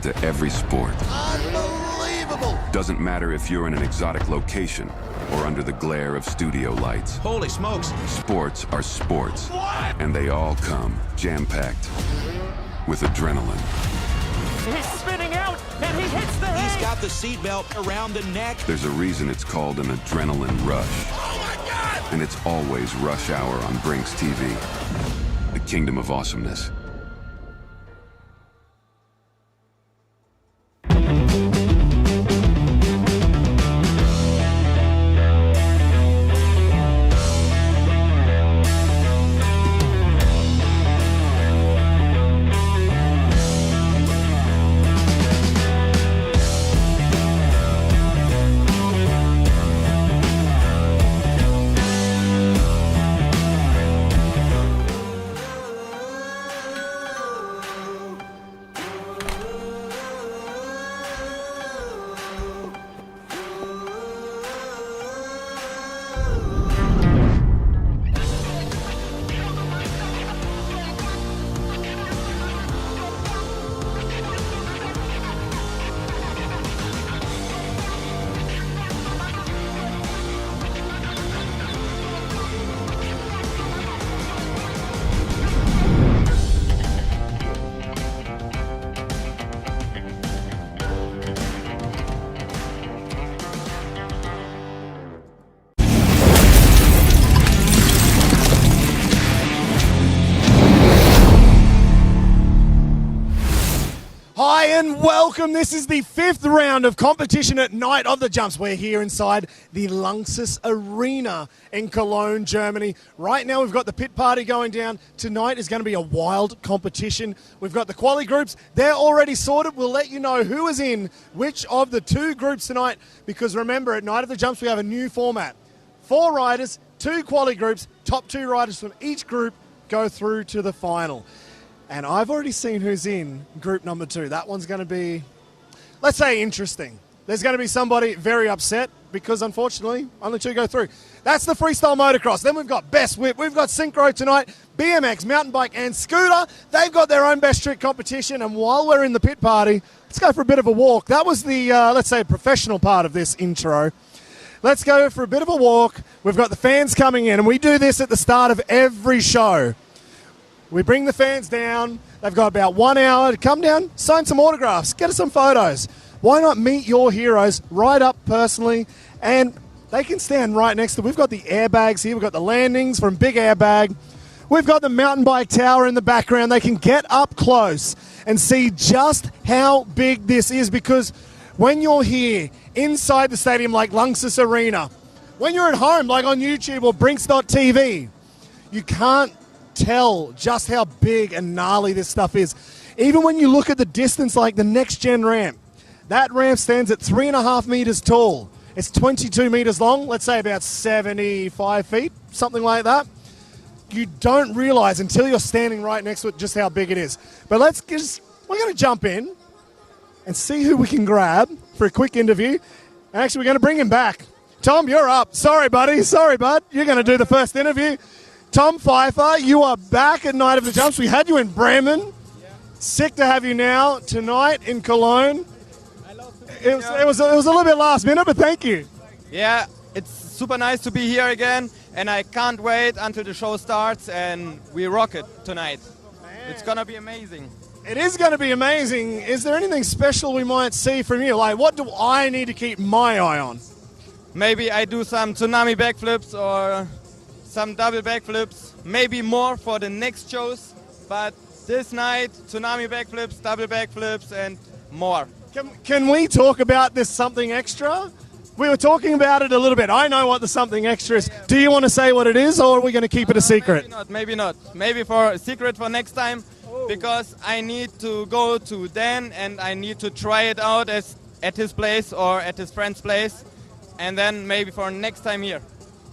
into every sport. Unbelievable! Doesn't matter if you're in an exotic location or under the glare of studio lights. Holy smokes! Sports are sports. What? And they all come jam-packed with adrenaline. He's spinning out, and he hits the hay. He's got the seatbelt around the neck. There's a reason it's called an adrenaline rush. Oh my God! And it's always rush hour on Brinks TV. The kingdom of awesomeness. Hi and welcome. This is the 5th round of competition at Night of the Jumps. We're here inside the Lanxess Arena in Cologne, Germany. Right now we've got the pit party going down. Tonight is going to be a wild competition. We've got the quali groups. They're already sorted. We'll let you know who is in which of the 2 groups tonight, because remember, at Night of the Jumps we have a new format. 4 riders, 2 quali groups, top 2 riders from each group go through to the final. And I've already seen who's in group number 2. That one's going to be, let's say, interesting. There's going to be somebody very upset because, unfortunately, only 2 go through. That's the freestyle motocross. Then we've got best whip. We've got synchro tonight, BMX, mountain bike, and scooter. They've got their own best trick competition. And while we're in the pit party, let's go for a bit of a walk. That was the, let's say, professional part of this intro. Let's go for a bit of a walk. We've got the fans coming in, and we do this at the start of every show. We bring the fans down. They've got about 1 hour to come down, sign some autographs, get us some photos. Why not meet your heroes right up personally? And they can stand right next to. We've got the airbags here. We've got the landings from Big Airbag. We've got the mountain bike tower in the background. They can get up close and see just how big this is, because when you're here inside the stadium like Lanxess Arena, when you're at home like on YouTube or Brinks.tv, you can't tell just how big and gnarly this stuff is. Even when you look at the distance, like the next gen ramp, that ramp stands at 3.5 meters tall. It's 22 meters long, let's say about 75 feet, something like that. You don't realize until you're standing right next to it just how big it is. But we're going to jump in and see who we can grab for a quick interview. Actually, we're going to bring him back. Tom, you're up. Sorry, buddy. Sorry, bud. You're going to do the first interview. Tom Pfeiffer, you are back at Night of the Jumps. We had you in Bremen. Yeah. Sick to have you now tonight in Cologne. It was a little bit last minute, but thank you. Yeah, it's super nice to be here again, and I can't wait until the show starts and we rock it tonight. Man. It's gonna be amazing. It is going to be amazing. Is there anything special we might see from you? Like, what do I need to keep my eye on? Maybe I do some tsunami backflips or some double backflips, maybe more for the next shows, but this night, tsunami backflips, double backflips, and more. Can we talk about this something extra? We were talking about it a little bit. I know what the something extra is. Do you want to say what it is, or are we going to keep it a secret? Maybe not. Maybe for a secret for next time, because I need to go to Dan and I need to try it out at his place or at his friend's place, and then maybe for next time here.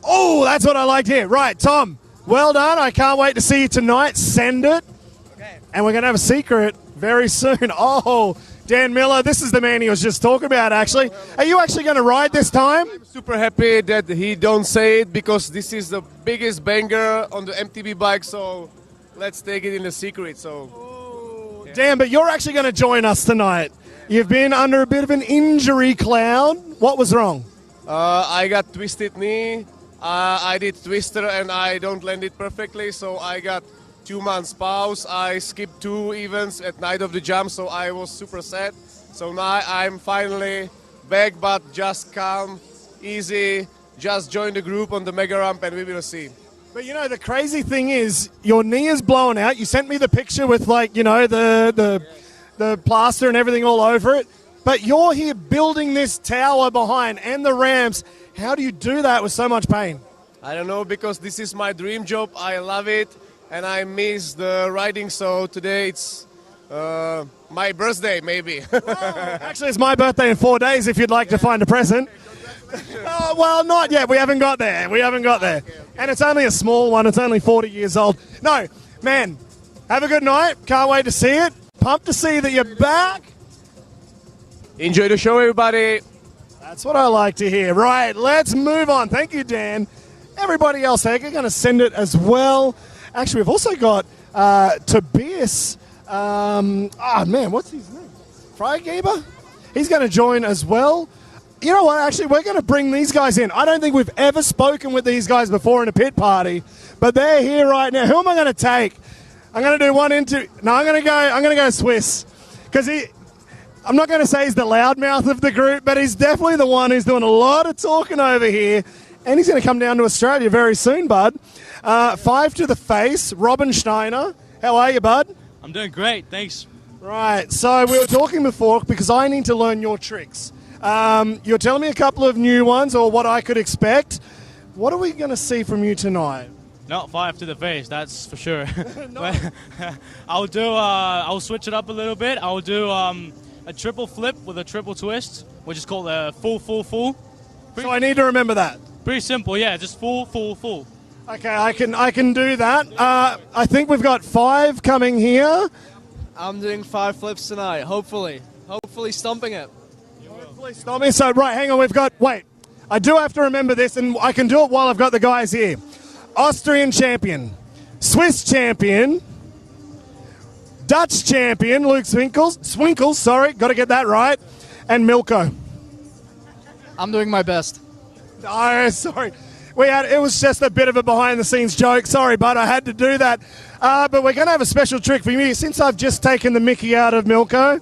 Oh, that's what I like to hear. Right, Tom, well done. I can't wait to see you tonight. Send it. Okay. And we're going to have a secret very soon. Oh, Dan Miller, this is the man he was just talking about, actually. Are you actually going to ride this time? I'm super happy that he don't say it, because this is the biggest banger on the MTB bike, so let's take it in the secret. So. Oh, Dan, but you're actually going to join us tonight. You've been under a bit of an injury cloud. What was wrong? I got twisted knee. I did twister and I don't land it perfectly, so I got 2 months pause. I skipped 2 events at night of the jump, so I was super sad. So now I'm finally back, but just calm, easy. Just join the group on the mega ramp and we will see. But you know, the crazy thing is your knee is blown out. You sent me the picture with, like, you know, the plaster and everything all over it. But you're here building this tower behind and the ramps. How do you do that with so much pain? I don't know, because this is my dream job. I love it and I miss the riding, so today it's my birthday, maybe. Actually, it's my birthday in 4 days if you'd like to find a present. Well, not yet. We haven't got there. Okay. And it's only a small one. It's only 40 years old. No, man, have a good night. Can't wait to see it. Pumped to see that you're back. Enjoy the show, everybody. That's what I like to hear. Right, let's move on. Thank you, Dan. Everybody else, they're going to send it as well. Actually, we've also got Tobias. Man, what's his name? Freigeber? He's going to join as well. You know what, actually, we're going to bring these guys in. I don't think we've ever spoken with these guys before in a pit party, but they're here right now. Who am I going to take? I'm going to do one into... No, I'm going to go Swiss. Because I'm not going to say he's the loudmouth of the group, but he's definitely the one who's doing a lot of talking over here. And he's going to come down to Australia very soon, bud. 5 to the face, Robin Steiner. How are you, bud? I'm doing great, thanks. Right, so we were talking before because I need to learn your tricks. You're telling me a couple of new ones or what I could expect. What are we going to see from you tonight? Not 5 to the face, that's for sure. I'll switch it up a little bit. I'll do a triple flip with a triple twist, which is called a full. So I need to remember that. Pretty simple, yeah, just full. Okay, I can do that. I think we've got 5 coming here. I'm doing 5 flips tonight, hopefully stomping it. Stop me. So, right, hang on. Wait, I do have to remember this, and I can do it while I've got the guys here. Austrian champion, Swiss champion, Dutch champion, Luke Swinkles, sorry, got to get that right, and Milko. I'm doing my best. Oh, sorry. It was just a bit of a behind-the-scenes joke. Sorry, bud, I had to do that. But we're going to have a special trick for you. Since I've just taken the mickey out of Milko,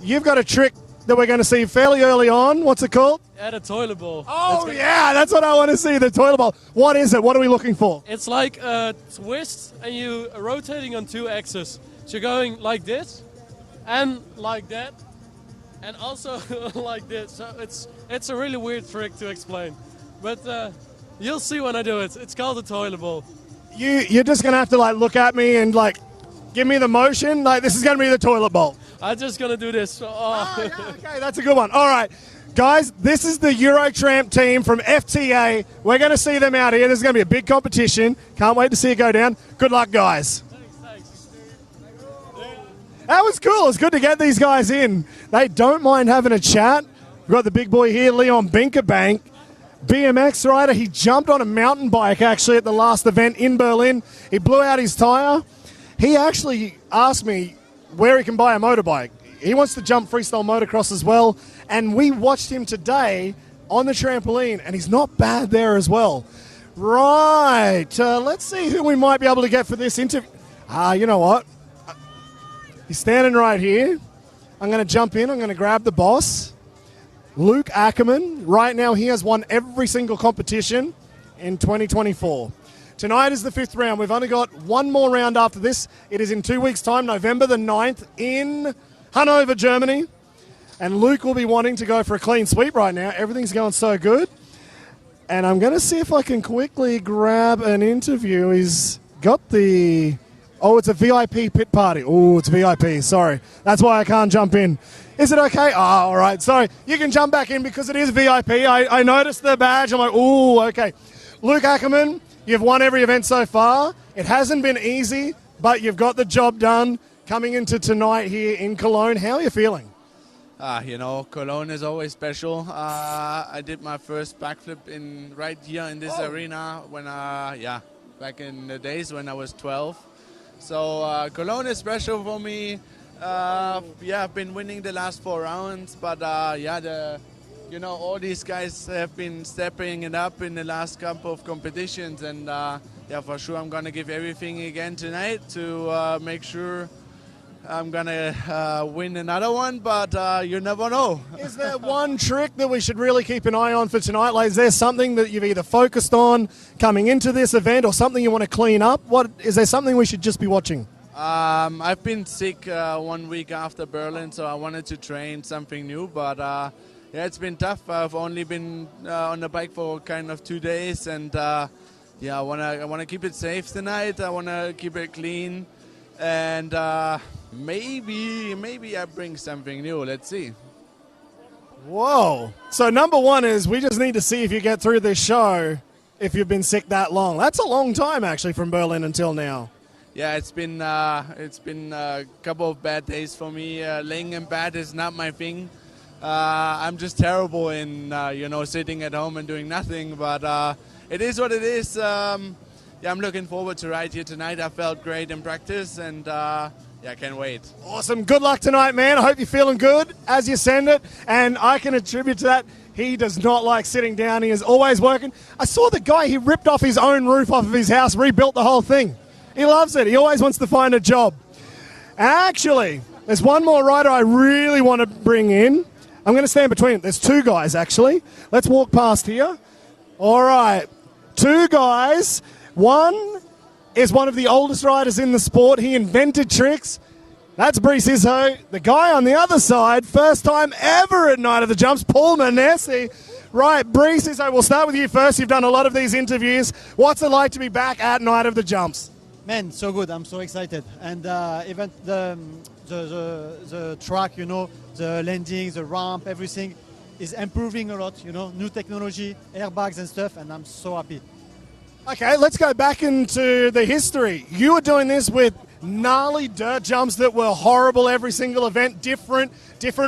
you've got a trick that we're going to see fairly early on. What's it called? Add a toilet bowl. Oh, yeah, that's what I want to see, the toilet bowl. What is it? What are we looking for? It's like a twist, and you are rotating on 2 axes. So you're going like this, and like that, and also like this. So it's a really weird trick to explain. But you'll see when I do it. It's called a toilet bowl. You're just going to have to, like, look at me and, like, give me the motion. Like, this is going to be the toilet bowl. I'm just going to do this. Yeah, okay, that's a good one. All right, guys, this is the Eurotramp team from FTA. We're going to see them out here. This is going to be a big competition. Can't wait to see it go down. Good luck, guys. Thanks. That was cool. It was good to get these guys in. They don't mind having a chat. We've got the big boy here, Leon Binkerbank, BMX rider. He jumped on a mountain bike, actually, at the last event in Berlin. He blew out his tire. He actually asked me where he can buy a motorbike. He wants to jump freestyle motocross as well, and we watched him today on the trampoline, and he's not bad there as well. Right, let's see who we might be able to get for this interview. You know what? He's standing right here. I'm going to jump in. I'm going to grab the boss. Luke Ackerman. Right now, he has won every single competition in 2024. Tonight is the 5th round. We've only got one more round after this. It is in 2 weeks' time, November the 9th in Hanover, Germany. And Luke will be wanting to go for a clean sweep right now. Everything's going so good. And I'm going to see if I can quickly grab an interview. He's got the... Oh, it's a VIP pit party. Oh, it's VIP. Sorry. That's why I can't jump in. Is it okay? Oh, all right. Sorry. You can jump back in because it is VIP. I noticed the badge. I'm like, oh, okay. Luke Ackerman, you've won every event so far. It hasn't been easy, but you've got the job done coming into tonight here in Cologne. How are you feeling? Cologne is always special. I did my first backflip right here in this arena when, back in the days when I was 12. So Cologne is special for me. Yeah, I've been winning the last 4 rounds, but all these guys have been stepping it up in the last couple of competitions, and yeah, for sure I'm gonna give everything again tonight to make sure I'm gonna win another one, but you never know. Is there one trick that we should really keep an eye on for tonight? Like, is there something that you've either focused on coming into this event or something you want to clean up? Is there something we should just be watching? I've been sick 1 week after Berlin, so I wanted to train something new, but yeah, it's been tough. I've only been on the bike for kind of 2 days, and yeah, I wanna keep it safe tonight. I wanna keep it clean, and maybe I bring something new. Let's see. Whoa! So number one is we just need to see if you get through this show. If you've been sick that long, that's a long time actually from Berlin until now. Yeah, it's been a couple of bad days for me. Laying in bed is not my thing. I'm just terrible in sitting at home and doing nothing. But it is what it is. Yeah, I'm looking forward to ride here tonight. I felt great in practice, and yeah, I can't wait. Awesome. Good luck tonight, man. I hope you're feeling good as you send it. And I can attribute to that. He does not like sitting down. He is always working. I saw the guy, he ripped off his own roof off of his house, rebuilt the whole thing. He loves it. He always wants to find a job. Actually, there's one more rider I really want to bring in. I'm going to stand between them. There's 2 guys, actually. Let's walk past here. All right. 2 guys. One is one of the oldest riders in the sport. He invented tricks. That's Brice Izzo. The guy on the other side, first time ever at Night of the Jumps, Paul Manesi. Right, Brice Izzo, we'll start with you first. You've done a lot of these interviews. What's it like to be back at Night of the Jumps? Man, so good. I'm so excited. And even the track, the landing, the ramp, everything is improving a lot, new technology, airbags and stuff, and I'm so happy. Okay, let's go back into the history. You were doing this with gnarly dirt jumps that were horrible every single event, different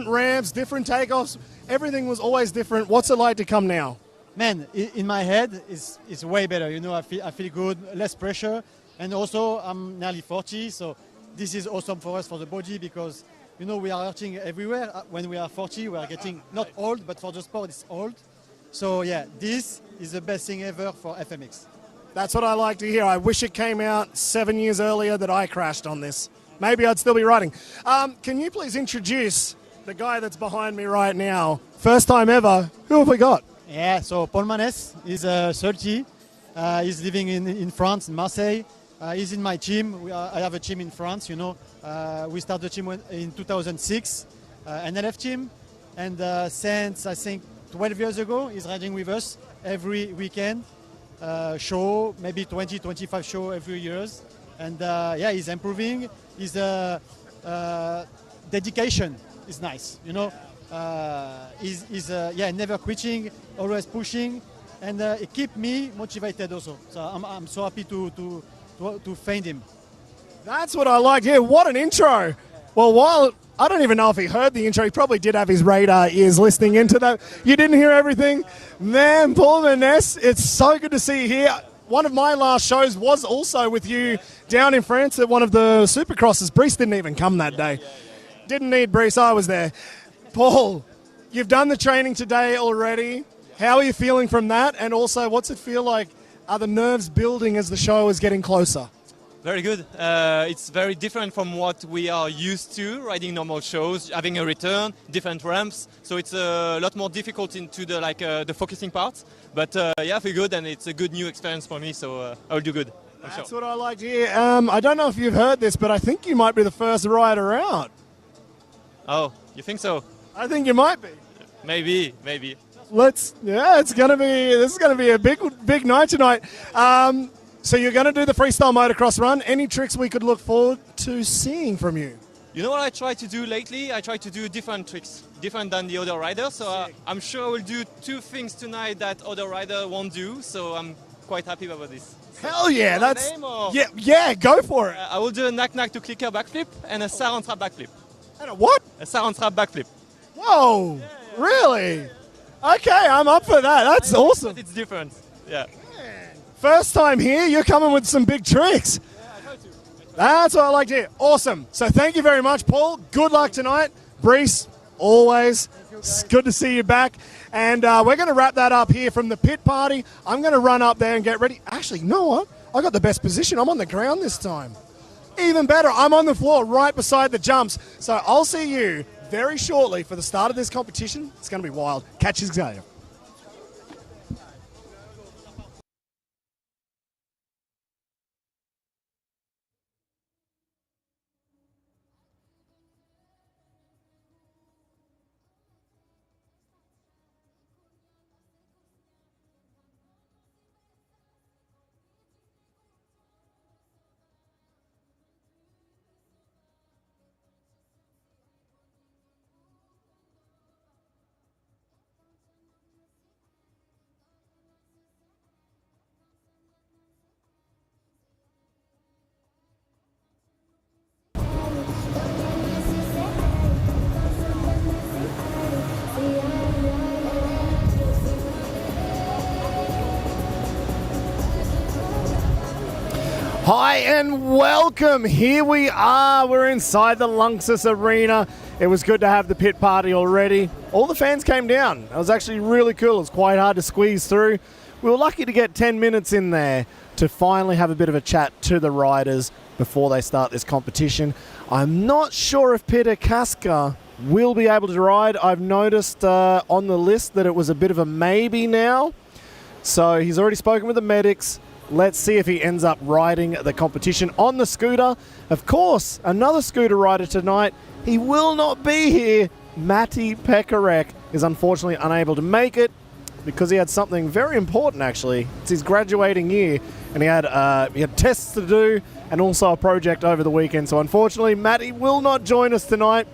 ramps, different takeoffs. Everything was always different. What's it like to come now? Man, in my head, it's way better. I feel good, less pressure. And also, I'm nearly 40, so this is awesome for us for the body because, we are hurting everywhere. When we are 40, we are getting not old, but for the sport, it's old. So, yeah, this is the best thing ever for FMX. That's what I like to hear. I wish it came out 7 years earlier that I crashed on this. Maybe I'd still be riding. Can you please introduce the guy that's behind me right now? First time ever. Who have we got? Yeah, so Paul Manès is 30. He's living in France, in Marseille. He's in my team. I have a team in France, We started the team in 2006, an LF team. And since, I think, 12 years ago, he's riding with us every weekend. Show, maybe 20-25 show every year. And yeah, he's improving. His dedication is nice, He's never quitting, always pushing. And it keeps me motivated also. So I'm so happy to find him. That's what I like here. What an intro. Well, while I don't even know if he heard the intro, he probably did have his radar ears listening into that. You didn't hear everything? Man, Paul Manès, it's so good to see you here. One of my last shows was also with you down in France at one of the Supercrosses. Brice didn't even come that day. Didn't need Brice, I was there. Paul, you've done the training today already. How are you feeling from that? And also, what's it feel like? Are the nerves building as the show is getting closer? Very good. It's very different from what we are used to, riding normal shows, having a return, different ramps. So it's a lot more difficult into the focusing part. But yeah, I feel good, and it's a good new experience for me. So I'll do good. That's what I like to hear. I don't know if you've heard this, but I think you might be the first rider out. Oh, you think so? I think you might be. Maybe. This is gonna be a big night tonight. So you're going to do the freestyle motocross run. Any tricks we could look forward to seeing from you? You know what I try to do lately? I try to do different tricks, different than the other riders. So I'm sure I will do 2 things tonight that other rider won't do. So I'm quite happy about this. Hell yeah, that's yeah, go for it. I will do a knack to clicker backflip and a saran trap backflip. And a what? A saran trap backflip. Whoa, really? Okay, I'm up for that. That's awesome. But it's different. Yeah. First time here, you're coming with some big tricks. Yeah, I try to. That's what I like to hear. Awesome. So thank you very much, Paul. Good luck tonight. Brees, always. It's good to see you back. And we're going to wrap that up here from the pit party. I'm going to run up there and get ready. Actually, you know what? I got the best position. I'm on the ground this time. Even better, I'm on the floor right beside the jumps. So I'll see you very shortly for the start of this competition. It's going to be wild. Catch you later. Hi and welcome. Here we are. We're inside the Lanxess Arena. It was good to have the pit party already. All the fans came down. It was actually really cool. It was quite hard to squeeze through. We were lucky to get 10 minutes in there to finally have a bit of a chat to the riders before they start this competition. I'm not sure if Peter Kaska will be able to ride. I've noticed on the list that it was a bit of a maybe now. So he's already spoken with the medics. Let's see if he ends up riding the competition on the scooter. Of course, another scooter rider tonight. He will not be here. Matti Pekarek is unfortunately unable to make it because he had something very important, actually. It's his graduating year, and he had tests to do and also a project over the weekend. So unfortunately, Matti will not join us tonight.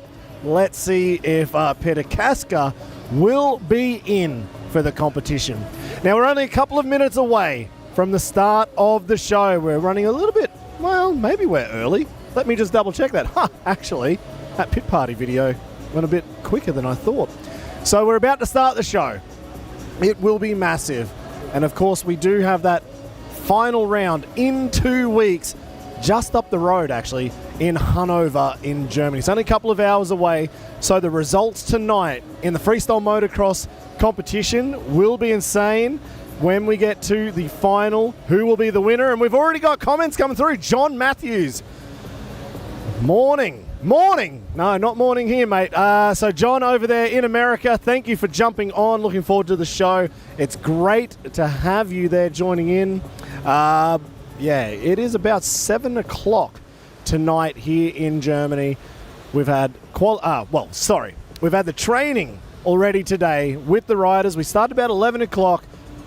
Let's see if Peter Kaska will be in for the competition. Now, we're only a couple of minutes away from the start of the show. We're running a little bit, well, maybe we're early. Let me just double check that. Actually, that pit party video went a bit quicker than I thought. So we're about to start the show. It will be massive. And of course, we do have that final round in 2 weeks, just up the road, actually, in Hanover in Germany. It's only a couple of hours away. So the results tonight in the freestyle motocross competition will be insane. When we get to the final, who will be the winner? And we've already got comments coming through. John Matthews. Morning. No, not morning here, mate. So John over there in America, thank you for jumping on. Looking forward to the show. It's great to have you there joining in. It is about 7 o'clock tonight here in Germany. We've had we've had the training already today with the riders. We started about 11 o'clock.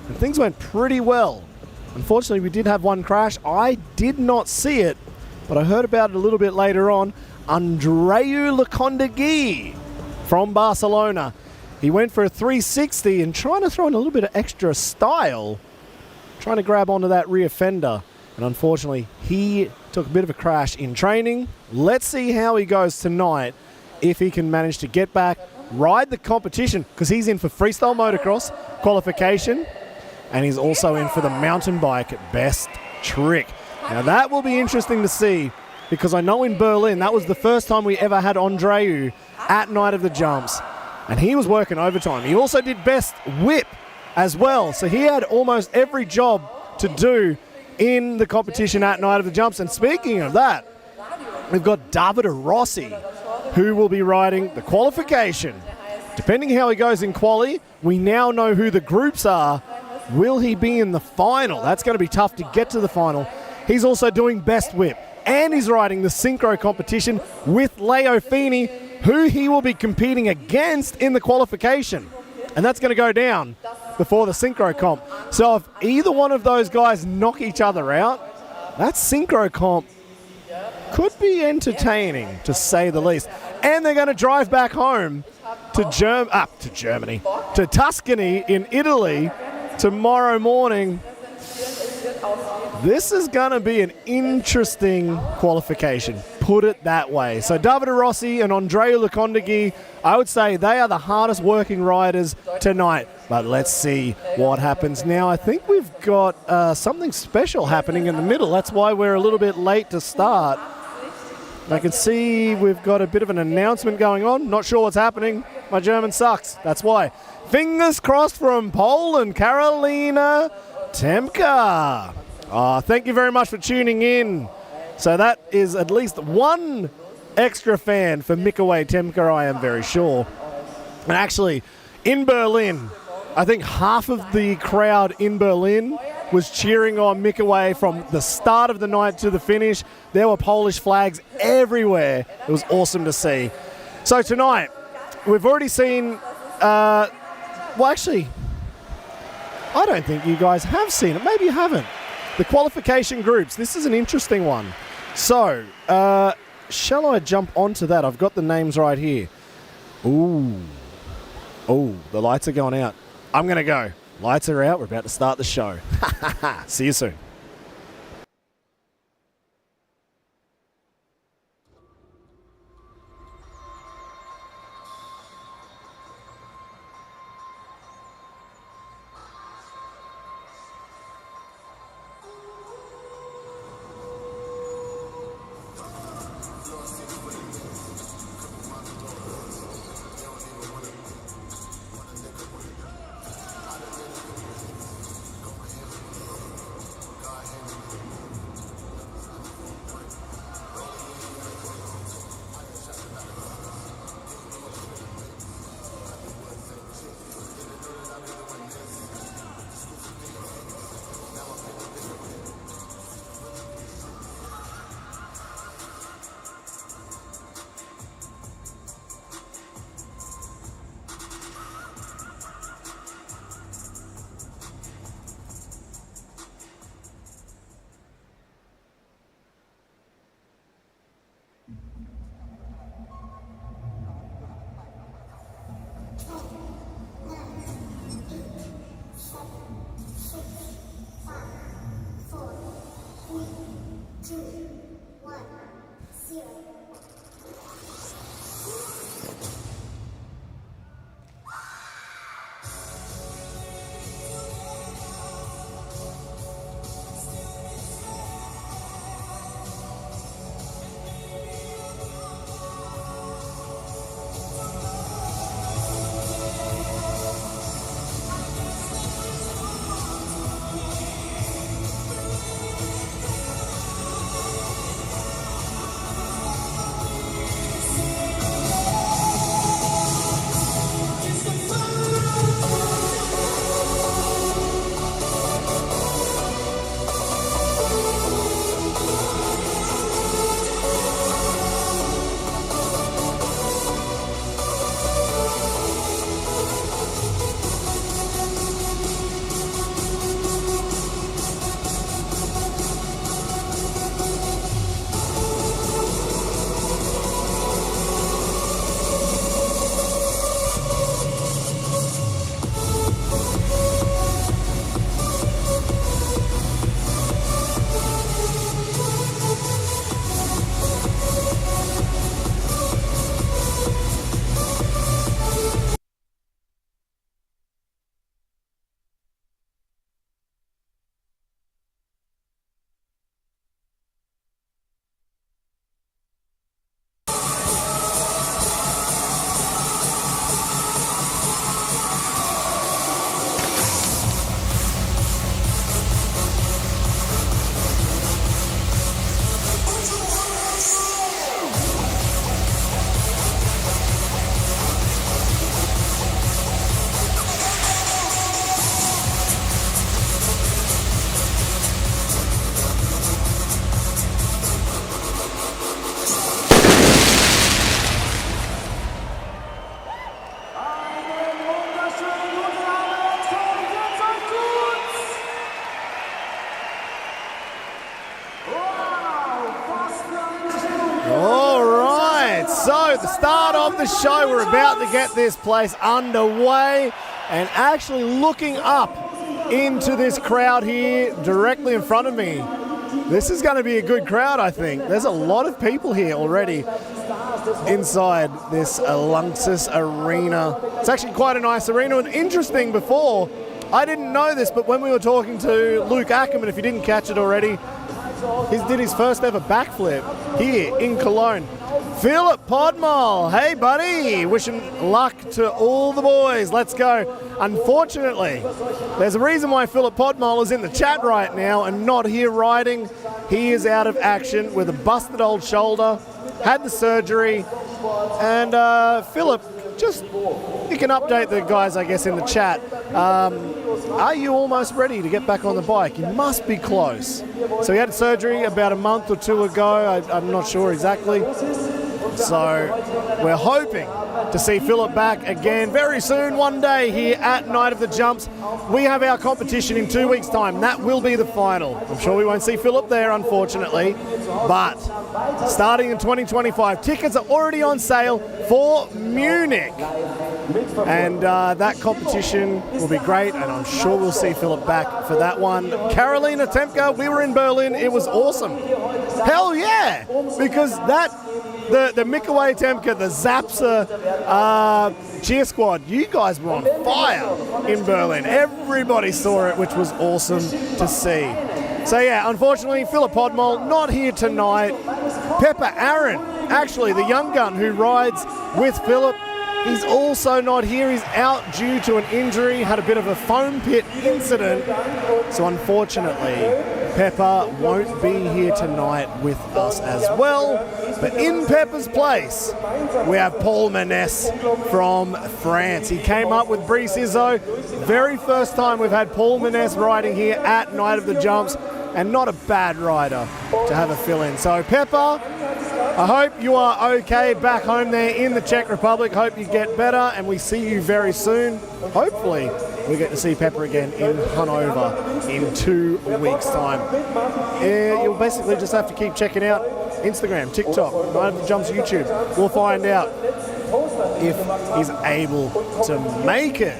And things went pretty well. Unfortunately, we did have one crash. I did not see it, but I heard about it a little bit later on. Andreu Lecondagui from Barcelona. He went for a 360 and trying to throw in a little bit of extra style, trying to grab onto that rear fender. And unfortunately, he took a bit of a crash in training. Let's see how he goes tonight, if he can manage to get back, ride the competition, because he's in for freestyle motocross qualification. And he's also in for the mountain bike best trick. Now that will be interesting to see, because I know in Berlin, that was the first time we ever had Andreu at Night of the Jumps. And he was working overtime. He also did best whip as well. So he had almost every job to do in the competition at Night of the Jumps. And speaking of that, we've got Davide Rossi, who will be riding the qualification. Depending how he goes in quali, we now know who the groups are. Will he be in the final? That's going to be tough to get to the final. He's also doing best whip, and he's riding the Synchro competition with Leo Feeney, who he will be competing against in the qualification. And that's going to go down before the Synchro comp. So if either one of those guys knock each other out, that Synchro comp could be entertaining, to say the least. And they're going to drive back home to Germany, to Tuscany in Italy tomorrow morning. This is going to be an interesting qualification. put it that way. So Davide Rossi and Andrea Lukondaghi, I would say they are the hardest working riders tonight. But let's see what happens now. I think we've got something special happening in the middle. That's why we're a little bit late to start. I can see we've got a bit of an announcement going on. Not sure what's happening. My German sucks. That's why. Fingers crossed from Poland, Karolina Temka. Thank you very much for tuning in. So that is at least one extra fan for Mikawe Temka, I am very sure. And actually, in Berlin, I think half of the crowd in Berlin was cheering on Mikawe from the start of the night to the finish. There were Polish flags everywhere. It was awesome to see. So tonight, we've already seen, well actually, I don't think you guys have seen it. Maybe you haven't. The qualification groups. This is an interesting one. So, shall I jump onto that? I've got the names right here. Ooh, the lights are going out. I'm going to go. Lights are out. We're about to start the show. See you soon. So the start of the show, we're about to get this place underway, and actually looking up into this crowd here directly in front of me This is going to be a good crowd, I think. There's a lot of people here already inside this Lanxess Arena. It's actually quite a nice arena, and interesting before, I didn't know this, but when we were talking to Luke Ackerman, if you didn't catch it already, he did his first ever backflip here in Cologne. Philip Podmol, hey buddy, wishing luck to all the boys. Let's go. Unfortunately, there's a reason why Philip Podmol is in the chat right now and not here riding. He is out of action with a busted old shoulder, had the surgery, and Philip, just you can update the guys, I guess, in the chat. Are you almost ready to get back on the bike? You must be close. So he had surgery about a month or two ago. I'm not sure exactly. So we're hoping to see Philip back again very soon, one day here at Night of the Jumps. We have our competition in 2 weeks' time. That will be the final. I'm sure we won't see Philip there, unfortunately. But starting in 2025, tickets are already on sale for Munich. And that competition will be great, and I'm sure we'll see Philip back for that one. Carolina Temka, we were in Berlin. It was awesome. Hell yeah! Because the Mikaway Temka, the Zapsa cheer squad, you guys were on fire in Berlin. Everybody saw it, which was awesome to see. So yeah, unfortunately, Philip Podmol not here tonight. Pepper Aaron, actually the young gun who rides with Philip, he's also not here. He's out due to an injury, had a bit of a foam pit incident. So unfortunately, Pepper won't be here tonight with us as well. But in Pepper's place, we have Paul Maness from France. He came up with Brice Izzo. Very first time we've had Paul Maness riding here at Night of the Jumps, and not a bad rider to have a fill-in. So Pepper, I hope you are okay back home there in the Czech Republic. Hope you get better, and we see you very soon. Hopefully we get to see Pepper again in Hanover in 2 weeks' time. You'll basically just have to keep checking out Instagram, TikTok, Night of the Jumps YouTube. We'll find out if he's able to make it.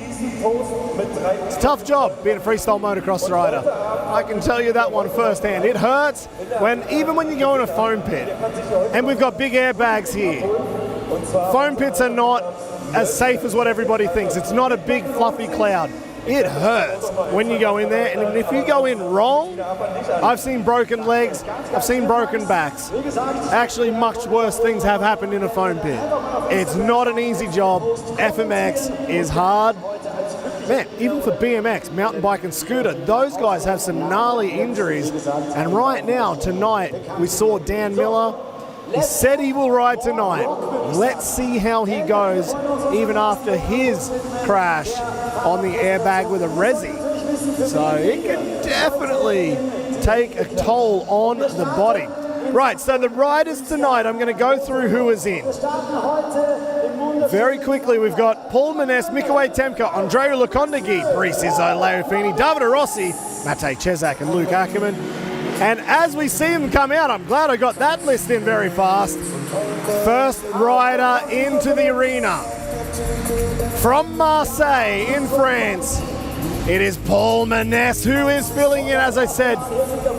It's a tough job being a freestyle motocross rider. I can tell you that one firsthand. It hurts even when you go in a foam pit. And we've got big airbags here. Foam pits are not as safe as what everybody thinks. It's not a big fluffy cloud. It hurts when you go in there, and if you go in wrong, I've seen broken legs, I've seen broken backs. Actually, much worse things have happened in a foam pit. It's not an easy job. FMX is hard. Man, even for BMX, mountain bike and scooter, those guys have some gnarly injuries. And right now, tonight, we saw Dan Miller. He said he will ride tonight. Let's see how he goes, even after his crash on the airbag with a Resi. So it can definitely take a toll on the body. Right, so the riders tonight, I'm going to go through who is in. Very quickly, we've got Paul Maness, Mikaway Temka, Andrea Lukondagi, Brice Izzo, Leo Fini, Davide Rossi, Matej Cezak, and Luke Ackerman. And as we see them come out, I'm glad I got that list in very fast. First rider into the arena. From Marseille in France, it is Paul Maness, who is filling in, as I said,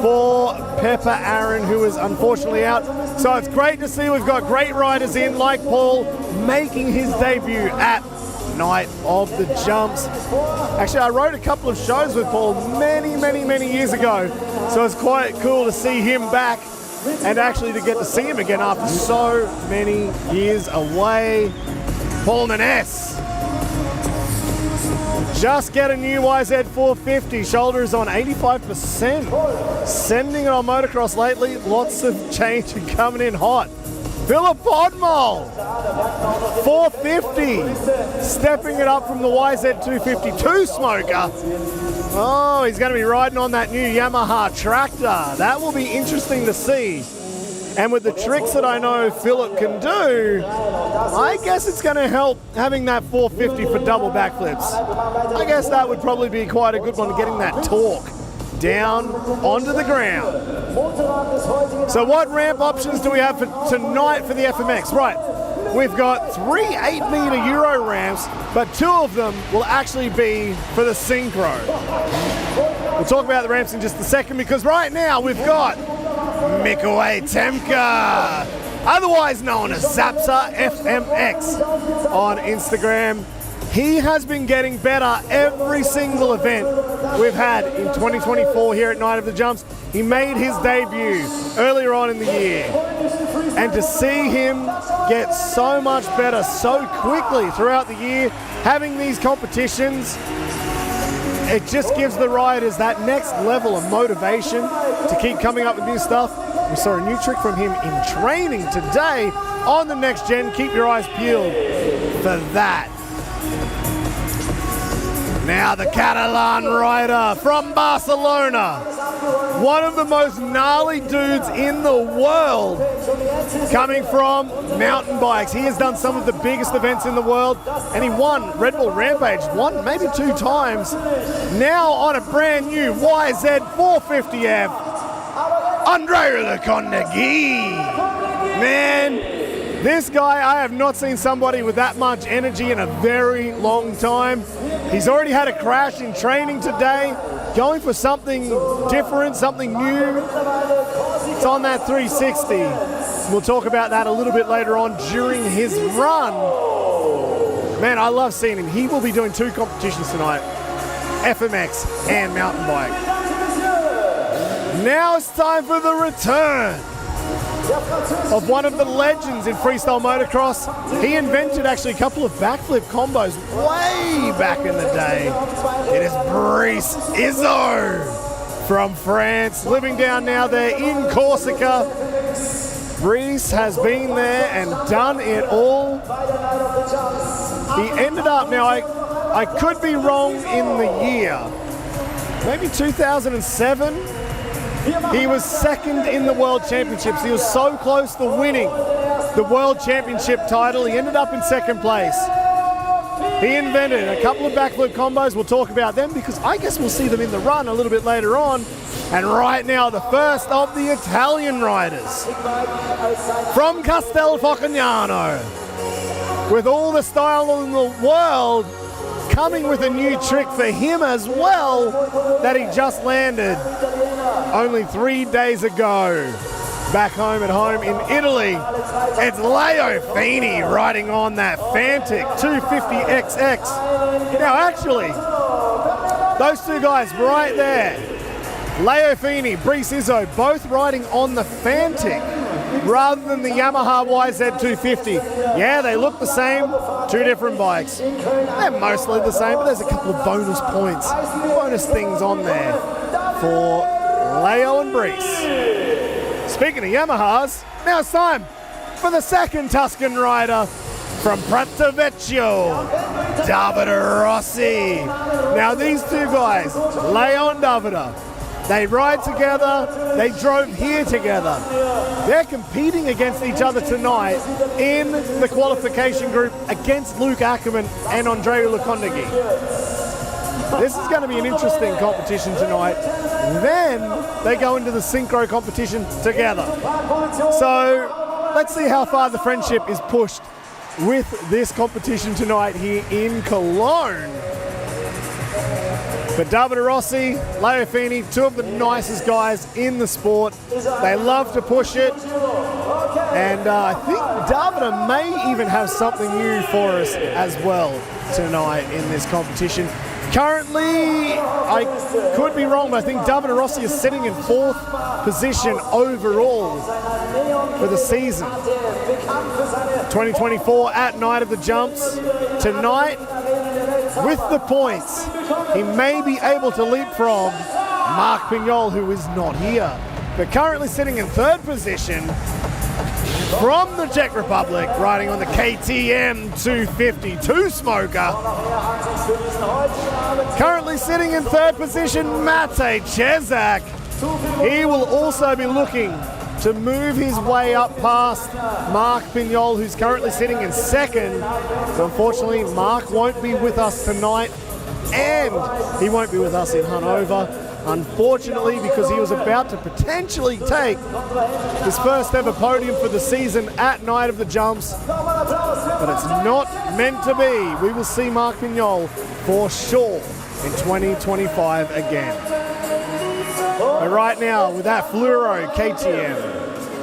for Pepper Aaron, who is unfortunately out. So it's great to see we've got great riders in, like Paul, making his debut at Night of the Jumps. Actually, I wrote a couple of shows with Paul many years ago, so it's quite cool to see him back and actually to get to see him again after so many years away. Paul Maness. Just get a new YZ450. Shoulder is on 85%. Sending it on motocross lately. Lots of change and coming in hot. Philip Podmol, 450. Stepping it up from the YZ252 smoker. Oh, he's going to be riding on that new Yamaha tractor. That will be interesting to see. And with the tricks that I know Philip can do, I guess it's going to help having that 450 for double backflips. I guess that would probably be quite a good one, getting that torque down onto the ground. So what ramp options do we have for tonight for the FMX? Right, we've got 3 8-meter Euro ramps, but 2 of them will actually be for the Synchro. We'll talk about the ramps in just a second because right now we've got Mikołaj Temka, otherwise known as Zapsa FMX on Instagram. He has been getting better every single event we've had in 2024 here at Night of the Jumps. He made his debut earlier on in the year. And to see him get so much better so quickly throughout the year, having these competitions, it just gives the riders that next level of motivation to keep coming up with new stuff. We saw a new trick from him in training today on the next gen. Keep your eyes peeled for that. Now the Catalan rider from Barcelona, one of the most gnarly dudes in the world, coming from mountain bikes. He has done some of the biggest events in the world, and he won Red Bull Rampage, one, maybe 2 times. Now on a brand new YZ 450F, Andrea Lecondegui. Man, this guy, I have not seen somebody with that much energy in a very long time. He's already had a crash in training today, going for something different, something new. It's on that 360. We'll talk about that a little bit later on during his run. Man, I love seeing him. He will be doing 2 competitions tonight, FMX and mountain bike. Now it's time for the return of one of the legends in freestyle motocross. He invented actually a couple of backflip combos way back in the day. It is Brice Izzo from France, living down now there in Corsica. Brice has been there and done it all. He ended up, now I could be wrong in the year, maybe 2007. He was second in the World Championships. He was so close to winning the World Championship title. He ended up in second place. He invented a couple of backflip combos. We'll talk about them because I guess we'll see them in the run a little bit later on. And right now, the first of the Italian riders from Castelfocagnano, with all the style in the world, coming with a new trick for him as well that he just landed only 3 days ago back home in Italy. It's Leo Fini riding on that Fantic 250XX. Now actually, those 2 guys right there, Leo Fini, Brice Izzo, both riding on the Fantic rather than the Yamaha YZ250. Yeah, they look the same, 2 different bikes. They're mostly the same, but there's a couple of bonus points, bonus things on there for Leo and Brice. Speaking of Yamahas, now it's time for the second Tuscan rider from Pratovecchio, Davide Rossi. Now these 2 guys, Leo and Davide, they ride together, they drove here together. They're competing against each other tonight in the qualification group against Luke Ackerman and Andrea Lecondegui. This is going to be an interesting competition tonight. Then they go into the Synchro competition together. So let's see how far the friendship is pushed with this competition tonight here in Cologne. But Davide Rossi, Leo Fini, 2 of the nicest guys in the sport. They love to push it. And I think Davide may even have something new for us as well tonight in this competition. Currently, I could be wrong, but I think Davide Rossi is sitting in 4th position overall for the season. 2024 at Night of the Jumps. Tonight, with the points, he may be able to leapfrog Marc Pignol, who is not here. But currently sitting in 3rd position from the Czech Republic, riding on the KTM 250 2-smoker. Currently sitting in 3rd position, Mate Czezak. He will also be looking to move his way up past Marc Pignol, who's currently sitting in 2nd. So unfortunately, Marc won't be with us tonight, and he won't be with us in Hanover. Unfortunately, because he was about to potentially take his first ever podium for the season at Night of the Jumps, but it's not meant to be. We will see Marc Pignol for sure in 2025 again. But right now, with that fluoro KTM,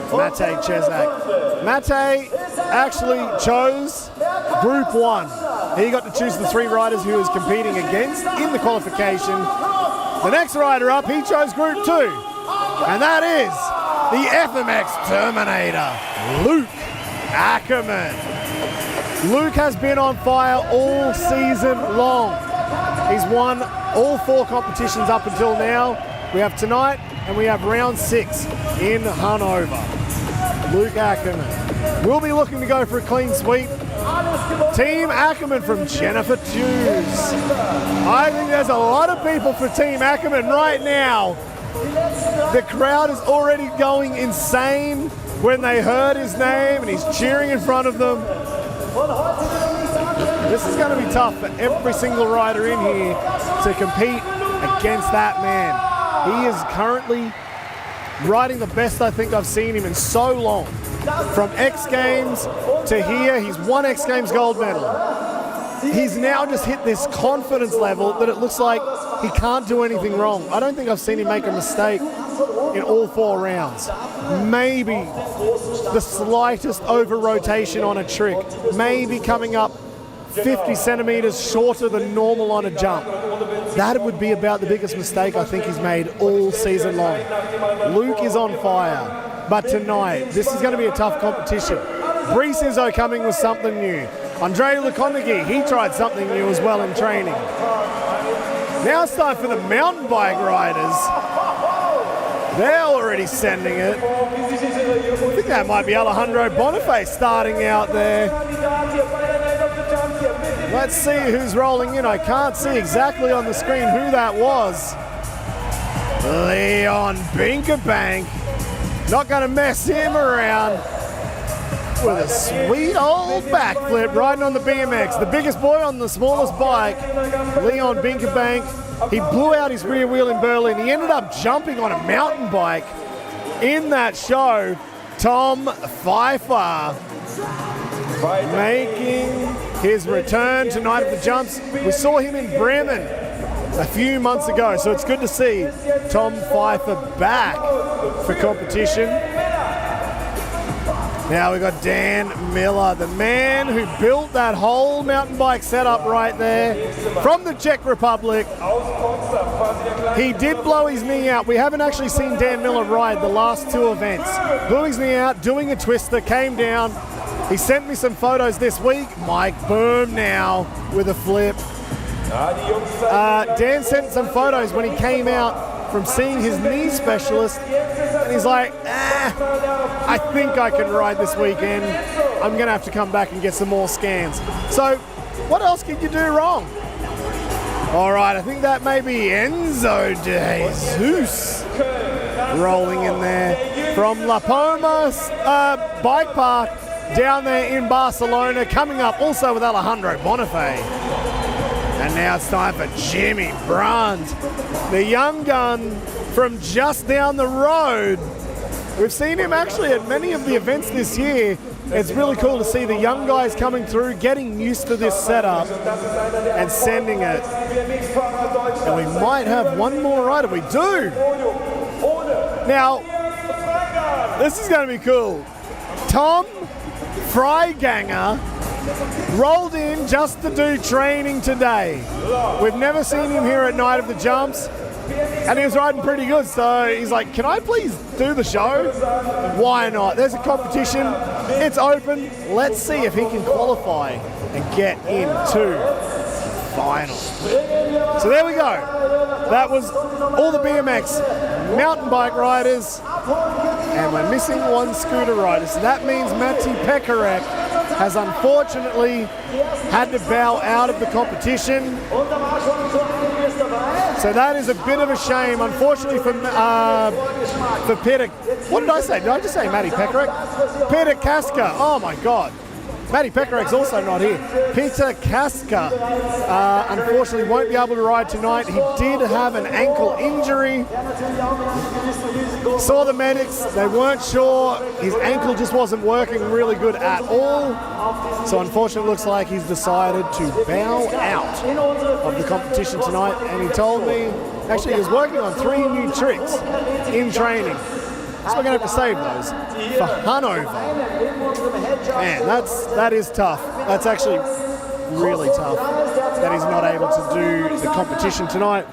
Matej Cezak. Matej actually chose Group 1. He got to choose the 3 riders he was competing against in the qualification. The next rider up, he chose Group 2. And that is the FMX Terminator, Luke Ackerman. Luke has been on fire all season long. He's won all 4 competitions up until now. We have tonight and we have round 6 in Hanover. Luke Ackerman will be looking to go for a clean sweep. Team Ackerman from Jennifer Hughes. I think there's a lot of people for Team Ackerman right now. The crowd is already going insane when they heard his name and he's cheering in front of them. This is going to be tough for every single rider in here to compete against that man. He is currently riding the best I think I've seen him in so long. From X Games to here, he's won X Games gold medal. He's now just hit this confidence level that it looks like he can't do anything wrong. I don't think I've seen him make a mistake in all 4 rounds. Maybe the slightest over rotation on a trick. Maybe coming up 50 centimeters shorter than normal on a jump. That would be about the biggest mistake I think he's made all season long. Luke is on fire, but tonight, this is going to be a tough competition. Brees Izzo coming with something new. Andrei Lukonigi, he tried something new as well in training. Now it's time for the mountain bike riders. They're already sending it. I think that might be Alejandro Boniface starting out there. Let's see who's rolling in. I can't see exactly on the screen who that was. Leon Binkerbank. Not going to mess him around with a sweet old backflip riding on the BMX. The biggest boy on the smallest bike, Leon Binkerbank. He blew out his rear wheel in Berlin. He ended up jumping on a mountain bike in that show. Tom Pfeiffer making his return tonight at the jumps. We saw him in Bremen a few months ago, so it's good to see Tom Pfeiffer back for competition. Now we've got Dan Miller, the man who built that whole mountain bike setup right there from the Czech Republic. He did blow his knee out. We haven't actually seen Dan Miller ride the last 2 events. Blew his knee out, doing a twister, came down. He sent me some photos this week. Mike Boom now with a flip. Dan sent some photos when he came out from seeing his knee specialist, and he's like, I think I can ride this weekend. I'm going to have to come back and get some more scans. So what else could you do wrong? All right, I think that may be Enzo De Jesus rolling in there from La Poma Bike Park down there in Barcelona, coming up also with Alejandro Bonifay. And now it's time for Jimmy Brandt, the young gun from just down the road. We've seen him actually at many of the events this year. It's really cool to see the young guys coming through, getting used to this setup and sending it. And we might have one more rider. We do. Now, this is going to be cool. Tom Freiganger rolled in just to do training today. We've never seen him here at Night of the Jumps, and he was riding pretty good, so he's like, can I please do the show? Why not? There's a competition, it's open, let's see if he can qualify and get into final. So there we go. That was all the BMX mountain bike riders, and we're missing one scooter rider, so that means Matti Pekarek has unfortunately had to bow out of the competition. So that is a bit of a shame, unfortunately, for Peter. What did I say? Did I just say Matti Pekarek? Peter Kaska. Oh my God. Matty Pekarek's also not here. Peter Kaska, unfortunately, won't be able to ride tonight. He did have an ankle injury. Saw the medics. They weren't sure. His ankle just wasn't working really good at all. So unfortunately, it looks like he's decided to bow out of the competition tonight. And he told me, actually, he was working on 3 new tricks in training. So we're going to have to save those for Hanover. Man, that is tough. That's actually really tough that he's not able to do the competition tonight.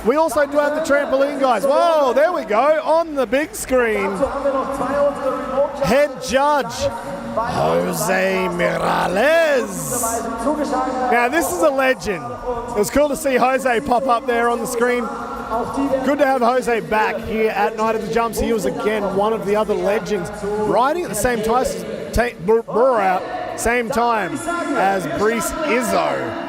We also do have the trampoline guys. Whoa, there we go, on the big screen. Head judge, Jose Morales. Now, this is a legend. It was cool to see Jose pop up there on the screen. Good to have Jose back here at Night of the Jumps. He was again one of the other legends, riding at the same time as Brice Izzo.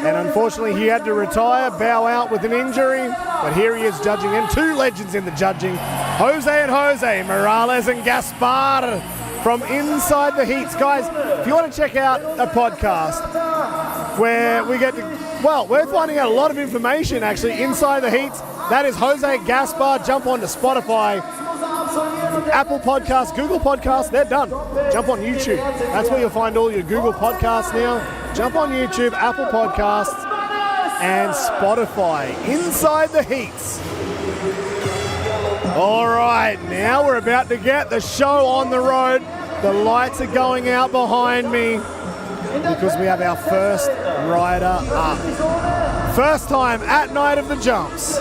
And unfortunately, he had to retire, bow out with an injury. But here he is judging, and 2 legends in the judging. Jose and Jose, Morales and Gaspar from Inside the Heats. Guys, if you want to check out a podcast where we get to, well, we're finding out a lot of information actually inside the heats. That is Jose Gaspar. Jump on to Spotify, Apple Podcasts, Google Podcasts. They're done. Jump on YouTube. That's where you'll find all your Google Podcasts now. Jump on YouTube, Apple Podcasts, and Spotify. Inside the heats. All right, now we're about to get the show on the road. The lights are going out behind me because we have our first rider up. First time at Night of the Jumps.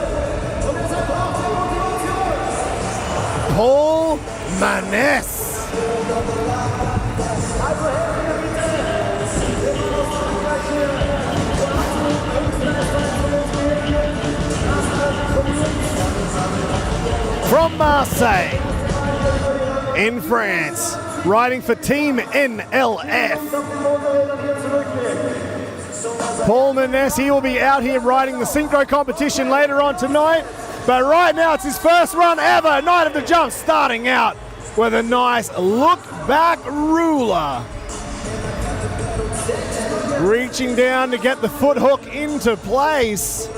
Paul Manes. From Marseille, in France, riding for Team NLF. Paul Manes, he will be out here riding the Synchro competition later on tonight. But right now, it's his first run ever. Night of the Jump starting out with a nice look-back ruler. Reaching down to get the foot hook into place.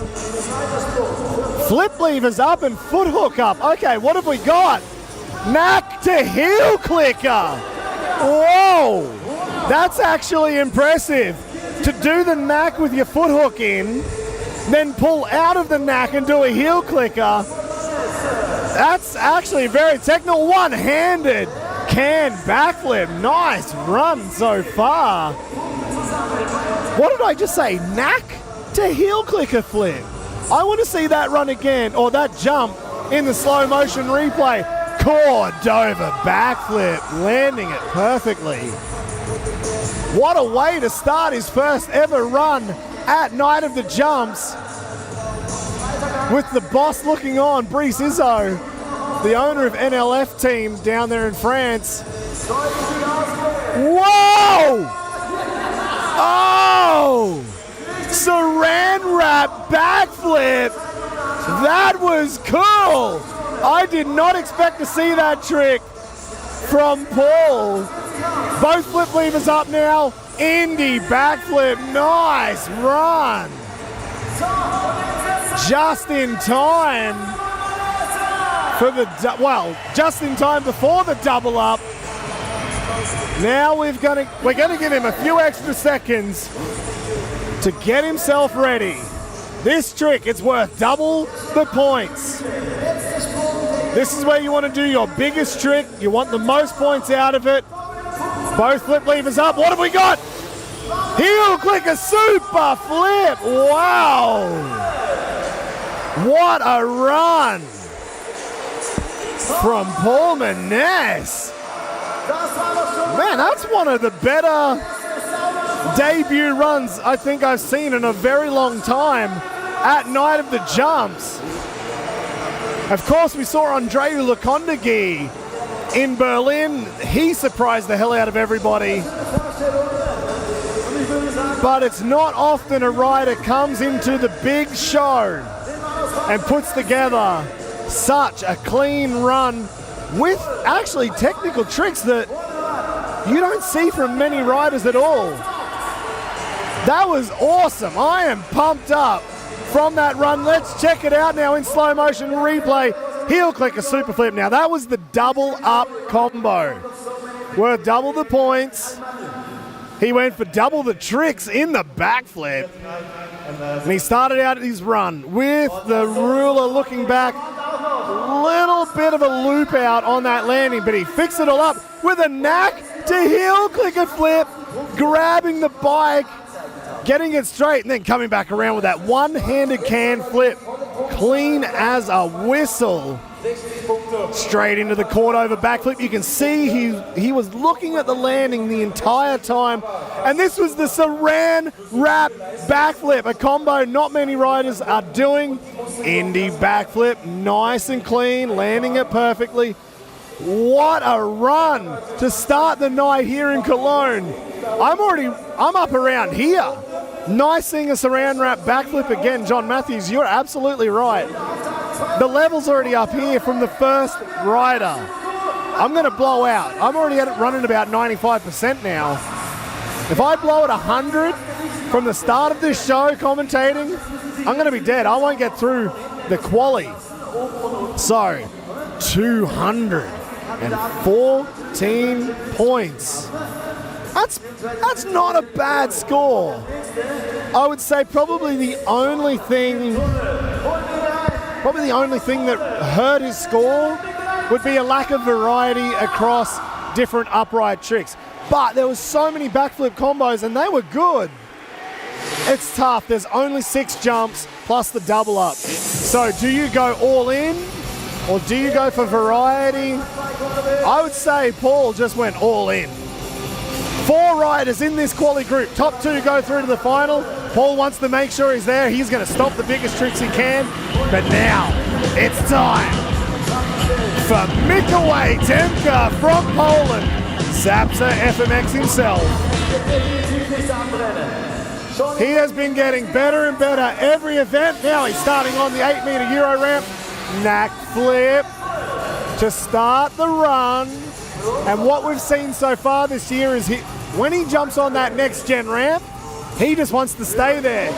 Flip levers up and foot hook up. Okay, what have we got? Knack to heel clicker. Whoa, that's actually impressive. To do the knack with your foot hook in, then pull out of the knack and do a heel clicker. That's actually very technical. One-handed can backflip. Nice run so far. What did I just say? Knack to heel clicker flip. I want to see that run again, or that jump in the slow motion replay. Cordova backflip, landing it perfectly. What a way to start his first ever run at Night of the Jumps. With the boss looking on, Brice Izzo, the owner of NLF team down there in France. Whoa! Oh! Saran wrap backflip. That was cool. I did not expect to see that trick from Paul. Both flip levers up now. Indy backflip. Nice run. Just in time for the, just in time before the double up. Now we're going to give him a few extra seconds to get himself ready. This trick, it's worth double the points. This is where you want to do your biggest trick. You want the most points out of it. Both flip levers up. What have we got? Heel clicker super flip. Wow. What a run from Paul Manes. Man, that's one of the better debut runs I think I've seen in a very long time at Night of the Jumps. Of course, we saw Andreu Lekondagui in Berlin. He surprised the hell out of everybody. But it's not often a rider comes into the big show and puts together such a clean run with actually technical tricks that you don't see from many riders at all. That was awesome. I am pumped up from that run. Let's check it out now in slow motion replay. Heel click a super flip. Now that was the double up combo. Worth double the points. He went for double the tricks in the backflip. And he started out his run with the ruler looking back. Little bit of a loop out on that landing, but he fixed it all up with a knack to heel click a flip, grabbing the bike, getting it straight, and then coming back around with that one-handed can flip. Clean as a whistle. Straight into the court over backflip. You can see he was looking at the landing the entire time. And this was the saran wrap backflip, a combo not many riders are doing. Indie backflip, nice and clean, landing it perfectly. What a run to start the night here in Cologne. I'm up around here. Nice seeing a saran wrap backflip again. John Matthews, you're absolutely right. The level's already up here from the first rider. I'm going to blow out. I'm already running about 95% now. If I blow at 100 from the start of this show commentating, I'm going to be dead. I won't get through the quali. So, 214 points. That's not a bad score. I would say probably the only thing that hurt his score would be a lack of variety across different upright tricks. But there was so many backflip combos and they were good. It's tough. There's only 6 jumps plus the double up. So do you go all in or do you go for variety? I would say Paul just went all in. 4 riders in this quali group. Top 2 go through to the final. Paul wants to make sure he's there. He's going to stop the biggest tricks he can. But now it's time for Mikołaj Temka from Poland. Zapsa FMX himself. He has been getting better and better every event. Now he's starting on the 8-meter Euro ramp. Knack flip to start the run. And what we've seen so far this year is when he jumps on that next gen ramp, he just wants to stay there.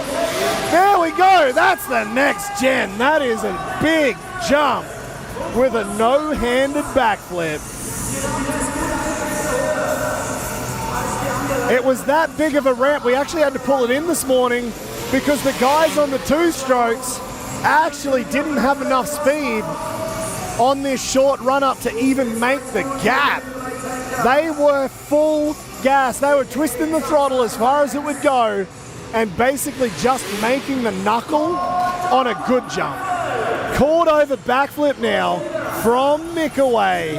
There we go. That's the next gen. That is a big jump with a no-handed backflip. It was that big of a ramp. We actually had to pull it in this morning because the guys on the 2 strokes actually didn't have enough speed on this short run up to even make the gap. They were full gas. They were twisting the throttle as far as it would go and basically just making the knuckle on a good jump. Caught over backflip now from Mikołaj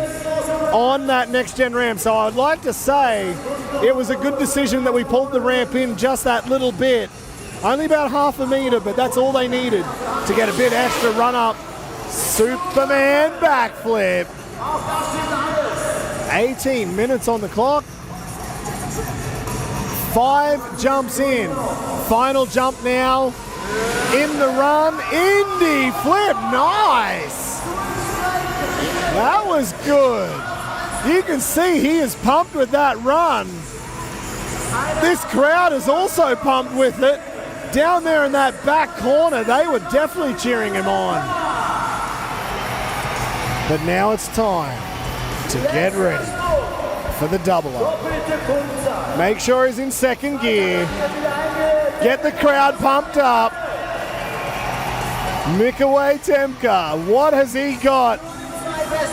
on that next gen ramp. So I would like to say it was a good decision that we pulled the ramp in just that little bit. Only about half a meter, but that's all they needed to get a bit extra run up. Superman backflip. 18 minutes on the clock. 5 jumps in. Final jump now. In the run. Indie flip. Nice. That was good. You can see he is pumped with that run. This crowd is also pumped with it. Down there in that back corner, they were definitely cheering him on. But now it's time to get ready for the double up. Make sure he's in second gear. Get the crowd pumped up. Mikołaj Temka, what has he got?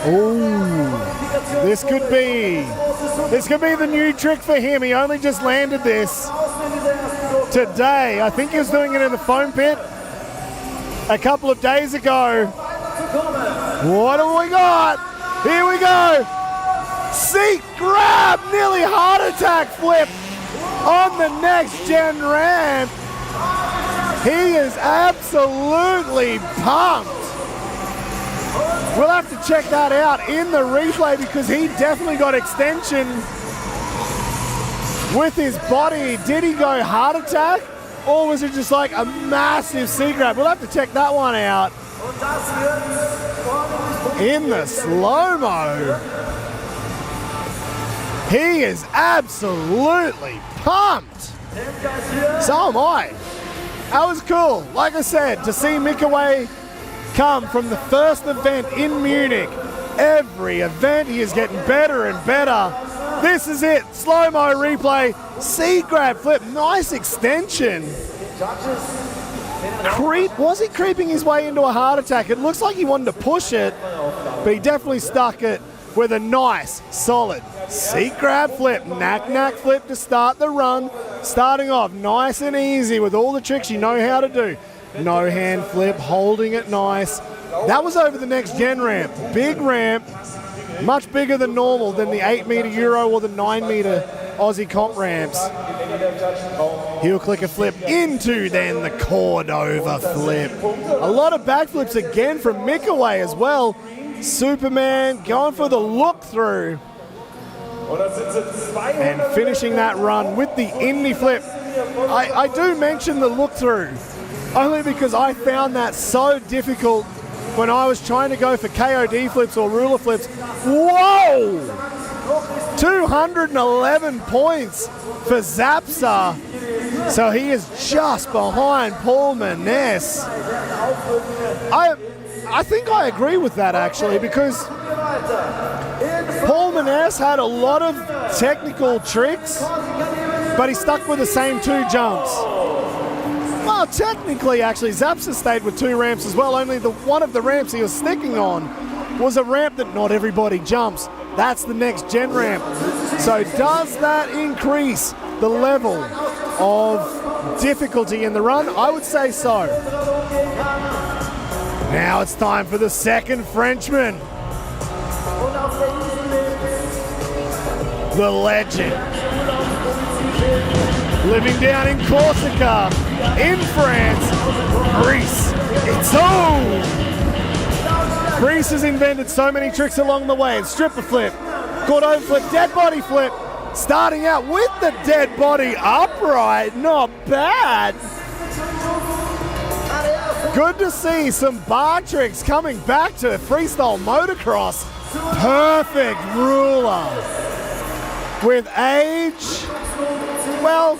Ooh, this could be the new trick for him. He only just landed this today. I think he was doing it in the foam pit a couple of days ago. What have we got? Here we go. Seat grab, nearly heart attack flip on the next gen ramp. He is absolutely pumped. We'll have to check that out in the replay because he definitely got extension with his body. Did he go heart attack or was it just like a massive seat grab? We'll have to check that one out. In the slow-mo. He is absolutely pumped. So am I. That was cool. Like I said, to see Mikaway come from the first event in Munich, every event he is getting better and better. This is it. Slow-mo replay. C-grab flip. Nice extension. Was he creeping his way into a heart attack? It looks like he wanted to push it, but he definitely stuck it with a nice, solid C-grab flip. Knack flip to start the run. Starting off nice and easy with all the tricks you know how to do. No hand flip, holding it nice. That was over the next gen ramp. Big ramp, much bigger than normal than the 8 meter Euro or the 9 meter Aussie comp ramps. Heel clicker flip into then the Cordova flip. A lot of backflips again from Mikaway as well. Superman going for the look through. And finishing that run with the Indy flip. I do mention the look through only because I found that so difficult when I was trying to go for KOD flips or ruler flips. Whoa! 211 points for Zapsa. So he is just behind Paul Maness. I think I agree with that actually, because Paul Maness had a lot of technical tricks, but he stuck with the same 2 jumps. Well, technically, actually, Zapsa stayed with 2 ramps as well, only one of the ramps he was sticking on was a ramp that not everybody jumps. That's the next gen ramp. So does that increase the level of difficulty in the run? I would say so. Now it's time for the second Frenchman. The legend. Living down in Corsica, in France, Brice. It's on! Brice has invented so many tricks along the way. Stripper flip, Cordova flip, dead body flip. Starting out with the dead body upright. Not bad. Good to see some bar tricks coming back to freestyle motocross. Perfect ruler. With age, well,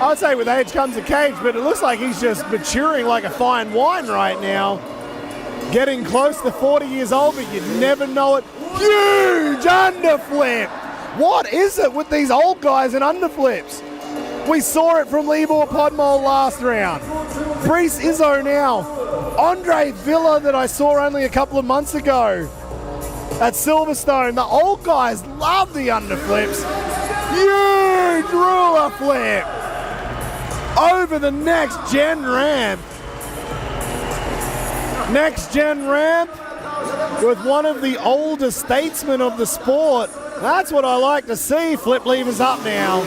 I would say with age comes a cage, but it looks like he's just maturing like a fine wine right now. Getting close to 40 years old, but you'd never know it. Huge underflip. What is it with these old guys and underflips? We saw it from Libor Podmol last round. Brice Izzo now. Andre Villa that I saw only a couple of months ago at Silverstone. The old guys love the underflips. Huge ruler flip over the next gen ramp. Next gen ramp with one of the older statesmen of the sport. That's what I like to see. Flip levers up now.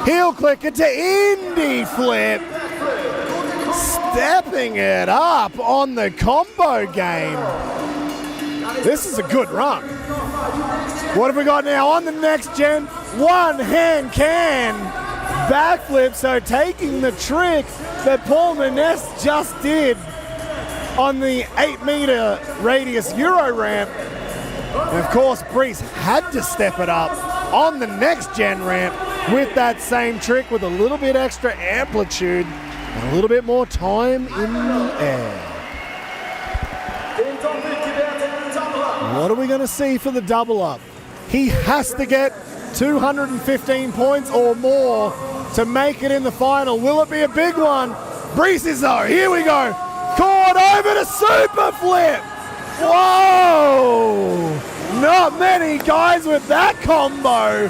Heel clicker to Indy flip. Stepping it up on the combo game. This is a good run. What have we got now on the next gen? One hand can backflip. So taking the trick that Paul Maness just did on the 8 meter radius Euro ramp. And of course, Brice had to step it up on the next gen ramp with that same trick with a little bit extra amplitude and a little bit more time in the air. What are we going to see for the double up? He has to get 215 points or more to make it in the final. Will it be a big one? Brice Izzo, here we go. Cordova to super flip. Whoa! Not many guys with that combo.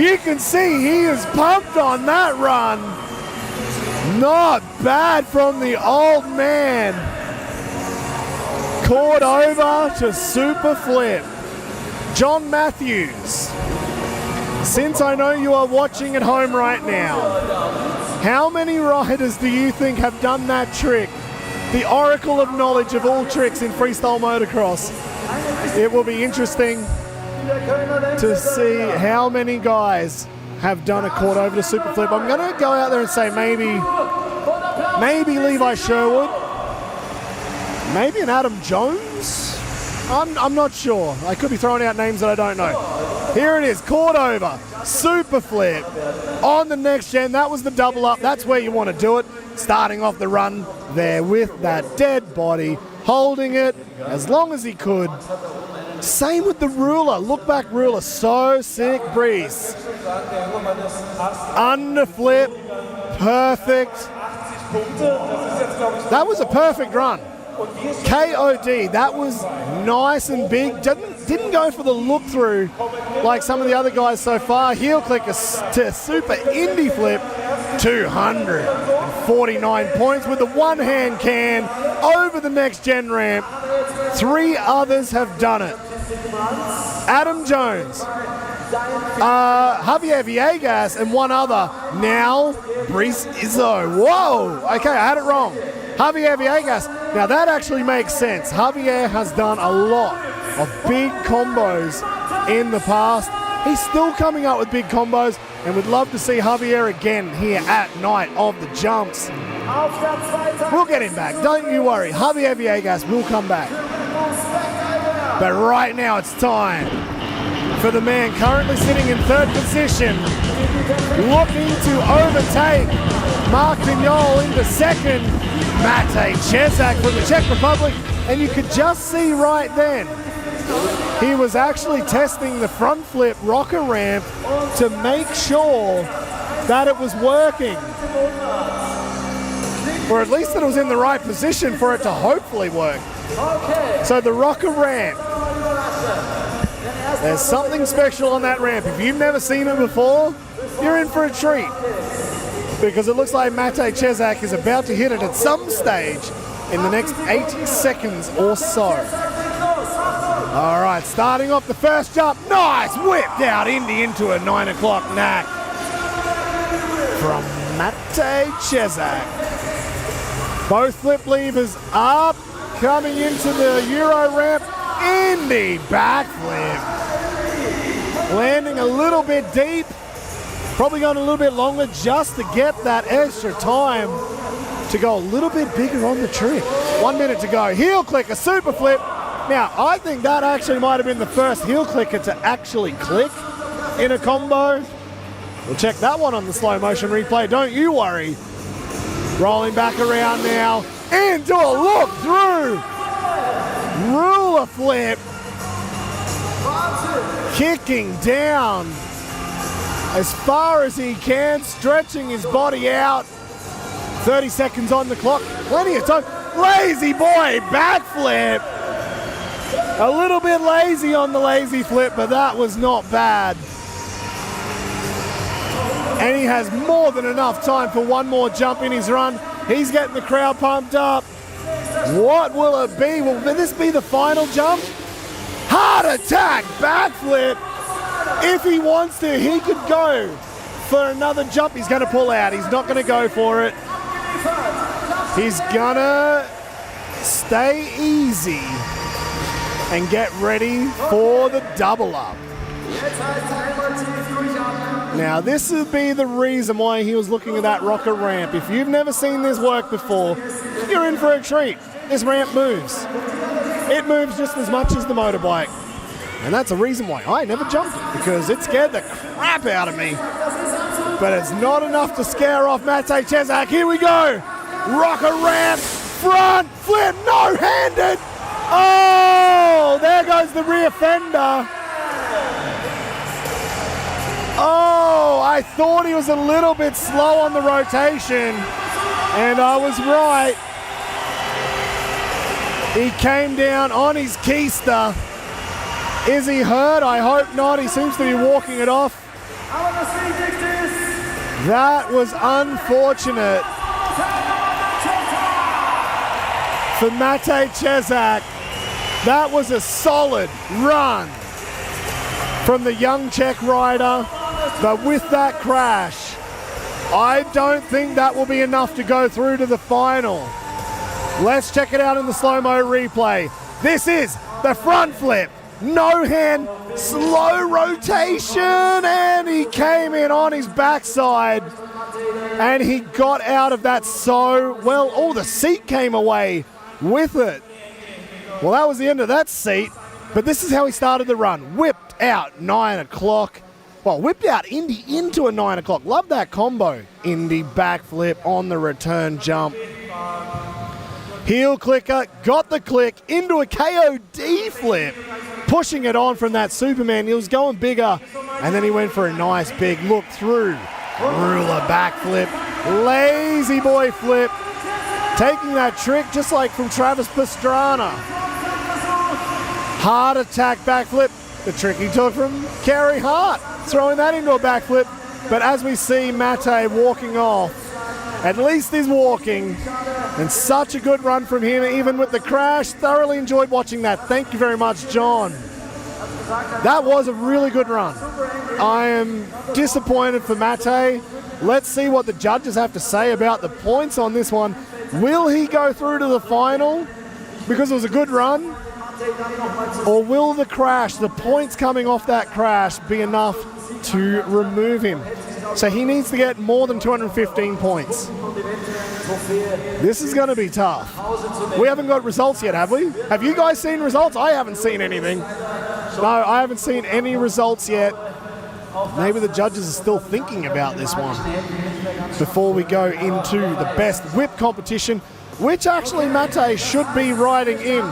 You can see he is pumped on that run. Not bad from the old man. Cordova to super flip. John Matthews, since I know you are watching at home right now, how many riders do you think have done that trick? The oracle of knowledge of all tricks in freestyle motocross. It will be interesting to see how many guys have done a Cordova to super flip. I'm going to go out there and say maybe Levi Sherwood, maybe an Adam Jones. I'm not sure. I could be throwing out names that I don't know. Here it is, Cordova, super flip. On the next gen, that was the double up. That's where you want to do it. Starting off the run there with that dead body, holding it as long as he could. Same with the ruler, look back ruler, so sick breeze. Under flip, perfect. That was a perfect run. KOD, that was nice and big. Didn't go for the look through like some of the other guys so far. Heel click to super indie flip, 249 points with the one hand can over the next gen ramp. 3 others have done it. Adam Jones, Javier Villegas, and one other. Now, Brice Izzo. Whoa, okay, I had it wrong. Javier Villegas. Now that actually makes sense. Javier has done a lot of big combos in the past. He's still coming up with big combos, and would love to see Javier again here at Night of the Jumps. We'll get him back, don't you worry. Javier Villegas will come back. But right now it's time for the man currently sitting in 3rd position, looking to overtake Mark Pignol into 2nd, Matej Česak from the Czech Republic, and you could just see right then, he was actually testing the front flip rocker ramp to make sure that it was working. Or at least that it was in the right position for it to hopefully work. So the rocker ramp, there's something special on that ramp. If you've never seen it before, you're in for a treat. Because it looks like Matej Česak is about to hit it at some stage in the next 8 seconds or so. All right, starting off the first jump. Nice, whipped out Indy into a 9 o'clock knack from Matej Česak. Both flip levers up, coming into the Euro ramp. Indy backflip. Landing a little bit deep. Probably going a little bit longer just to get that extra time to go a little bit bigger on the trick. 1 minute to go. Heel click, a super flip. Now, I think that actually might have been the first heel clicker to actually click in a combo. We'll check that one on the slow motion replay, don't you worry. Rolling back around now into a look through. Ruler flip. Kicking down as far as he can, stretching his body out. 30 seconds on the clock, plenty of time. Lazy boy, backflip. A little bit lazy on the lazy flip, but that was not bad. And he has more than enough time for one more jump in his run. He's getting the crowd pumped up. What will it be? Will this be the final jump? Heart attack, backflip. If he wants to, he could go for another jump. He's going to pull out. He's not going to go for it. He's going to stay easy and get ready for the double up. Now, this would be the reason why he was looking at that rocker ramp. If you've never seen this work before, you're in for a treat. This ramp moves. It moves just as much as the motorbike. And that's a reason why I never jumped it, because it scared the crap out of me. But it's not enough to scare off Matej Česak. Here we go. Rocker ramp, front flip, no-handed. Oh, there goes the rear fender. Oh, I thought he was a little bit slow on the rotation, and I was right. He came down on his keister. Is he hurt? I hope not. He seems to be walking it off. That was unfortunate for Matej Česak. That was a solid run from the young Czech rider, but with that crash, I don't think that will be enough to go through to the final. Let's check it out in the slow-mo replay. This is the front flip. No hand, slow rotation, and he came in on his backside, and he got out of that so well. Oh, the seat came away with it. Well, that was the end of that seat, but this is how he started the run. Whipped out 9 o'clock. Well, whipped out Indy into a 9 o'clock. Love that combo. Indy backflip on the return jump. Heel clicker, got the click into a KOD flip. Pushing it on from that Superman. He was going bigger, and then he went for a nice big look through. Ruler backflip. Lazy boy flip. Taking that trick just like from Travis Pastrana. Heart attack backflip. The trick he took from Carey Hart. Throwing that into a backflip. But as we see Mate walking off, at least he's walking. And such a good run from him, even with the crash. Thoroughly enjoyed watching that. Thank you very much, John. That was a really good run. I am disappointed for Mate. Let's see what the judges have to say about the points on this one. Will he go through to the final because it was a good run? Or will the crash, the points coming off that crash, be enough to remove him? So he needs to get more than 215 points. This is going to be tough. We haven't got results yet, have we? Have you guys seen results? I haven't seen anything. No, I haven't seen any results yet. Maybe the judges are still thinking about this one before we go into the best whip competition, which actually Mate should be riding in.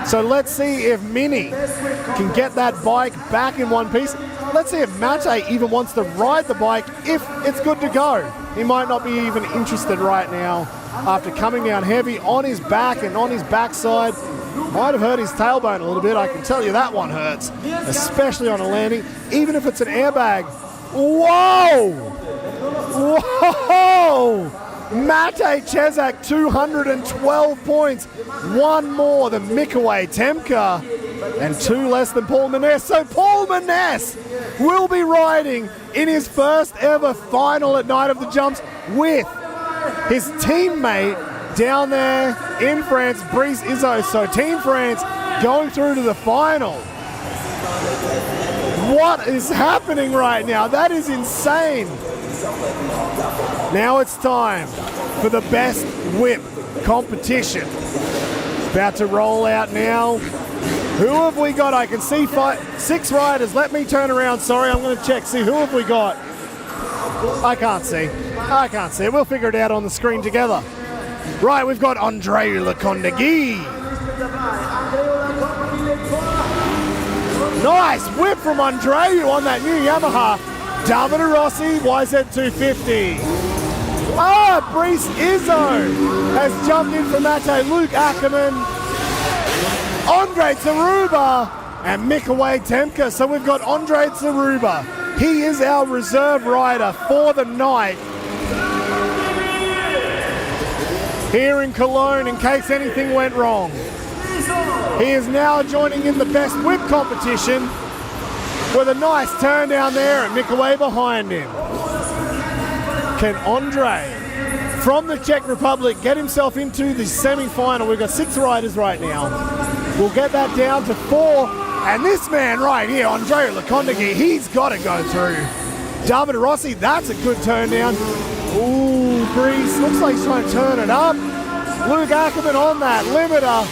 So let's see if Mini can get that bike back in one piece. Let's see if Mate even wants to ride the bike if it's good to go. He might not be even interested right now after coming down heavy on his back and on his backside. Might have hurt his tailbone a little bit. I can tell you that one hurts, especially on a landing, even if it's an airbag. Whoa! Whoa! Mate Chesak, 212 points. One more than Mikołaj Temka and two less than Paul Maness. So Paul Maness will be riding in his first ever final at Night of the Jumps with his teammate down there in France, Brice Izzo. So Team France going through to the final. What is happening right now? That is insane. Now it's time for the best whip competition. About to roll out now. Who have we got? I can see 6 riders. Let me turn around. Sorry, I'm going to check. See, who have we got? I can't see. I can't see. We'll figure it out on the screen together. Right, we've got Andrei Lecondegui. Nice whip from Andreu on that new Yamaha. Davide Rossi, YZ250. Brice Izzo has jumped in for Mate. Luke Ackerman, Andre Tsaruba, and Mikołaj Temka. So we've got Andre Tsaruba. He is our reserve rider for the night here in Cologne in case anything went wrong. He is now joining in the best whip competition with a nice turn down there and Mikołaj behind him. Can Andre from the Czech Republic get himself into the semi-final? We've got 6 riders right now. We'll get that down to 4. And this man right here, Andrei Lecondegui, he's got to go through. Davide Rossi, that's a good turn down. Ooh, Brice, looks like he's trying to turn it up. Luke Ackerman on that limiter.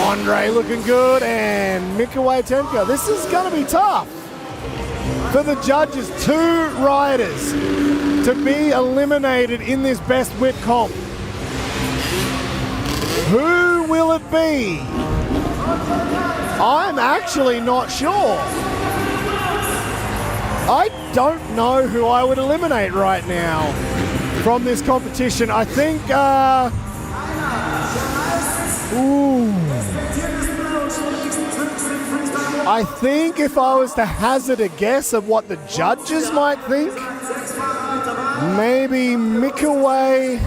Andre looking good, and Mikołaj Temka. This is going to be tough for the judges. 2 riders to be eliminated in this best whip comp. Who will it be? I'm actually not sure. I don't know who I would eliminate right now from this competition. I think, I think if I was to hazard a guess of what the judges might think, maybe Mikołaj.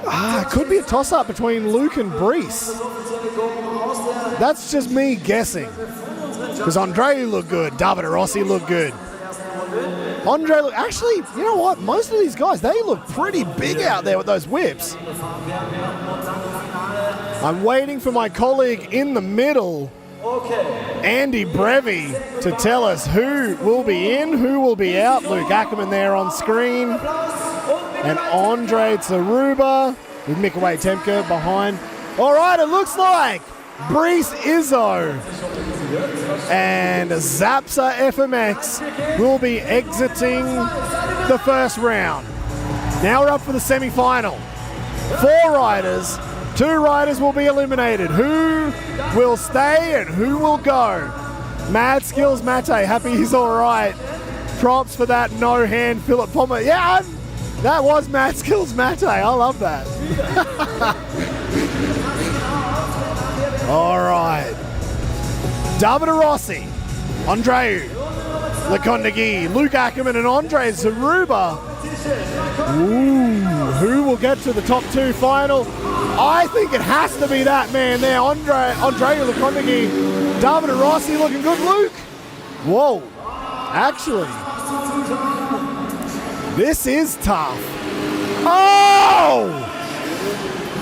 It could be a toss-up between Luke and Brice. That's just me guessing. Because Andre looked good, Davide Rossi looked good. Andre look, actually, you know what? Most of these guys, they look pretty big out there with those whips. I'm waiting for my colleague in the middle, Andy Brevi, to tell us who will be in, who will be out. Luke Ackerman there on screen. And Andre Tsaruba with Mikołaj Temka behind. All right, it looks like Brees Izzo and Zapsa FMX will be exiting the first round. Now we're up for the semi-final. 4 riders, 2 riders will be eliminated. Who will stay and who will go? Mad Skills Mate, happy he's all right. Props for that no hand, Philip Pommer. Yeah, that was Mad Skills Mate. I love that. All right. Davide Rossi, Andreu Lekondagui, Luke Ackerman, and Andre Zaruba. Ooh, who will get to the top 2 final? I think it has to be that man there, Andreu Lekondagui. Davide Rossi looking good. Luke. Whoa. Actually, this is tough. Oh!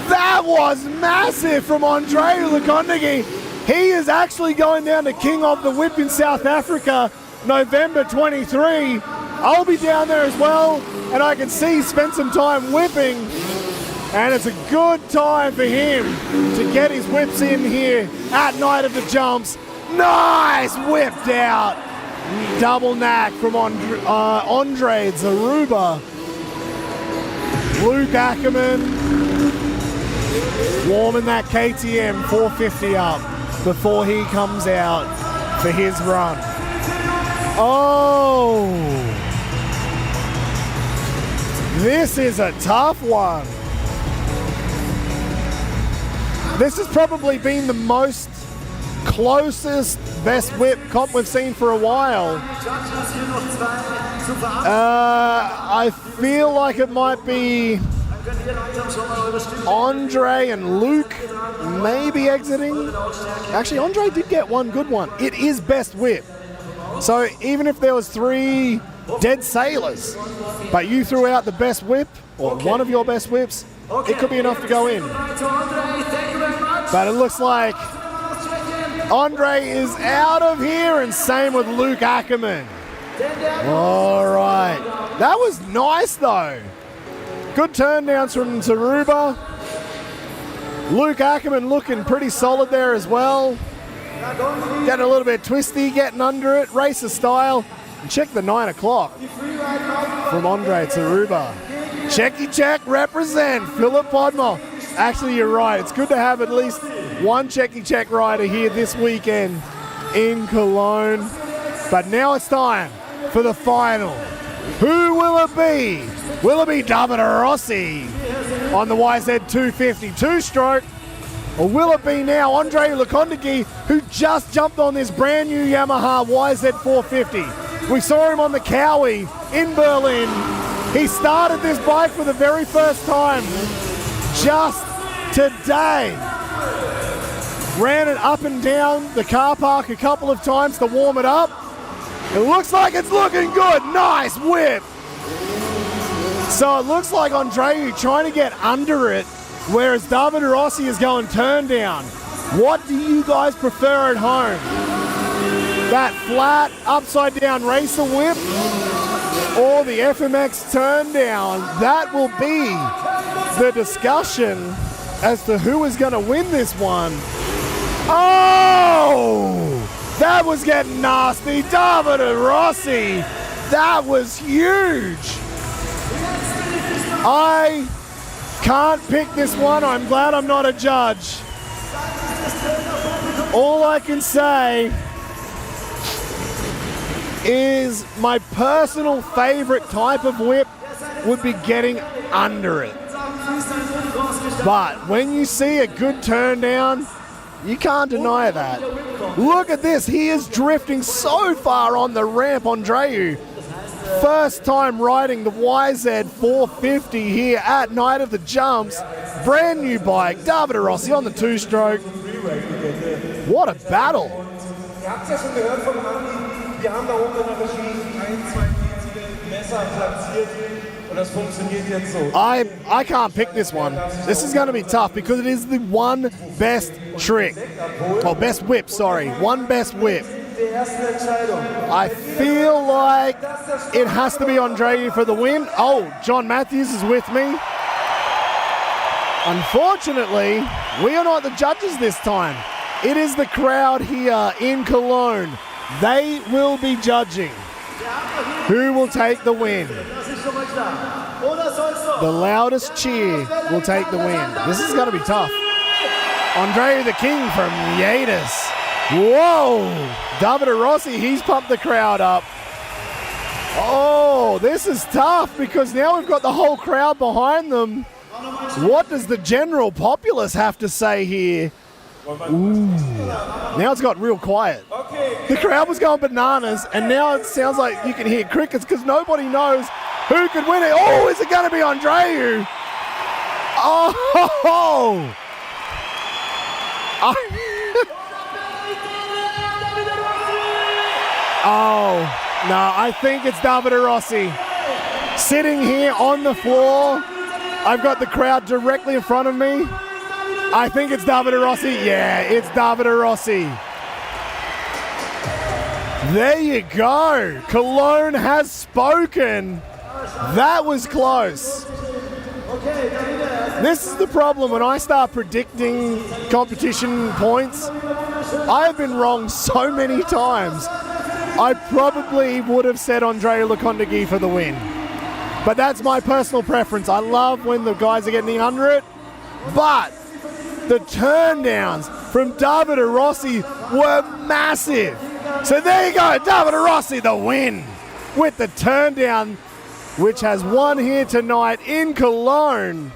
That was massive from Andreu Lekondagui. He is actually going down to King of the Whip in South Africa, November 23. I'll be down there as well, and I can see he spent some time whipping, and it's a good time for him to get his whips in here at Night of the Jumps. Nice whipped out. Double knack from Andre Zaruba. Luke Ackerman warming that KTM 450 up before he comes out for his run. Oh, this is a tough one. This has probably been the most closest best whip comp we've seen for a while. I feel like it might be Andre and Luke maybe exiting. Actually, Andre did get one good one. It is best whip. So even if there was 3 dead sailors, but you threw out the best whip, or one of your best whips, it could be enough to go in. But it looks like Andre is out of here, and same with Luke Ackerman. All right. That was nice, though. Good turn downs from Zaruba. Luke Ackerman looking pretty solid there as well. Getting a little bit twisty, getting under it, racer style. And check the 9 o'clock from Andre Zaruba. Checky check, represent, Philip Podmore. Actually, you're right. It's good to have at least one checky check rider here this weekend in Cologne. But now it's time for the final. Who will it be? Will it be Davide Rossi on the YZ250 2-stroke? Or will it be now Andreu Lekondagui, who just jumped on this brand new Yamaha YZ450? We saw him on the Cowie in Berlin. He started this bike for the very first time just today. Ran it up and down the car park a couple of times to warm it up. It looks like it's looking good. Nice whip. So it looks like Andreu trying to get under it, whereas Davide Rossi is going turn down. What do you guys prefer at home? That flat, upside down racer whip or the FMX turn down? That will be the discussion as to who is going to win this one. Oh! That was getting nasty. Davide Rossi. That was huge. I can't pick this one. I'm glad I'm not a judge. All I can say is my personal favorite type of whip would be getting under it. But when you see a good turn down, you can't deny that. Look at this. He is drifting so far on the ramp, Andreu. First time riding the YZ450 here at Night of the Jumps. Brand new bike. Davide Rossi on the 2-stroke. What a battle. I can't pick this one. This is going to be tough because it is the one best trick. Oh, best whip, sorry. One best whip. I feel like it has to be Andreu for the win. Oh, John Matthews is with me. Unfortunately, we are not the judges this time. It is the crowd here in Cologne. They will be judging who will take the win. The loudest cheer will take the win. This is going to be tough. Andre the King from Yadis. Whoa! Davide Rossi, he's pumped the crowd up. Oh, this is tough because now we've got the whole crowd behind them. What does the general populace have to say here? Ooh. Now it's got real quiet. The crowd was going bananas, and now it sounds like you can hear crickets because nobody knows who could win it. Oh, is it going to be Andreu? Oh! Oh, no, I think it's Davide Rossi. Sitting here on the floor, I've got the crowd directly in front of me. I think it's Davide Rossi. Yeah, it's Davide Rossi. There you go. Cologne has spoken. That was close. This is the problem when I start predicting competition points. I have been wrong so many times. I probably would have said Andrea Lecondagui for the win. But that's my personal preference. I love when the guys are getting under it. But the turndowns from Davide Rossi were massive. So there you go, Davide Rossi, the win with the turndown, which has won here tonight in Cologne.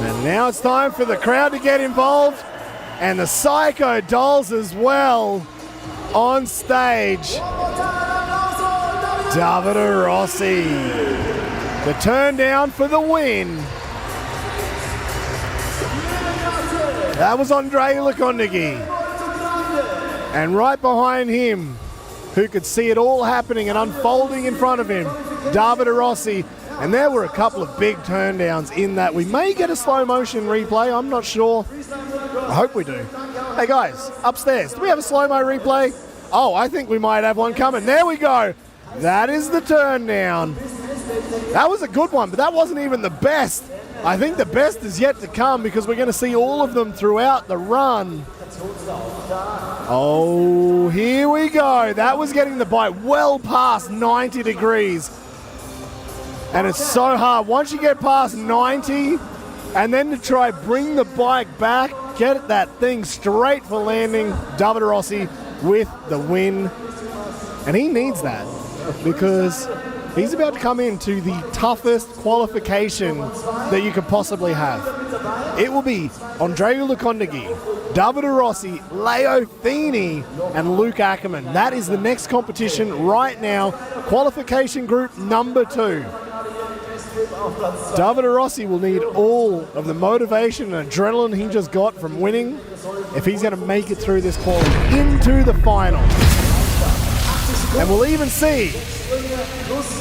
And now it's time for the crowd to get involved and the Psycho Dolls as well on stage. Davide Rossi, the turndown for the win. That was Andrea Lecondagui. And right behind him, who could see it all happening and unfolding in front of him, Davide Rossi. And there were a couple of big turndowns in that. We may get a slow motion replay, I'm not sure. I hope we do. Hey guys, upstairs, do we have a slow-mo replay? Oh, I think we might have one coming. There we go. That is the turndown. That was a good one, but that wasn't even the best. I think the best is yet to come because we're going to see all of them throughout the run. Oh, here we go. That was getting the bike well past 90 degrees. And it's so hard. Once you get past 90, and then to try bring the bike back, get that thing straight for landing, Davide Rossi with the win. And he needs that because he's about to come into the toughest qualification that you could possibly have. It will be Andrea Lecondagui, Davide Rossi, Leo Feeney, and Luke Ackerman. That is the next competition right now, qualification group number 2. Davide Rossi will need all of the motivation and adrenaline he just got from winning if he's going to make it through this quali into the final. And we'll even see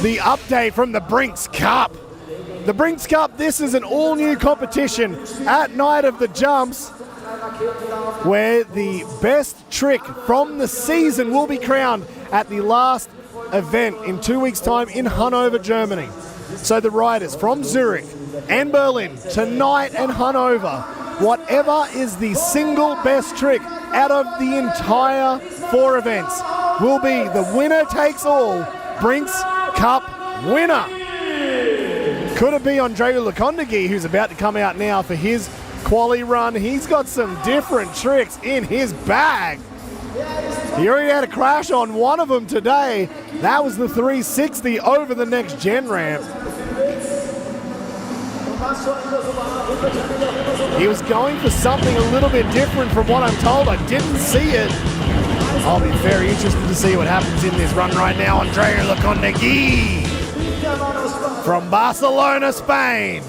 the update from the Brinks Cup. The Brinks Cup, this is an all-new competition at Night of the Jumps where the best trick from the season will be crowned at the last event in 2 weeks' time in Hanover, Germany. So the riders from Zurich and Berlin, tonight and Hanover, whatever is the single best trick out of the entire 4 events will be the winner takes all Brinks Cup winner. Could it be Andrea Lecondagui, who's about to come out now for his quali run? He's got some different tricks in his bag. He already had a crash on one of them today. That was the 360 over the next gen ramp. He was going for something a little bit different from what I'm told. I didn't see it. I'll be very interested to see what happens in this run right now. Andrea Lecondagui from Barcelona, Spain,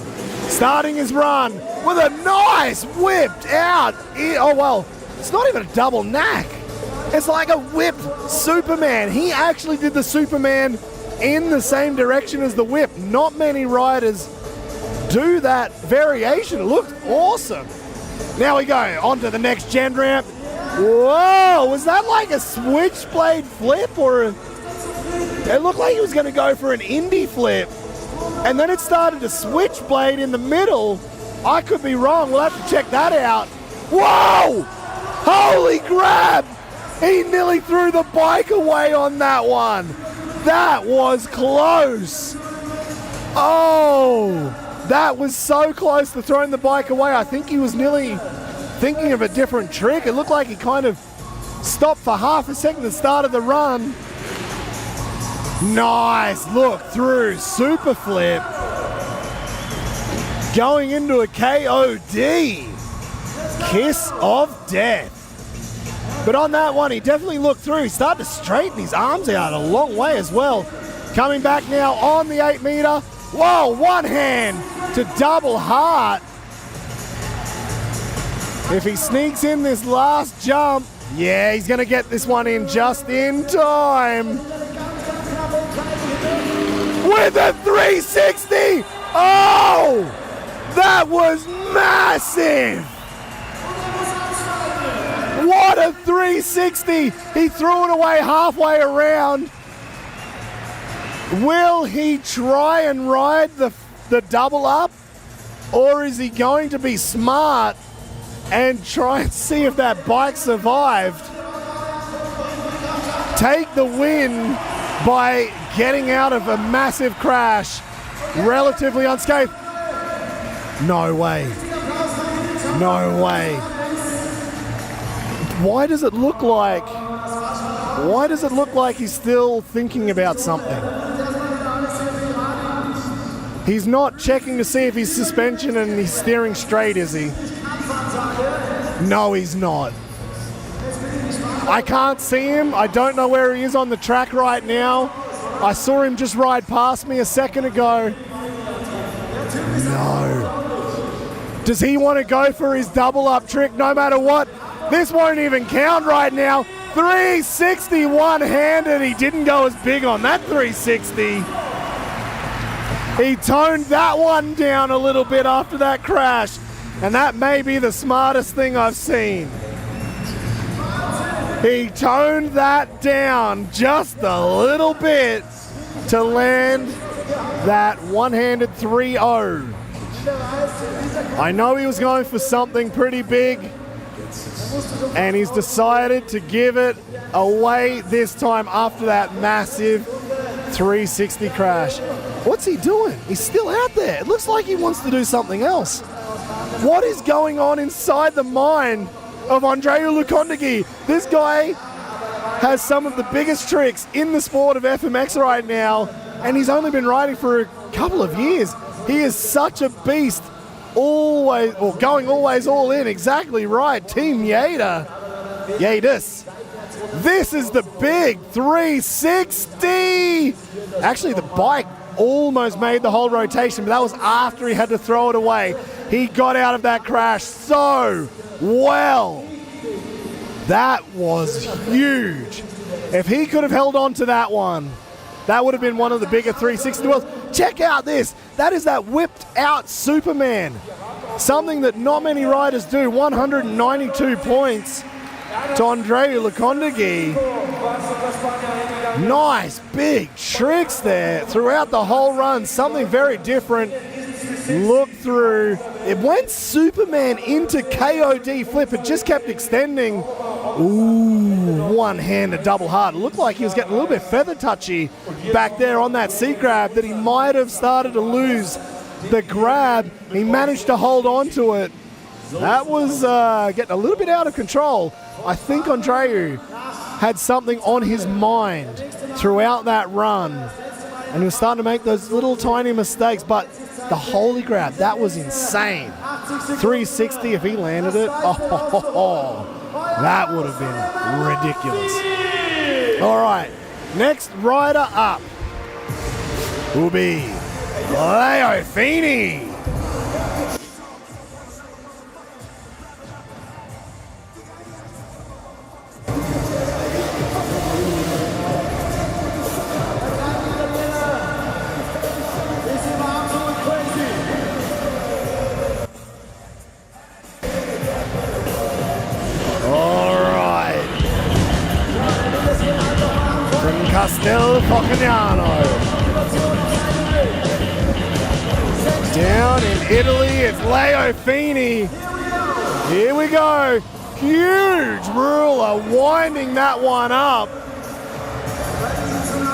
starting his run with a nice whipped out. Oh, well, it's not even a double knack. It's like a whipped Superman. He actually did the Superman in the same direction as the whip. Not many riders do that variation. It looked awesome. Now we go on to the next gen ramp. Whoa, was that like a switchblade flip or it looked like he was going to go for an Indy flip. and then it started to switchblade in the middle. I could be wrong. We'll have to check that out. Whoa! Holy crap! He nearly threw the bike away on that one. That was close. Oh, that was so close to throwing the bike away. I think he was nearly thinking of a different trick. It looked like he kind of stopped for half a second at the start of the run. Nice look through, super flip. Going into a KOD. Kiss of death. But on that one, he definitely looked through. He started to straighten his arms out a long way as well. Coming back now on the 8 meter. Whoa, one hand to double heart. If he sneaks in this last jump, yeah, he's going to get this one in just in time. With a 360. Oh, that was massive. What a 360. He threw it away halfway around. Will he try and ride the double up? Or is he going to be smart and try and see if that bike survived? Take the win by getting out of a massive crash relatively unscathed. No way. No way. Why does it look like he's still thinking about something? He's not checking to see if he's suspension and he's steering straight, is he? No, he's not. I can't see him. I don't know where he is on the track right now. I saw him just ride past me a second ago. No. Does he want to go for his double up trick no matter what? This won't even count right now. 360 one-handed. He didn't go as big on that 360. He toned that one down a little bit after that crash. And that may be the smartest thing I've seen. He toned that down just a little bit to land that one-handed 3-0. I know he was going for something pretty big, and he's decided to give it away this time after that massive 360 crash. What's he doing? He's still out there. It looks like he wants to do something else. What is going on inside the mind of Andreu Lukondegi? This guy has some of the biggest tricks in the sport of FMX right now, and he's only been riding for a couple of years. He is such a beast. Always, or going always all in. Exactly right. Team Yader. Yadis. This is the big 360. Actually, the bike almost made the whole rotation, but that was after he had to throw it away. He got out of that crash so well. That was huge. If he could have held on to that one, that would have been one of the bigger 360 wheels. Check out this. That is that whipped out Superman. Something that not many riders do. 192 points to Andreu Lukondegi. Nice big tricks there throughout the whole run. Something very different. Look through. It went Superman into KOD flip. It just kept extending. Ooh, one-handed double hard. It looked like he was getting a little bit feather touchy back there on that seat grab, that he might have started to lose the grab. He managed to hold on to it. That was getting a little bit out of control. I think Andreu had something on his mind throughout that run, and he was starting to make those little tiny mistakes, but the holy grab, that was insane. 360 if he landed it. Oh, that would have been ridiculous. All right, next rider up will be Leo Feeney. Castel Focagnano. Down in Italy, it's Leo Feeney. Here we go. Huge ruler, winding that one up.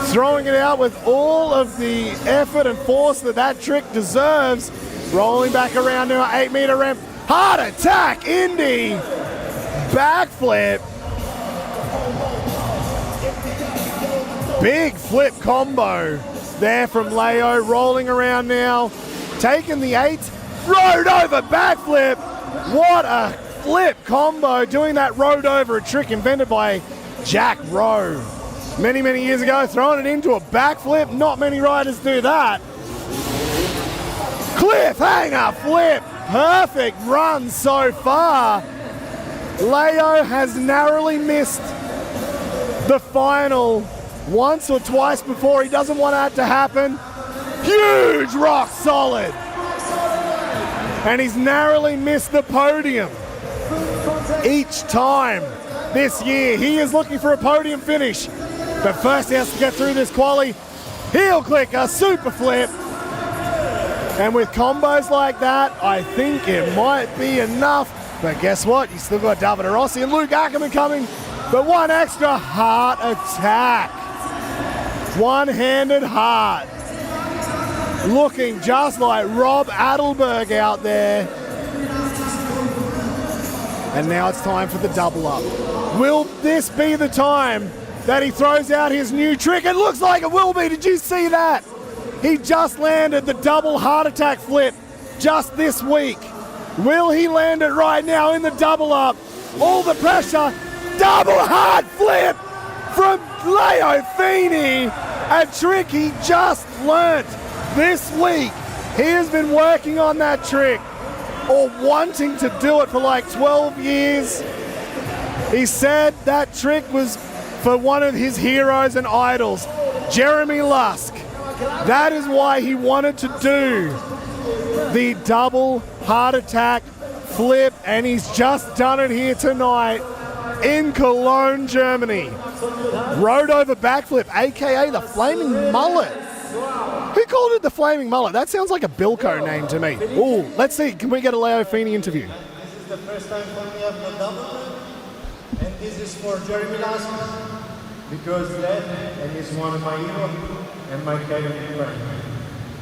Throwing it out with all of the effort and force that that trick deserves. Rolling back around now, 8-meter ramp. Heart attack, Indy. Backflip. Big flip combo there from Leo. Rolling around now. Taking the 8. Road over backflip. What a flip combo. Doing that road over, a trick invented by Jack Rowe. Many, many years ago, throwing it into a backflip. Not many riders do that. Cliffhanger flip. Perfect run so far. Leo has narrowly missed the final once or twice before. He doesn't want that to happen. Huge rock solid. And he's narrowly missed the podium each time this year. He is looking for a podium finish. But first he has to get through this quali. Heel clicker, super flip. And with combos like that, I think it might be enough. But guess what? You still got Davide Rossi and Luke Ackerman coming. But one extra heart attack. One-handed heart. Looking just like Rob Adelberg out there. And now it's time for the double up. Will this be the time that he throws out his new trick? It looks like it will be. Did you see that? He just landed the double heart attack flip just this week. Will he land it right now in the double up? All the pressure. Double heart flip from Leo Feeney. A trick he just learnt this week. He has been working on that trick or wanting to do it for like 12 years. He said that trick was for one of his heroes and idols, Jeremy Lusk. That is why he wanted to do the double heart attack flip, and he's just done it here tonight in Cologne, Germany. Road over backflip, aka the Flaming Mullet. Who called it the Flaming Mullet? That sounds like a Bilko name to me. Ooh, let's see, can we get a Leo Feeney interview? This is the first time for me of the double, and this is for Jeremy Lusk, because that and is one of my heroes and my favorite friend.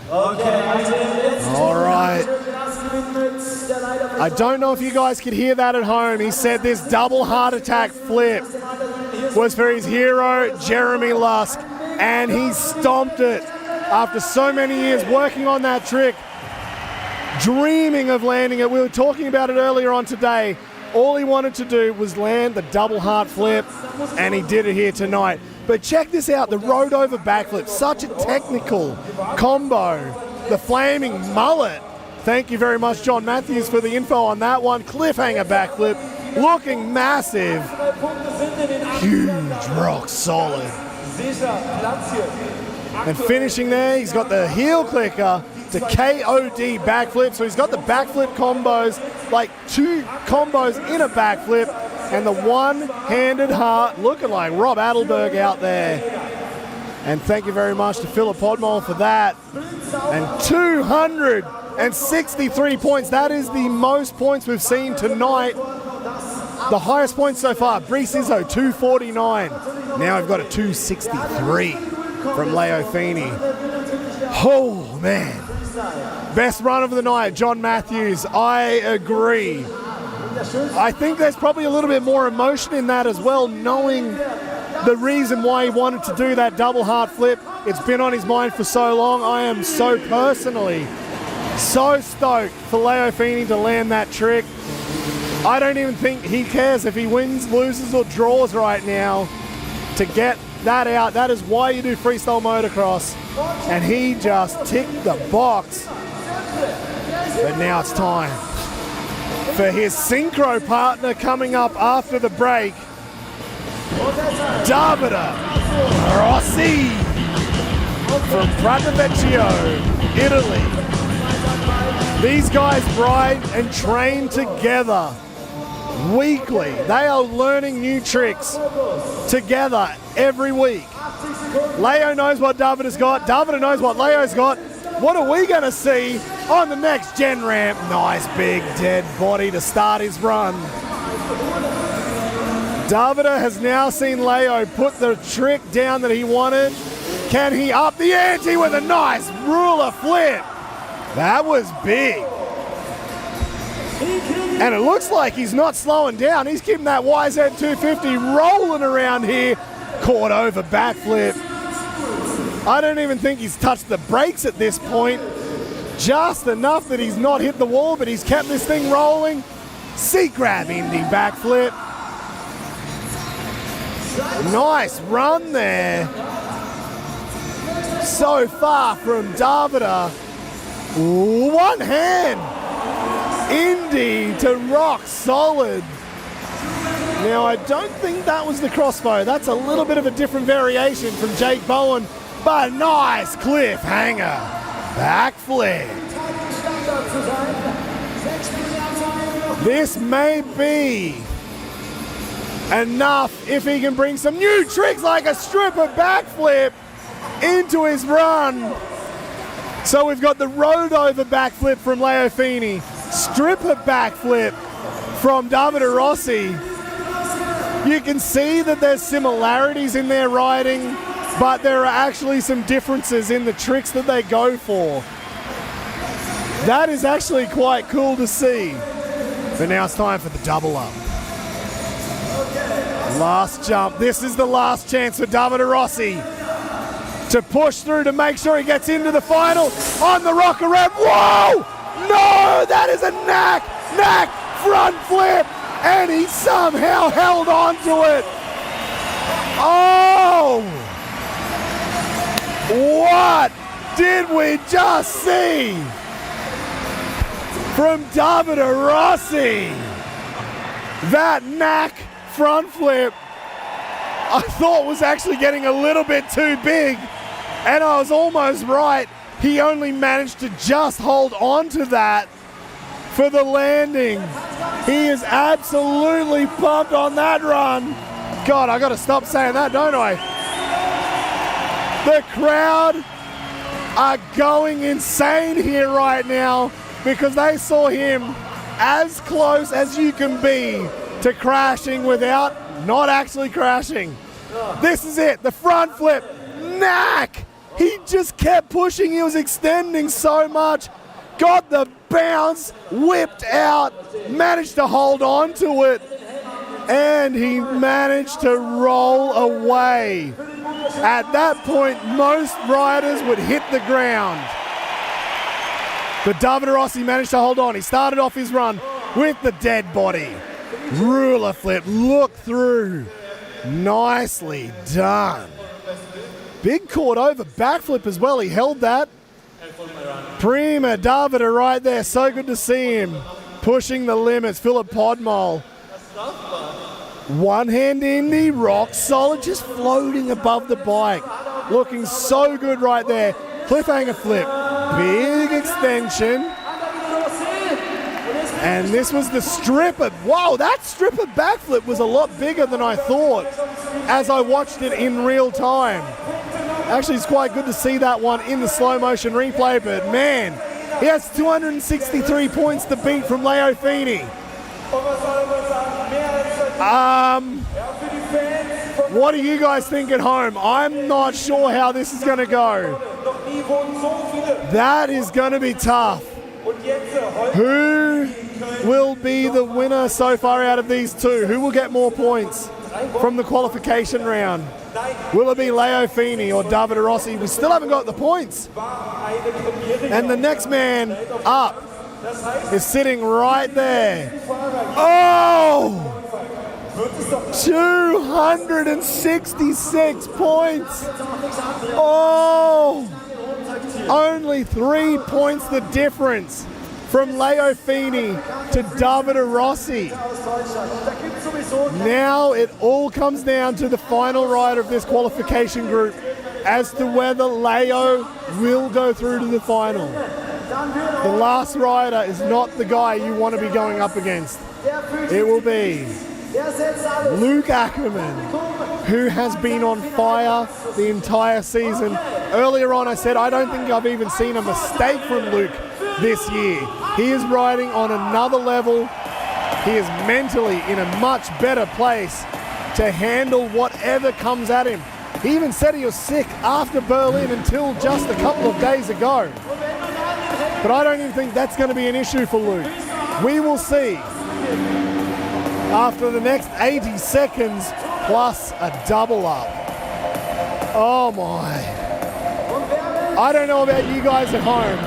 Okay, all right. I don't know if you guys could hear that at home. He said this double heart attack flip was for his hero, Jeremy Lusk, and he stomped it after so many years working on that trick, dreaming of landing it. We were talking about it earlier on today. All he wanted to do was land the double heart flip, and he did it here tonight. But check this out, the road over backflip, such a technical combo. The Flaming Mullet. Thank you very much, John Matthews, for the info on that one. Cliffhanger backflip, looking massive. Huge rock solid. And finishing there, he's got the heel clicker to KOD backflip. So he's got the backflip combos, like 2 combos in a backflip, and the one-handed heart, looking like Rob Adelberg out there. And thank you very much to Philip Podmole for that. And 263 points. That is the most points we've seen tonight. The highest points so far, Brees Izzo, 249. Now I've got a 263 from Leo Feeney. Oh, man. Best run of the night, John Matthews. I agree. I think there's probably a little bit more emotion in that as well, knowing the reason why he wanted to do that double heart flip. It's been on his mind for so long. I am so personally so stoked for Leo Feeney to land that trick. I don't even think he cares if he wins, loses, or draws right now to get that out. That is why you do freestyle motocross. And he just ticked the box. But now it's time for his Synchro partner coming up after the break. Davide Rossi from Pratovecchio, Italy. These guys ride and train together weekly. They are learning new tricks together every week. Leo knows what Davide's got. Davide knows what Leo's got. What are we going to see on the next gen ramp. Nice big dead body to start his run. Davida has now seen Leo put the trick down that he wanted. Can he up the ante with a nice ruler flip? That was big. And it looks like he's not slowing down. He's keeping that YZ250 rolling around here. Caught over backflip. I don't even think he's touched the brakes at this point. Just enough that he's not hit the wall, but he's kept this thing rolling. Seat grab Indy backflip. Nice run there. So far from Davida. One hand. Indy to rock solid. Now, I don't think that was the crossbow. That's a little bit of a different variation from Jake Bowen, but nice cliffhanger. Backflip. This may be enough if he can bring some new tricks like a stripper backflip into his run. So we've got the road over backflip from Leo Feeney, stripper backflip from Davide Rossi. You can see that there's similarities in their riding, but there are actually some differences in the tricks that they go for. That is actually quite cool to see. But now it's time for the double up. Last jump. This is the last chance for Davide Rossi to push through to make sure he gets into the final on the rocker ramp. Whoa! No, that is a knack front flip, and he somehow held on to it. Oh! What did we just see from Davide Rossi? That knack front flip I thought was actually getting a little bit too big, and I was almost right. He only managed to just hold on to that for the landing. He is absolutely pumped on that run. God, I gotta stop saying that, don't I? The crowd are going insane here right now because they saw him as close as you can be to crashing without not actually crashing. This is it, the front flip, knack! He just kept pushing, he was extending so much, got the bounce, whipped out, managed to hold on to it, and he managed to roll away. At that point, most riders would hit the ground. But Davide Rossi managed to hold on. He started off his run with the dead body. Ruler flip, look through. Nicely done. Big caught over backflip as well. He held that. Prima Davide right there. So good to see him pushing the limits. Philip Podmol. One hand Indy, rock solid, just floating above the bike. Looking so good right there. Cliffhanger flip. Big extension. And this was the stripper. Wow, that stripper backflip was a lot bigger than I thought as I watched it in real time. Actually, it's quite good to see that one in the slow motion replay, but man, he has 263 points to beat from Leo Feeney. What do you guys think at home? I'm not sure how this is going to go. That is going to be tough. Who will be the winner so far out of these two? Who will get more points from the qualification round? Will it be Leo Feeney or Davide Rossi? We still haven't got the points. And the next man up is sitting right there. Oh! 266 points. Oh! Only 3 points the difference from Leo Feeney to Davide Rossi. Now it all comes down to the final rider of this qualification group as to whether Leo will go through to the final. The last rider is not the guy you want to be going up against. It will be Luke Ackerman, who has been on fire the entire season. Earlier on I said I don't think I've even seen a mistake from Luke this year. He is riding on another level. He is mentally in a much better place to handle whatever comes at him. He even said he was sick after Berlin until just a couple of days ago. But I don't even think that's going to be an issue for Luke. We will see after the next 80 seconds plus a double up. Oh my. I don't know about you guys at home.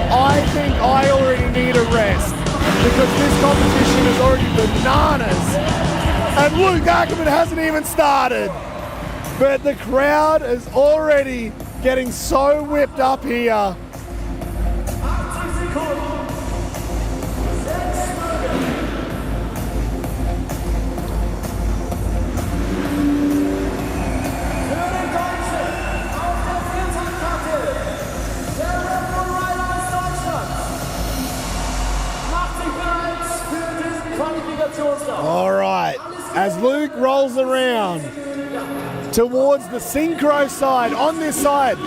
I think I already need a rest because this competition is already bananas and Luke Ackerman hasn't even started. But the crowd is already getting so whipped up here. All right, as Luke rolls around towards the Synchro side, on this side,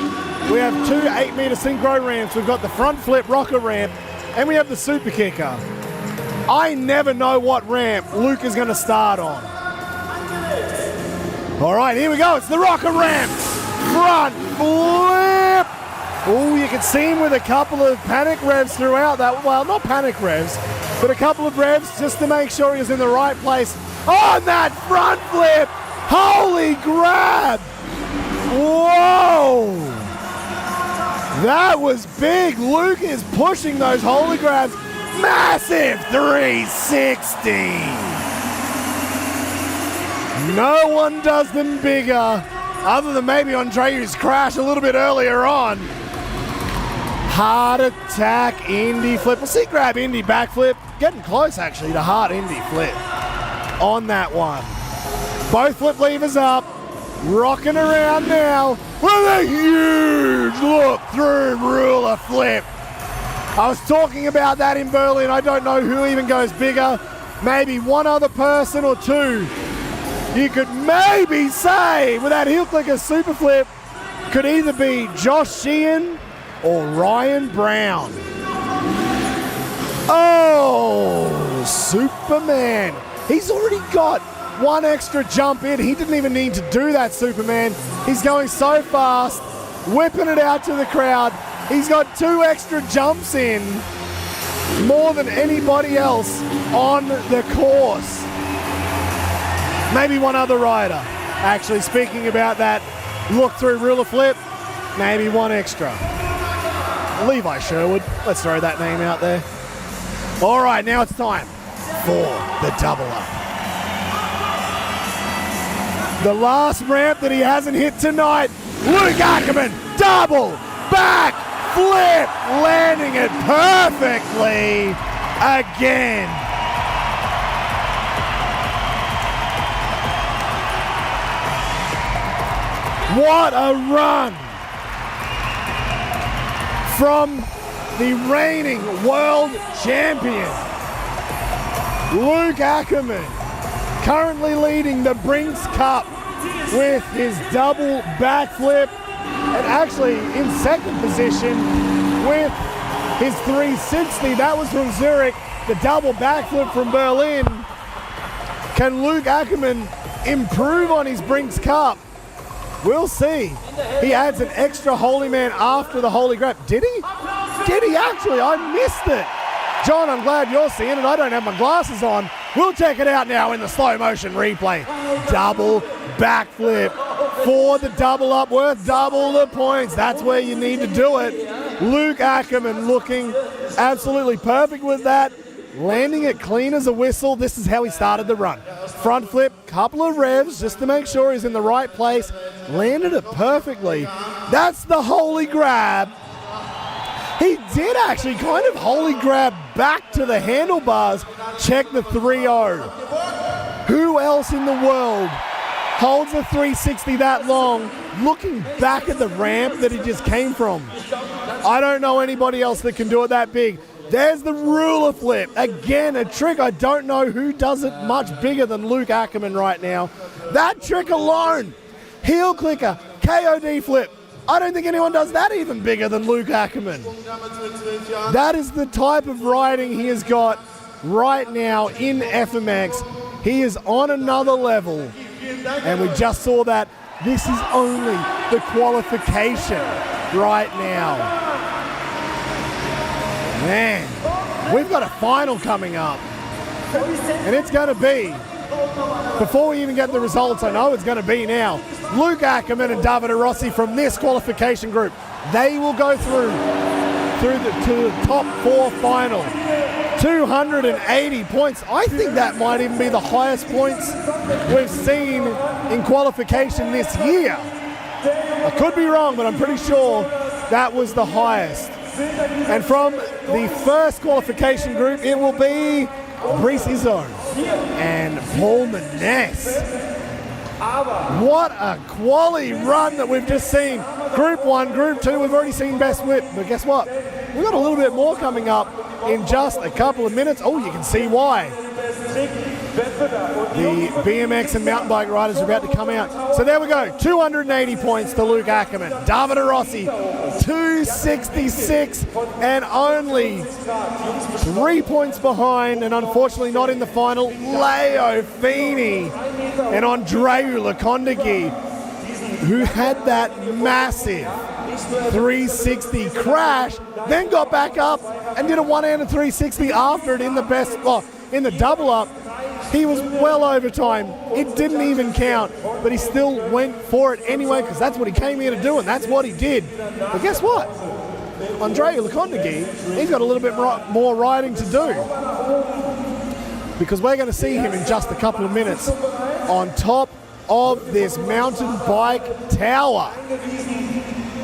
we have two 8-meter Synchro ramps. We've got the front flip rocker ramp, and we have the super kicker. I never know what ramp Luke is going to start on. All right, here we go. It's the rocker ramp. Front flip. Oh, you can see him with a couple of panic revs throughout that. Well, not panic revs, but a couple of revs just to make sure he's in the right place on that front flip. Holy grab! Whoa! That was big. Luke is pushing those holy grabs. Massive 360. No one does them bigger, other than maybe Andreu's crash a little bit earlier on. Heart attack Indy flip. We'll see grab Indy backflip. Getting close actually to heart Indy flip on that one. Both flip levers up. Rocking around now with a huge look through ruler flip. I was talking about that in Berlin. I don't know who even goes bigger. Maybe one other person or two. You could maybe say with that heel clicker super flip could either be Josh Sheehan or Ryan Brown. Oh, Superman. He's already got one extra jump in. He didn't even need to do that, Superman. He's going so fast, whipping it out to the crowd. He's got 2 extra jumps in, more than anybody else on the course. Maybe one other rider. Actually, speaking about that look through ruler flip, maybe one extra. Levi Sherwood. Let's throw that name out there. All right, now it's time for the double up. The last ramp that he hasn't hit tonight, Luke Ackerman, double back flip, landing it perfectly again. What a run from the reigning world champion, Luke Ackerman, currently leading the Brinks Cup with his double backflip, and actually in second position with his 360. That was from Zurich, the double backflip from Berlin. Can Luke Ackerman improve on his Brinks Cup? We'll see. He adds an extra holy man after the holy grab. Did he? Did he actually? I missed it. John, I'm glad you're seeing it. I don't have my glasses on. We'll check it out now in the slow motion replay. Double backflip for the double up, worth double the points. That's where you need to do it. Luke Ackerman looking absolutely perfect with that. Landing it clean as a whistle. This is how he started the run. Front flip, couple of revs just to make sure he's in the right place. Landed it perfectly. That's the holy grab. He did actually kind of holy grab back to the handlebars. Check the 3-0. Who else in the world holds a 360 that long, looking back at the ramp that he just came from? I don't know anybody else that can do it that big. There's the ruler flip. Again, a trick I don't know who does it much bigger than Luke Ackerman right now. That trick alone, heel clicker, KOD flip, I don't think anyone does that even bigger than Luke Ackerman. That is the type of riding he has got right now in FMX. He is on another level, and we just saw that. This is only the qualification right now. Man, we've got a final coming up, and it's going to be, before we even get the results, I know it's going to be now, Luke Ackerman and Davide Rossi from this qualification group. They will go through to the top 4 final. 280 points. I think that might even be the highest points we've seen in qualification this year. I could be wrong, but I'm pretty sure that was the highest. And from the first qualification group, it will be Brice Izzo and Paul Maness. What a quality run that we've just seen. Group 1, Group 2, we've already seen best whip, but guess what? We've got a little bit more coming up in just a couple of minutes. Oh, you can see why. The BMX and mountain bike riders are about to come out. So there we go, 280 points to Luke Ackerman. Davide Rossi, 266, and only 3 points behind, and unfortunately not in the final, Leo Feeney and Andreu Lekondagi, who had that massive 360 crash, then got back up and did a one-handed 360 after it in the best, well, in the double up. He was well over time. It didn't even count, but he still went for it anyway because that's what he came here to do, and that's what he did. But guess what? Andreu Lekondagi, he's got a little bit more riding to do, because we're going to see him in just a couple of minutes on top of this mountain bike tower,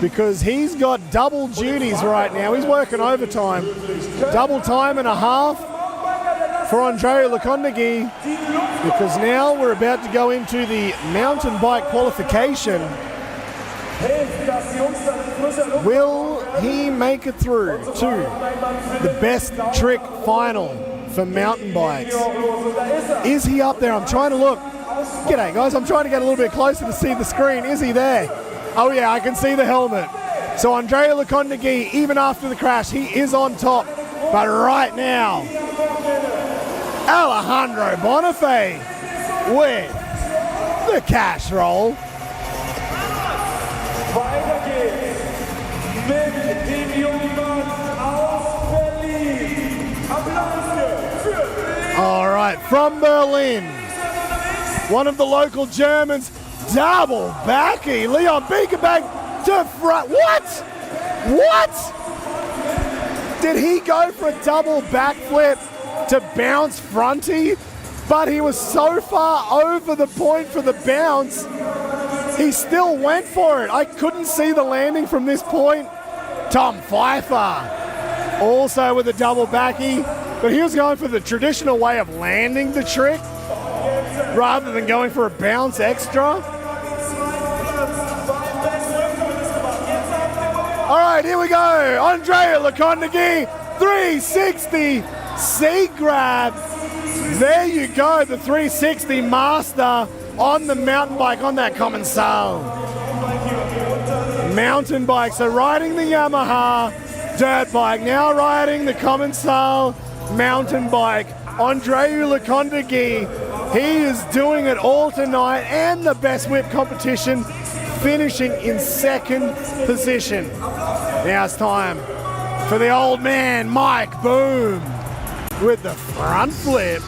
because he's got double duties right now. He's working overtime, double time and a half for Andreu Lekondagi, because now we're about to go into the mountain bike qualification. Will he make it through to the best trick final for mountain bikes? Is he up there? I'm trying to look. G'day guys, I'm trying to get a little bit closer to see the screen. Is he there? Oh yeah, I can see the helmet. So Andreu Lekondagi, even after the crash, he is on top. But right now, Alejandro Bonifay with the cash roll. All right, from Berlin, one of the local Germans, double backy, Leon Biekenbach to front. What? Did he go for a double backflip to bounce fronty? But he was so far over the point for the bounce, he still went for it. I couldn't see the landing from this point. Tom Pfeiffer also with a double backy, but he was going for the traditional way of landing the trick rather than going for a bounce extra. All right, here we go. Andreu Lekondagi, 360 seat grab. There you go, the 360 master on the mountain bike, on that Commensal. Mountain bike, so riding the Yamaha dirt bike, now riding the Commensal mountain bike. Andreu Lekondagi, he is doing it all tonight, and the best whip competition, finishing in second position. Now it's time for the old man, Mike Boom, with the front flip.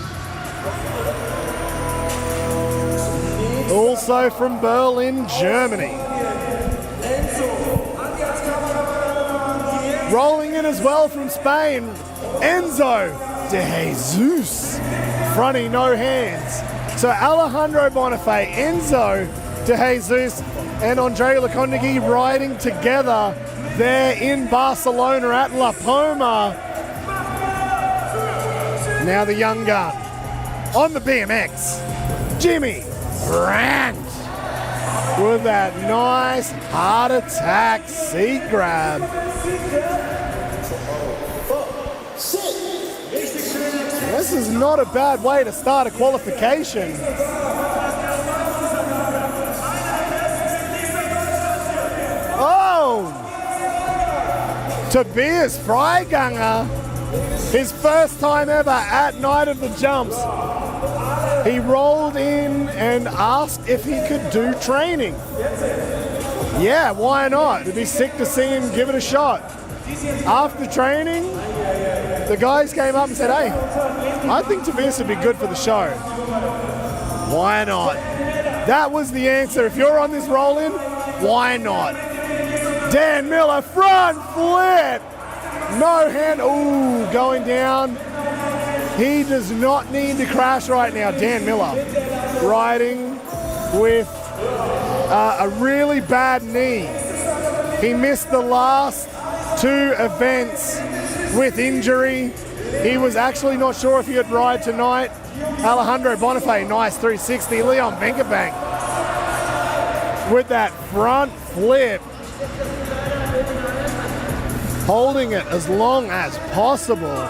Also from Berlin, Germany. Rolling in as well from Spain, Enzo de Jesus. Fronty, no hands. So Alejandro Bonifay, Enzo de Jesus, and Andreu Lekondagi riding together there in Barcelona at La Poma. Now the young gun on the BMX, Jimmy Brandt with that nice heart attack seat grab. This is not a bad way to start a qualification. Oh, Tobias Freiganger, his first time ever at Night of the Jumps. He rolled in and asked if he could do training. Yeah, why not? It'd be sick to see him give it a shot. After training, the guys came up and said, hey, I think Tobias would be good for the show. Why not? That was the answer. If you're on this roll-in, why not? Dan Miller, front flip. No hand, ooh, going down. He does not need to crash right now. Dan Miller riding with a really bad knee. He missed the last 2 events with injury. He was actually not sure if he would ride tonight. Alejandro Bonifay, nice 360. Leon Vinkerbank with that front flip. Holding it as long as possible.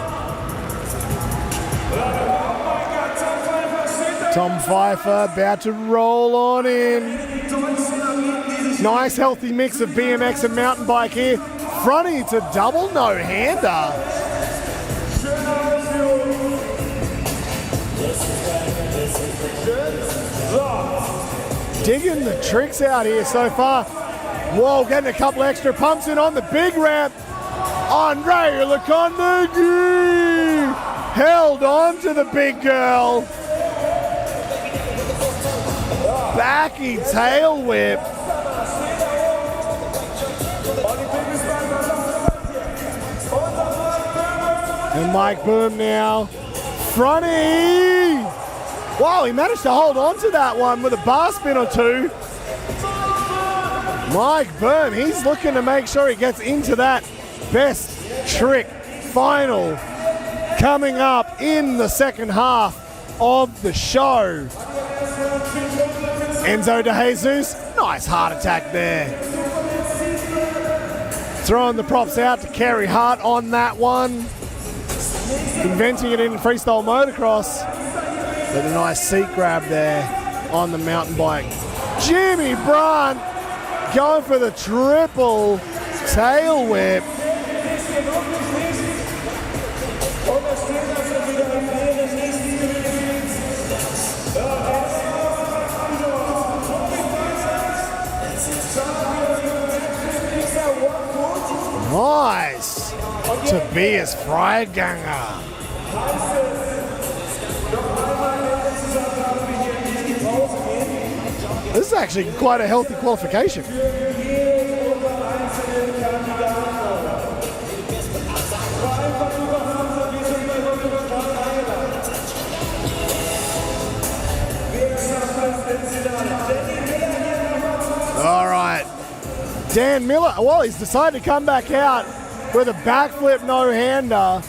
Tom Pfeiffer about to roll on in. Nice healthy mix of BMX and mountain bike here. Fronty to double no-hander. Digging the tricks out here so far. Whoa, getting a couple extra pumps in on the big ramp. Andre Lekondegi held on to the big girl. Backy tail whip. And Mike Boom now. Fronty. Wow, he managed to hold on to that one with a bar spin or 2. Mike Boom, he's looking to make sure he gets into that best trick final coming up in the second half of the show. Enzo De Jesus, nice heart attack there. Throwing the props out to Kerry Hart on that one. Inventing it in freestyle motocross. With a nice seat grab there on the mountain bike. Jimmy Brunt going for the triple tail whip. Nice. Tobias Freiganger. This is actually quite a healthy qualification. All right. Dan Miller, well, he's decided to come back out with a backflip no-hander.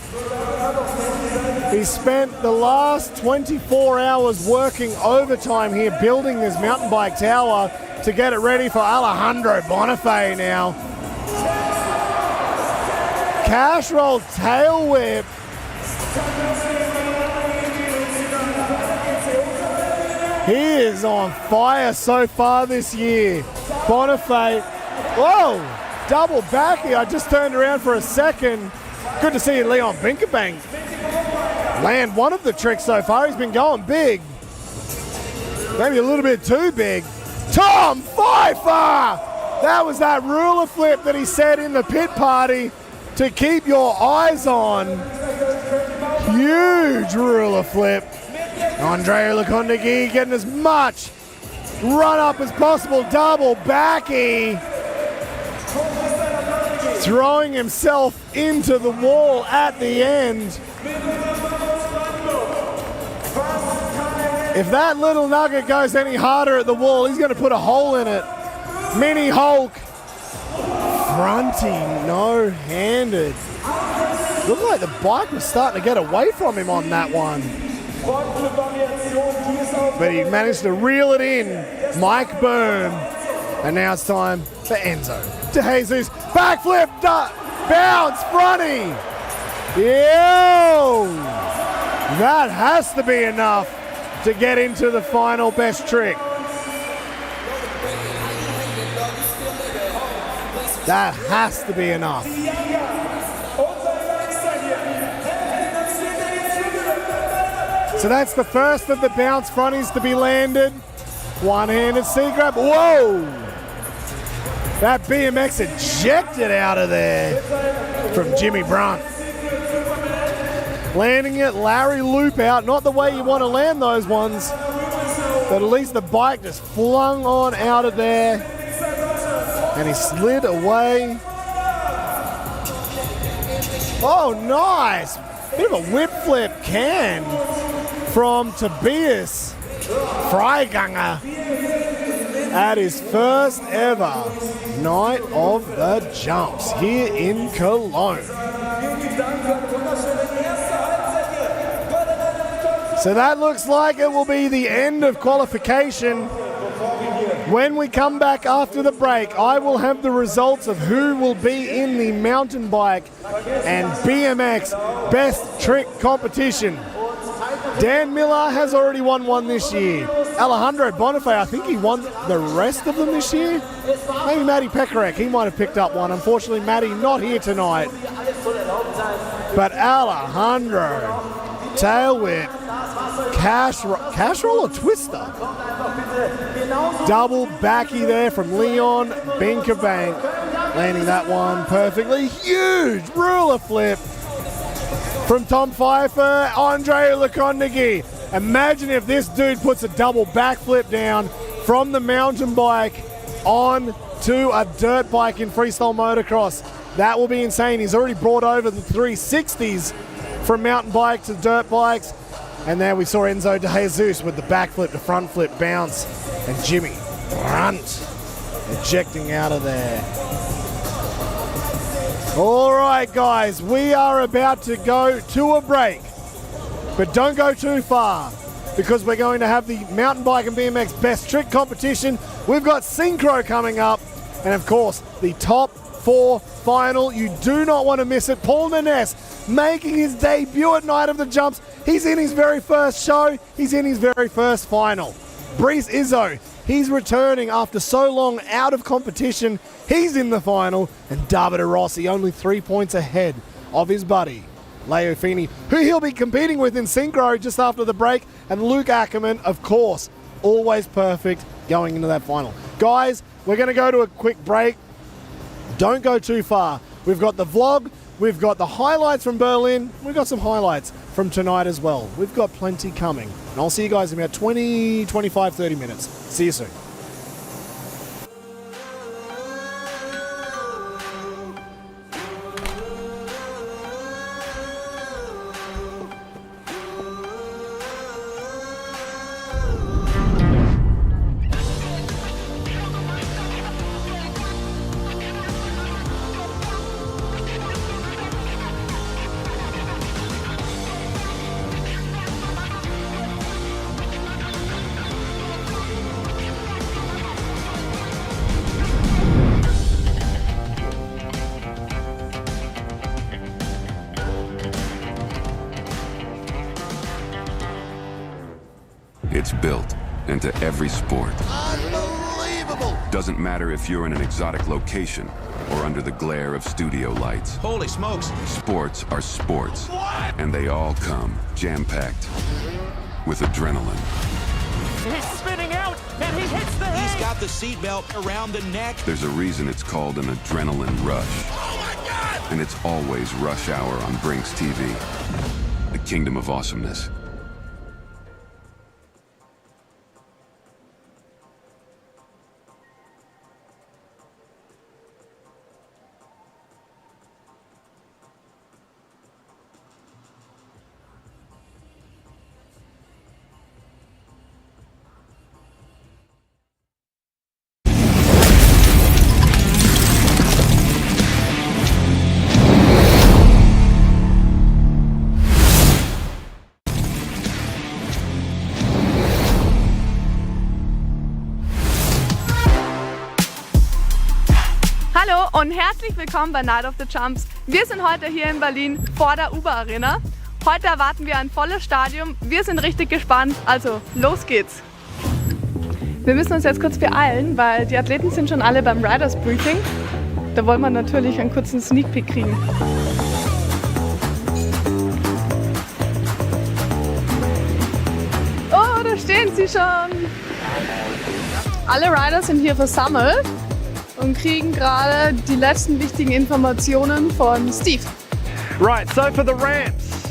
He spent the last 24 hours working overtime here, building this mountain bike tower to get it ready for Alejandro Bonifay now. Cash roll tail whip. He is on fire so far this year. Bonifay, whoa, double back here. I just turned around for a second. Good to see Leon Vinkerbank land one of the tricks so far. He's been going big. Maybe a little bit too big. Tom Pfeiffer! That was that ruler flip that he said in the pit party to keep your eyes on. Huge ruler flip. Andre Lekondegi getting as much run up as possible. Double backy. Throwing himself into the wall at the end. If that little nugget goes any harder at the wall, he's going to put a hole in it. Mini Hulk. Fronting, no-handed. Looked like the bike was starting to get away from him on that one. But he managed to reel it in. Mike Boom. And now it's time for Enzo De Jesus. Backflip, bounce, fronty. Yo! That has to be enough to get into the final best trick. That has to be enough. So that's the first of the bounce fronties to be landed. One-handed C-grab. Whoa! That BMX ejected out of there from Jimmy Brunt. Landing it, Larry loop out. Not the way you want to land those ones, but at least the bike just flung on out of there. And he slid away. Oh, nice. Bit of a whip flip can from Tobias Freiganger at his first ever night of the jumps here in Cologne. So that looks like it will be the end of qualification. When we come back after the break, I will have the results of who will be in the mountain bike and BMX best trick competition. Dan Miller has already won one this year. Alejandro Bonifay, I think he won the rest of them this year. Maybe Matty Pekarek, he might have picked up one. Unfortunately, Matty not here tonight. But Alejandro, tail whip, cash roll or twister? Double backy there from Leon Binkerbank, landing that one perfectly. Huge ruler flip from Tom Pfeiffer, Andre Lekondegi. Imagine if this dude puts a double backflip down from the mountain bike on to a dirt bike in freestyle motocross. That will be insane. He's already brought over the 360s from mountain bike to dirt bikes. And there we saw Enzo De Jesus with the backflip to front flip bounce. And Jimmy Brunt ejecting out of there. All right, guys, we are about to go to a break. But don't go too far, because we're going to have the mountain bike and BMX best trick competition. We've got Synchro coming up. And, of course, the top 4 final. You do not want to miss it. Paul Naness making his debut at Night of the Jumps. He's in his very first show. He's in his very first final. Breeze Izzo, he's returning after so long out of competition. He's in the final. And Davide Rossi only 3 points ahead of his buddy, Leo Feeney, who he'll be competing with in Synchro just after the break. And Luke Ackerman, of course, always perfect going into that final. Guys, we're going to go to a quick break. Don't go too far. We've got the vlog. We've got the highlights from Berlin. We've got some highlights from tonight as well. We've got plenty coming. And I'll see you guys in about 20, 25, 30 minutes. See you soon. It's built into every sport. Unbelievable! Doesn't matter if you're in an exotic location or under the glare of studio lights. Holy smokes! Sports are sports. What? And they all come jam-packed with adrenaline. He's spinning out, and he hits the head. He's got the seatbelt around the neck. There's a reason it's called an adrenaline rush. Oh my God! And it's always rush hour on Brinks TV. The kingdom of awesomeness. Hallo und herzlich willkommen bei Night of the Jumps. Wir sind heute hier in Berlin vor der Uber Arena. Heute erwarten wir ein volles Stadion. Wir sind richtig gespannt, also los geht's. Wir müssen uns jetzt kurz beeilen, weil die Athleten sind schon alle beim Riders Briefing. Da wollen wir natürlich einen kurzen Sneak Peek kriegen. sind sie schon. Alle Rider sind hier versammelt und kriegen gerade die letzten wichtigen Informationen von Steve. Right, so for the ramps,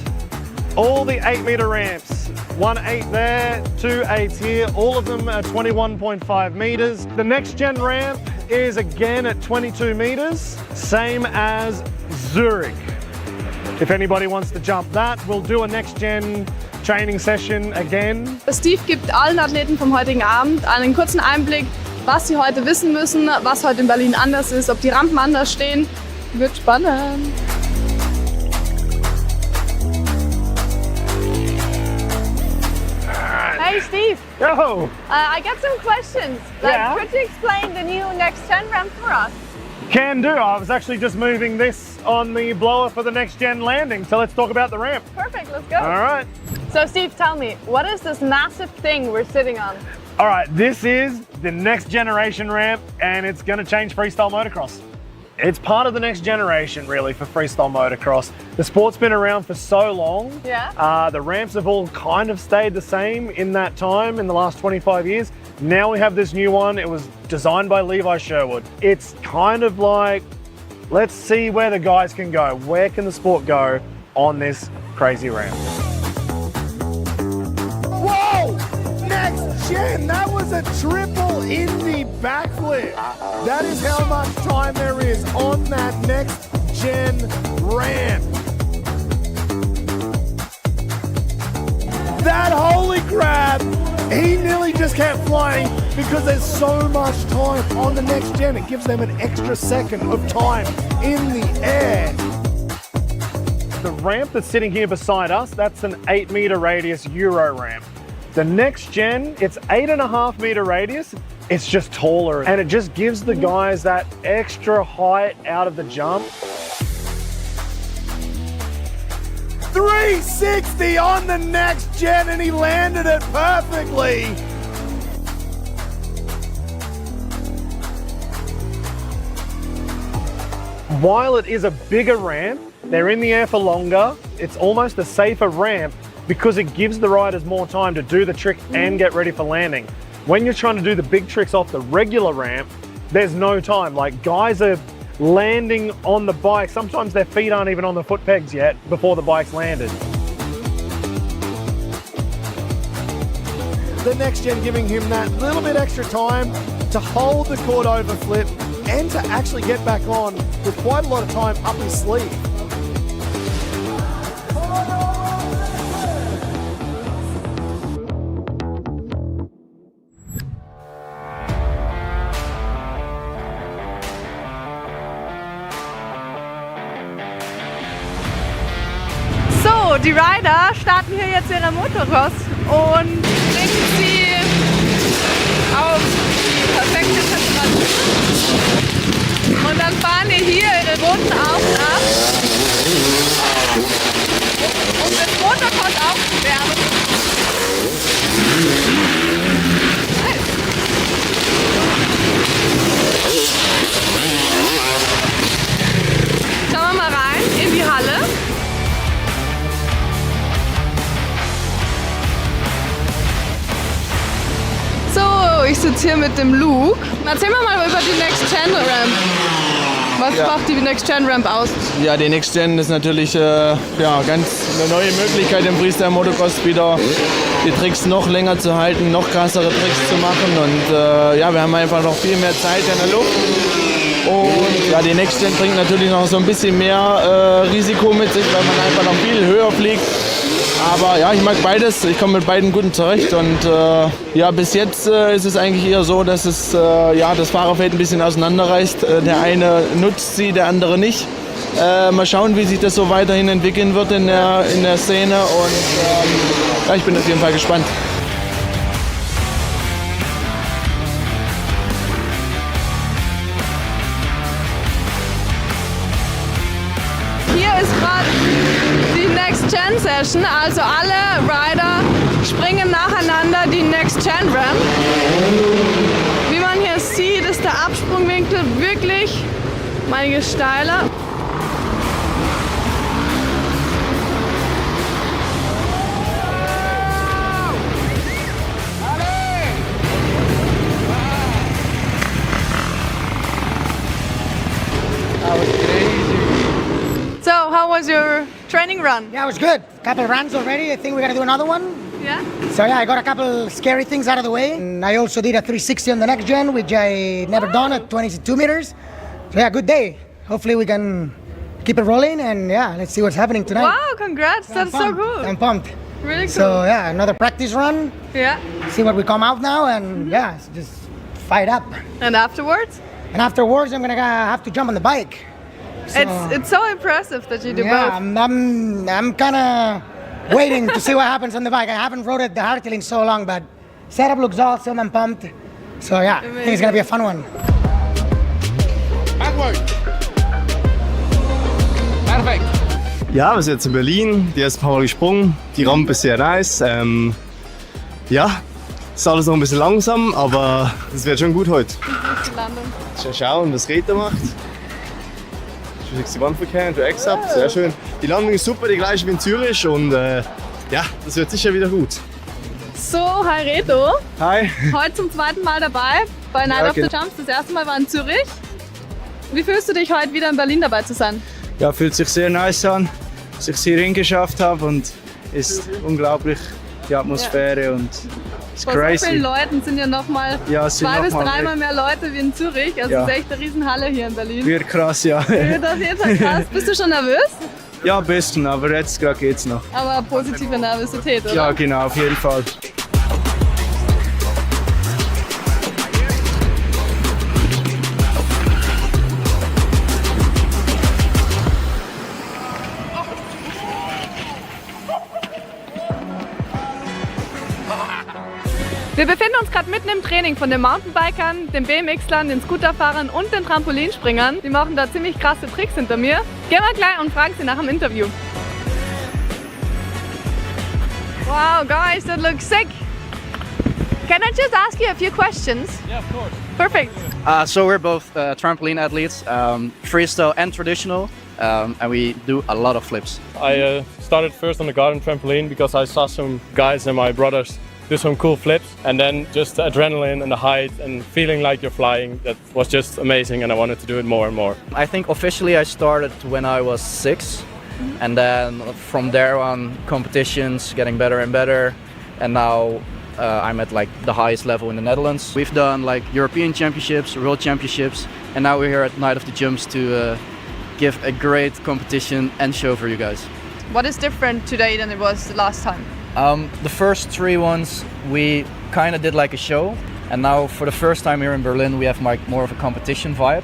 all the 8-meter ramps, 1 8 there, 2 8s here, all of them are 21.5 meters. The next gen ramp is again at 22 meters, same as Zurich. If anybody wants to jump that, we'll do a next gen training session again. Steve gibt allen Athleten vom heutigen Abend einen kurzen Einblick, was sie heute wissen müssen, was heute in Berlin anders ist, ob die Rampen anders stehen. Wird spannend. Hey Steve. Yo. I got some questions. Yeah. Could you explain the new next gen ramp for us? Can do. I was actually just moving this on the blower for the next gen landing. So let's talk about the ramp. Perfect, let's go. All right. So Steve, tell me, what is this massive thing we're sitting on? All right, this is the next generation ramp and it's gonna change freestyle motocross. It's part of the next generation really for freestyle motocross. The sport's been around for so long. Yeah. The ramps have all kind of stayed the same in that time, in the last 25 years. Now we have this new one. It was designed by Levi Sherwood. It's kind of like, let's see where the guys can go. Where can the sport go on this crazy ramp? Whoa! Next gen, that was a triple Indy backflip. That is how much time there is on that next gen ramp. That holy crap! He nearly just kept flying because there's so much time on the next gen. It gives them an extra second of time in the air. The ramp that's sitting here beside us, that's an 8-meter radius Euro ramp. The next gen, it's 8.5 meter radius. It's just taller and it just gives the guys that extra height out of the jump. 360 on the next gen and he landed it perfectly. While it is a bigger ramp, they're in the air for longer. It's almost a safer ramp because it gives the riders more time to do the trick and get ready for landing. When you're trying to do the big tricks off the regular ramp, there's no time. Like guys are landing on the bike. Sometimes their feet aren't even on the foot pegs yet before the bike's landed. The next gen giving him that little bit extra time to hold the cord over flip and to actually get back on with quite a lot of time up his sleeve. Die Rider starten hier jetzt ihre Motocross und bringen sie auf die perfekte Temperatur. Und dann fahren die hier ihre Runden auf und ab, um das Motocross aufzuwärmen. Schauen wir mal rein in die Halle. Ich sitze hier mit dem Luke. Erzähl mir mal über die Next Gen Ramp. Was macht die Next Gen Ramp aus? Ja, die Next Gen ist natürlich ganz eine neue Möglichkeit im Freestyle Motocross wieder die Tricks noch länger zu halten, noch krassere Tricks zu machen und wir haben einfach noch viel mehr Zeit in der Luft. Und ja, die Next Gen bringt natürlich noch so ein bisschen mehr Risiko mit sich, weil man einfach noch viel höher fliegt. Aber ja, ich mag beides, ich komme mit beiden gut zurecht und bis jetzt ist es eigentlich eher so, dass es das Fahrerfeld ein bisschen auseinanderreißt. Der eine nutzt sie, der andere nicht. Mal schauen, wie sich das so weiterhin entwickeln wird in der Szene und ich bin auf jeden Fall gespannt. Hier ist gerade die Next Gen Session, also alle Rider springen nacheinander die Next Gen Ramp. Wie man hier sieht, ist der Absprungwinkel wirklich einiges steiler. was your training run? Yeah, it was good. Couple runs already. I think we're gonna do another one. Yeah? So yeah, I got a couple scary things out of the way. And I also did a 360 on the next gen, which I never done at 22 meters. So yeah, good day. Hopefully we can keep it rolling and yeah, let's see what's happening tonight. Wow, congrats. That's so cool. I'm pumped. Really cool. So yeah, another practice run. Yeah. See what we come out now and yeah, just fight up. And afterwards? And afterwards I'm gonna have to jump on the bike. So, it's so impressive that you do yeah, both. I'm kind of waiting to see what happens on the bike. I haven't rode it the hardtail in so long, but setup looks awesome. I'm pumped. So yeah, I think it's gonna be a fun one. Perfekt. Ja, wir sind jetzt in Berlin. Die ersten paar Mal gesprungen. Die Rampe ist sehr nice. Ja, ist alles noch ein bisschen langsam, aber es wird schon gut heute. Schon schauen, was Rita macht. Du schickst die Wandverkehr und du Ex ab. Sehr schön. Die Landung ist super, die gleiche wie in Zürich und ja, das wird sicher wieder gut. So, hi Reto. Hi. Heute zum zweiten Mal dabei bei Night of the Jumps. Das erste Mal war in Zürich. Wie fühlst du dich heute wieder in Berlin dabei zu sein? Ja, fühlt sich sehr nice an, dass ich es hier hingeschafft habe und ist unglaublich die Atmosphäre und ist Vor crazy. so vielen Leuten sind ja nochmal Ja, sind 2 bis noch mal 3 Mal mehr Leute wie in Zürich. Also Ja. es ist echt eine Riesenhalle hier in Berlin. Wird krass, ja. Wird auf jeden Fall krass. Bist du schon nervös? Ja, ein bisschen, aber jetzt gerade geht's noch. Aber positive Nervosität, oder? Ja, genau, auf jeden Fall. Wir befinden uns gerade mitten im Training von den Mountainbikern, den BMX-Lern, den Scooterfahrern und den Trampolinspringern. Die machen da ziemlich krasse Tricks hinter mir. Gehen wir gleich und fragen sie nach dem Interview. Wow, guys, that looks sick. Can I just ask you a few questions? Yeah, of course. Perfect. So we're both trampoline athletes, freestyle and traditional, and we do a lot of flips. I started first on the garden trampoline because I saw some guys and my brothers do some cool flips, and then just the adrenaline and the height and feeling like you're flying, that was just amazing, and I wanted to do it more and more. I think officially I started when I was 6, and then from there on competitions getting better and better, and now I'm at like the highest level in the Netherlands. We've done like European Championships, World Championships, and now we're here at Night of the Jumps to give a great competition and show for you guys. What is different today than it was the last time? The first 3 ones we kind of did like a show, and now for the first time here in Berlin we have like more of a competition vibe.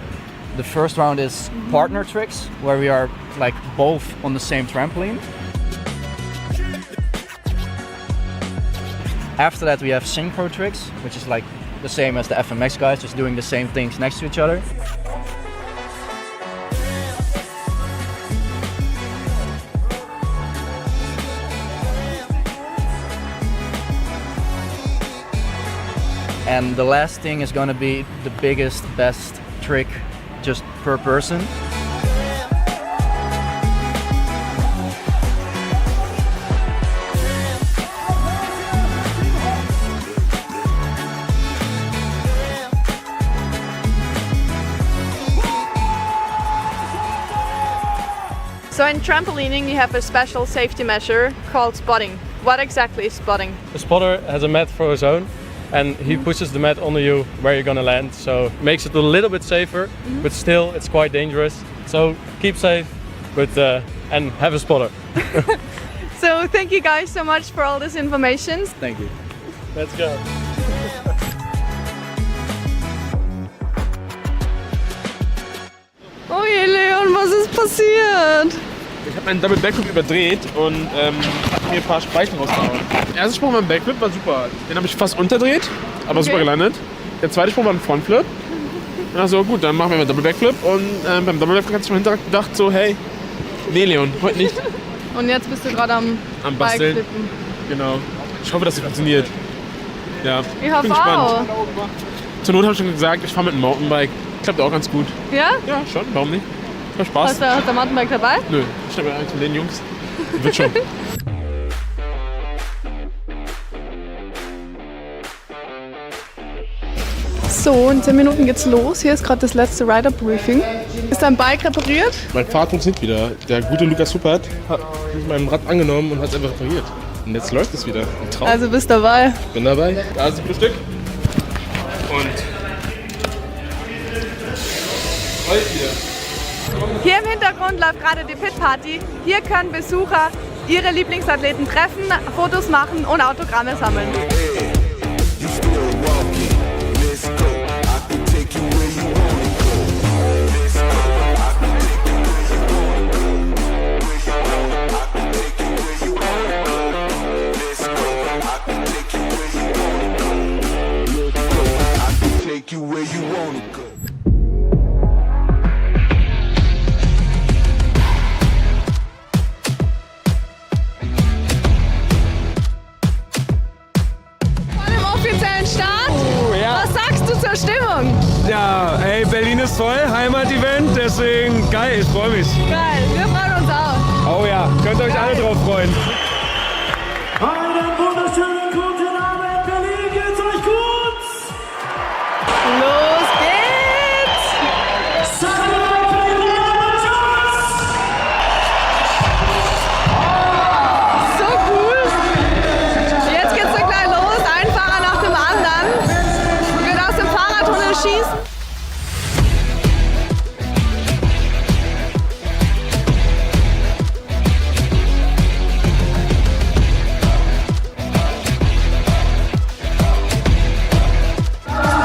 The first round is partner tricks, where we are like both on the same trampoline. After that we have Synchro tricks, which is like the same as the FMX guys, just doing the same things next to each other. And the last thing is going to be the biggest, best trick just per person. So in trampolining you have a special safety measure called spotting. What exactly is spotting? The spotter has a mat for his own, and he pushes the mat onto you where you're gonna land, so it makes it a little bit safer, but still it's quite dangerous. So keep safe, but and have a spotter. So thank you guys so much for all this information. Thank you. Let's go. Oh je, Leon, was ist passiert? Ich habe meinen Double Backflip überdreht und hab mir ein paar Speichen rausgehauen. Der erste Sprung beim Backflip war super. Den habe ich fast unterdreht, aber super gelandet. Der zweite Sprung war ein Frontflip. Und dann so, gut, dann machen wir mal Double Backflip. Und beim Double Backflip hatte ich im Hintergrund gedacht so, hey, nee Leon, heute nicht. Und jetzt bist du gerade am Basteln. Bikeflippen. Genau. Ich hoffe, dass es funktioniert. Ja, Ich hoffe bin gespannt. auch. Zur Not habe ich schon gesagt, ich fahre mit einem Mountainbike. Klappt auch ganz gut. Ja? Ja, schon, warum nicht? Macht Spaß. Hast du Mountainbike dabei? Nö, ich schnappe mir eins von den Jungs. Wird schon. So, in 10 Minuten geht's los. Hier ist gerade das letzte Rider-Briefing. Ist dein Bike repariert? Mein Fahrrad funktioniert wieder. Der gute Lukas Huppert hat mich meinem Rad angenommen und hat es einfach repariert. Und jetzt läuft es wieder. Ein Traum. Also bist dabei? Bin dabei. Da ist ein gutes Stück. Und heute wieder. Hier im Hintergrund läuft gerade die Pit-Party. Hier können Besucher ihre Lieblingsathleten treffen, Fotos machen und Autogramme sammeln. Ja, ey, Berlin ist voll, Heimat-Event, deswegen geil, ich freue mich. Geil, wir freuen uns auch. Oh ja, könnt ihr euch alle drauf freuen. Einen wunderschönen guten Abend, Berlin, geht's euch gut? Los geht's! So cool! Jetzt geht's so gleich los, ein Fahrer nach dem anderen. Wird aus dem Fahrradtunnel schießen.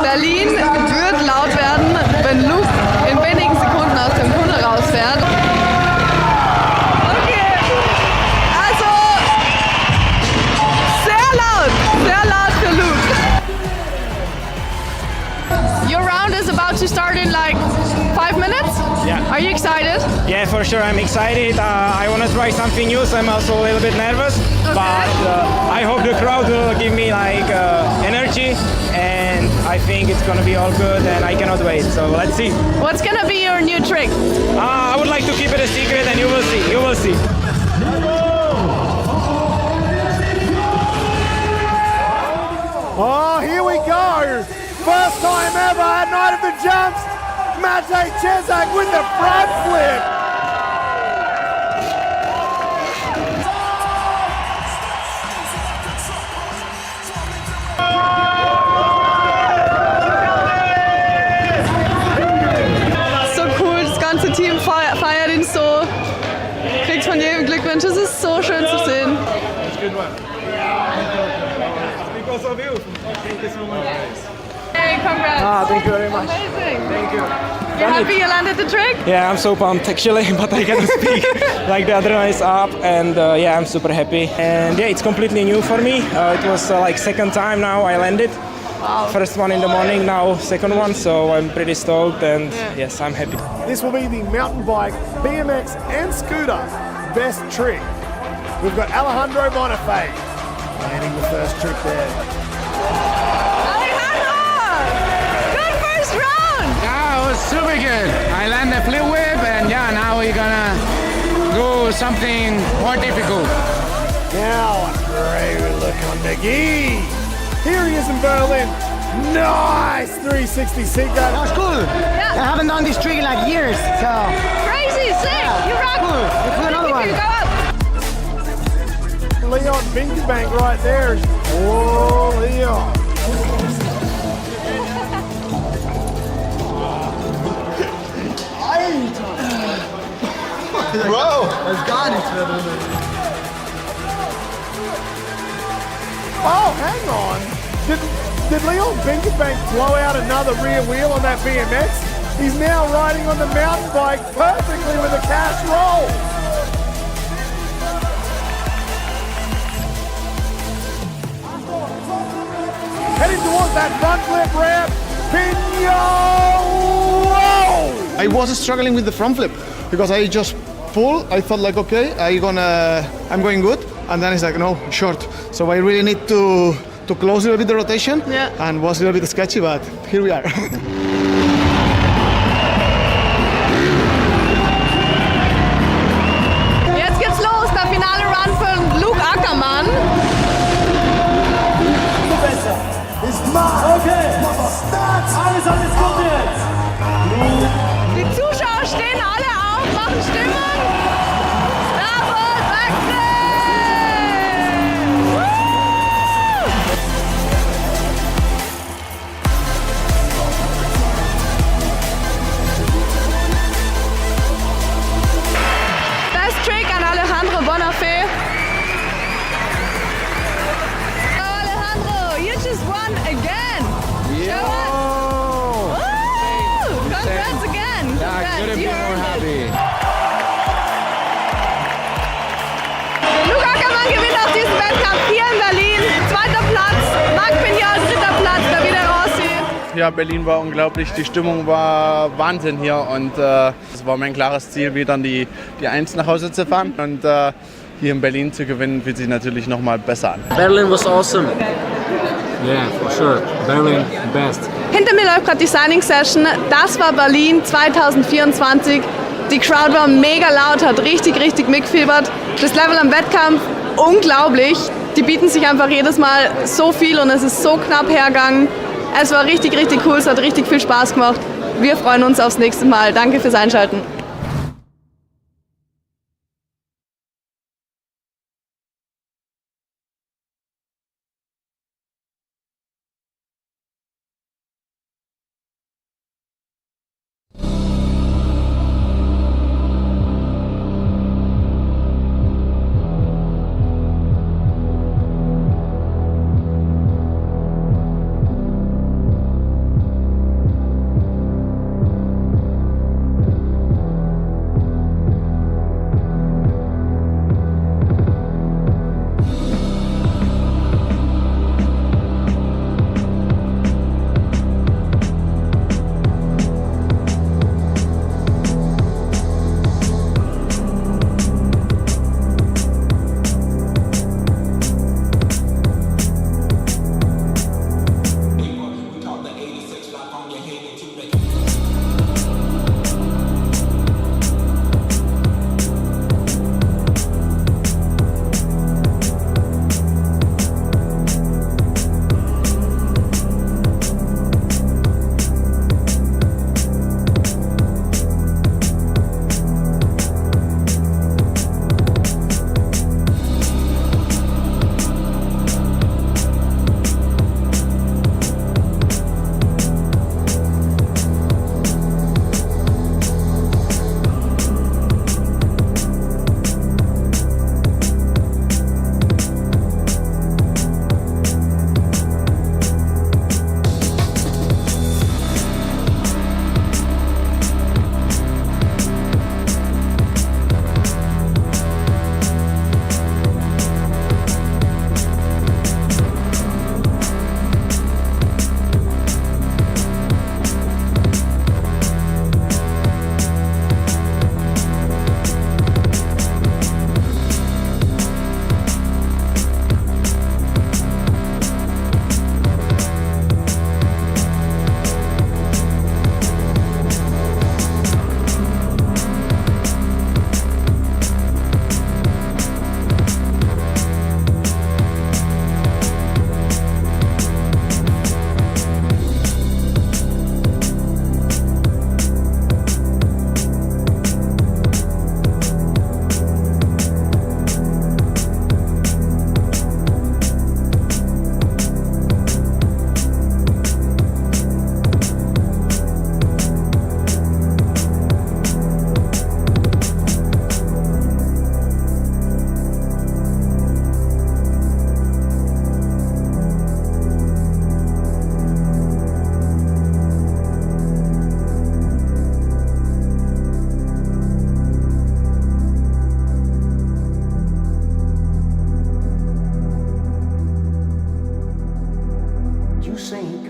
Berlin wird laut werden, wenn Luke in wenigen Sekunden aus dem Tunnel rausfährt. Okay, also sehr laut für Luke. Your round is about to start in like 5 minutes. Yeah. Are you excited? Yeah, for sure, I'm excited. I want to try something new, so I'm also a little bit nervous. Okay. But I hope the crowd will give me like energy, and I think it's gonna be all good, and I cannot wait. So let's see. What's gonna be your new trick? I would like to keep it a secret, and you will see. You will see. Oh, here we go. First time ever at Night of the Jumps. Matej Cezak with the front flip. So cool, das ganze Team feiert ihn so. Kriegt von jedem Glückwünsche, es ist so schön zu sehen. Because of you. Thank you so much. Hey, congrats. Thank you very much. Amazing. Thank you. You happy you landed the trick? Yeah, I'm so pumped actually, but I can't speak. Like the adrenaline is up, and yeah, I'm super happy. And yeah, it's completely new for me. It was like second time now I landed. Wow. First one in the morning, now second one, so I'm pretty stoked, and yes, I'm happy. This will be the mountain bike, BMX and scooter best trick. We've got Alejandro Bonifay landing the first trick there. Good first round! Yeah, it was super good. I landed a flip whip, and yeah, now we're gonna do something more difficult. Now a great look on McGee. Here he is in Berlin. Nice 360 seat guard. That was cool. Yeah. I haven't done this trick in like years, so. Crazy, sick, you rock. Cool. Let's do another one. Go up. Leon Binkerbank right there. Oh, Leon. Bro, das ist gar nichts mehr drin. Oh, hang on. Did Leon Binkerbank blow out another rear wheel on that BMX? He's now riding on the mountain bike perfectly with a cash roll. Heading towards that front flip ramp. Pino! I was struggling with the front flip because I just pull. I thought like, okay, I'm going good, and then it's like no, short. So I really need to close a little bit the rotation, and was a little bit sketchy, but here we are. Jetzt geht's los, der finale Run von Luke Ackermann. Is mine. Okay. Alles gut jetzt. Die Zuschauer stehen alle auf, machen Stimmung. Jawohl, Best Trick an Alejandro Bonafé. Alejandro, you just won again. Show us. Woo! Congrats again. Couldn't be more happy. Luca Ackermann gewinnt auch diesen Wettkampf hier in Berlin. Zweiter Platz, Marc Pignol, dritter Platz, Davide Rossi. Ja, Berlin war unglaublich, die Stimmung war Wahnsinn hier und es war mein klares Ziel, wieder die 1 nach Hause zu fahren und hier in Berlin zu gewinnen, fühlt sich natürlich noch mal besser an. Berlin was awesome. Yeah, for sure. Berlin best. Hinter mir läuft gerade die Signing-Session. Das war Berlin 2024. Die Crowd war mega laut, hat richtig mitgefiebert. Das Level am Wettkampf, unglaublich. Die bieten sich einfach jedes Mal so viel und es ist so knapp hergegangen. Es war richtig cool, es hat richtig viel Spaß gemacht. Wir freuen uns aufs nächste Mal. Danke fürs Einschalten.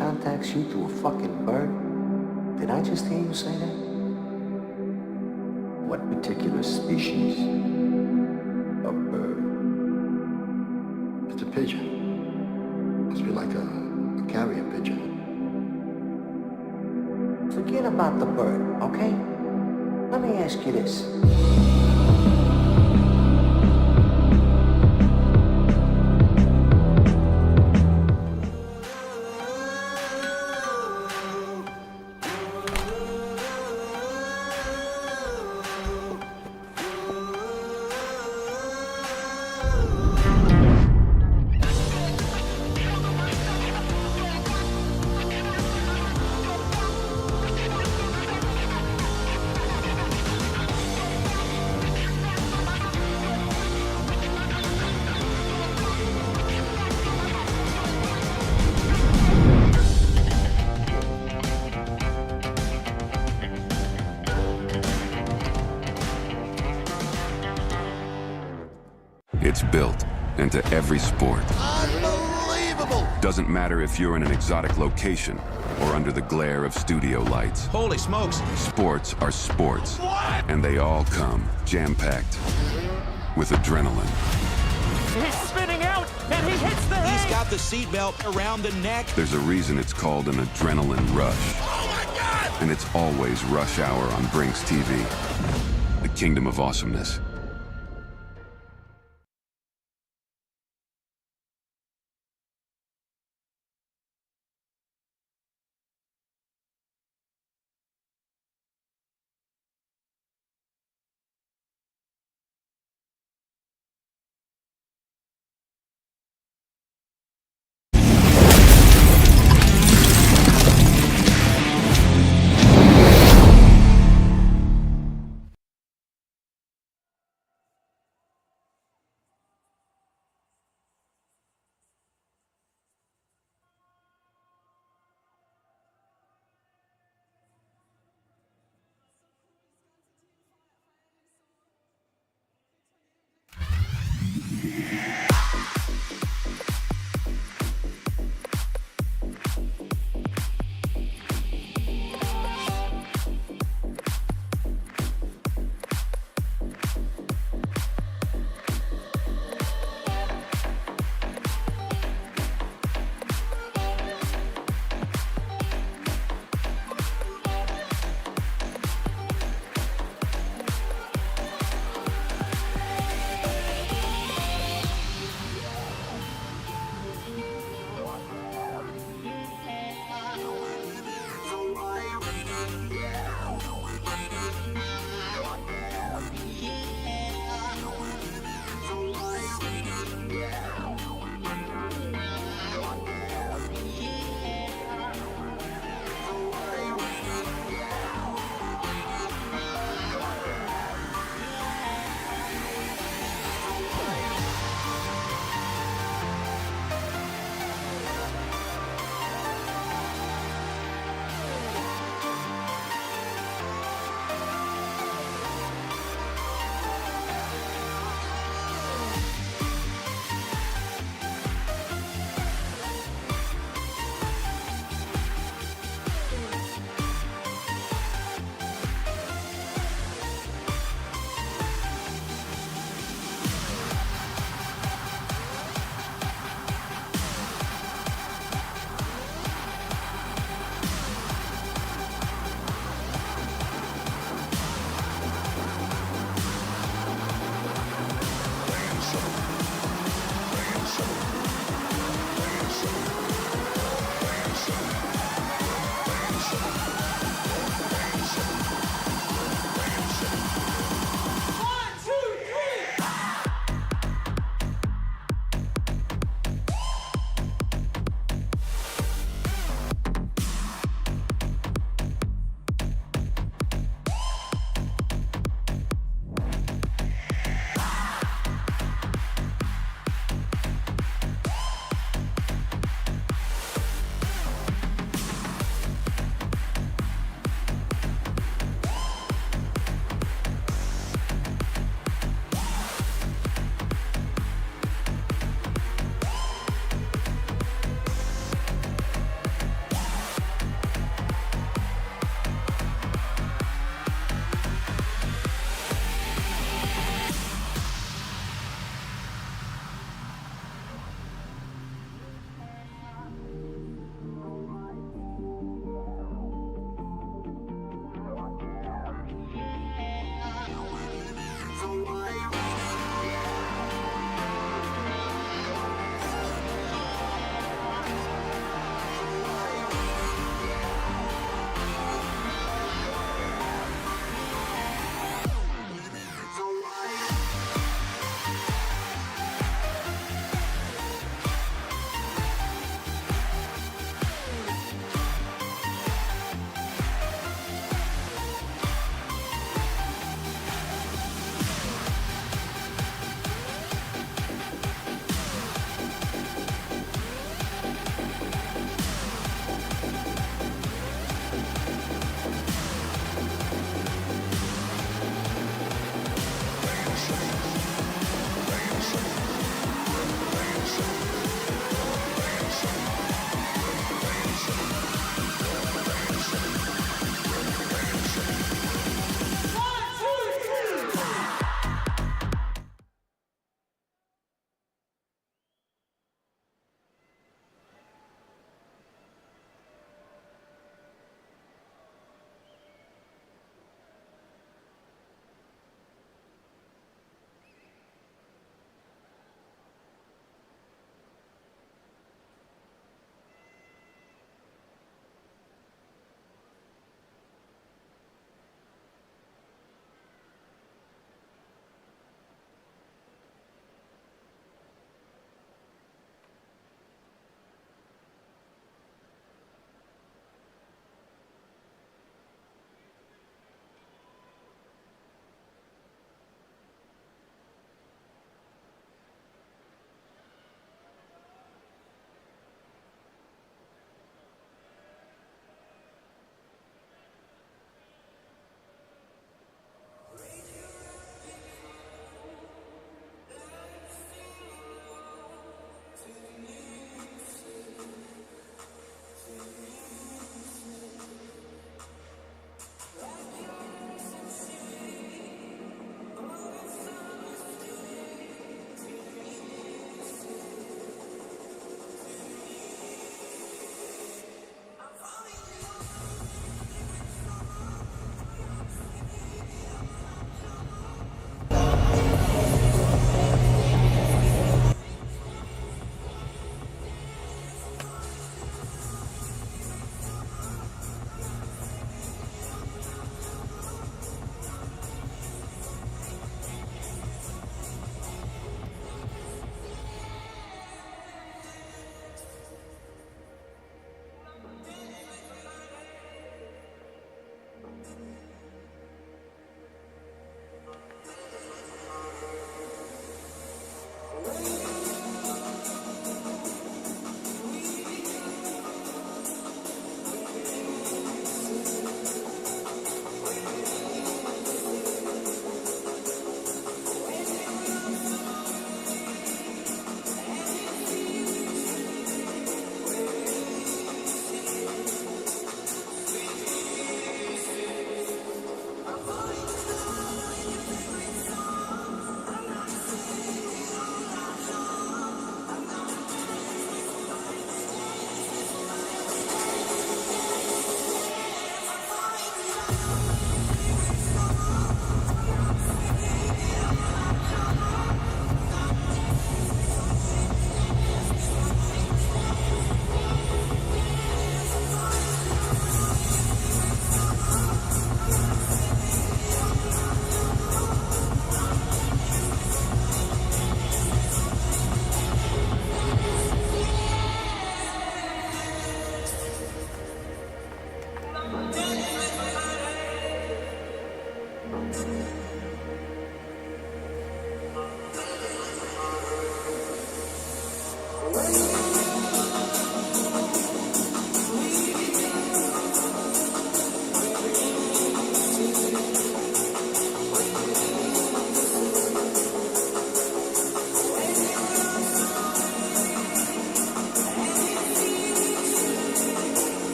contacts you through a fucking bird? Did I just hear you say that? What particular species of bird? It's a pigeon. Must be like a carrier pigeon. Forget about the bird, okay? Let me ask you this. It's built into every sport. Unbelievable! Doesn't matter if you're in an exotic location or under the glare of studio lights. Holy smokes! Sports are sports. What? And they all come jam-packed with adrenaline. He's spinning out, and he hits the hay. He's got the seatbelt around the neck. There's a reason it's called an adrenaline rush. Oh my God! And it's always rush hour on Brinks TV. The kingdom of awesomeness.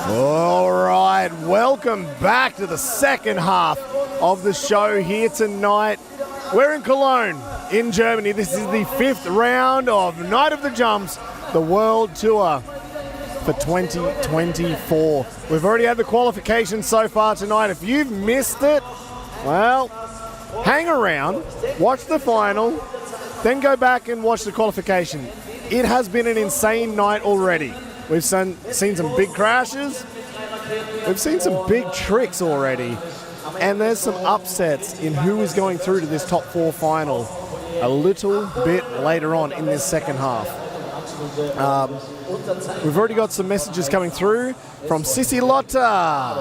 All right, welcome back to the second half of the show here tonight. We're in Cologne, in Germany. This is the 5th round of Night of the Jumps, the World Tour for 2024. We've already had the qualification so far tonight. If you've missed it, well, hang around, watch the final, then go back and watch the qualification. It has been an insane night already. We've seen some big crashes. We've seen some big tricks already. And there's some upsets in who is going through to this top 4 final a little bit later on in this second half. We've already got some messages coming through from Sissi Lotta.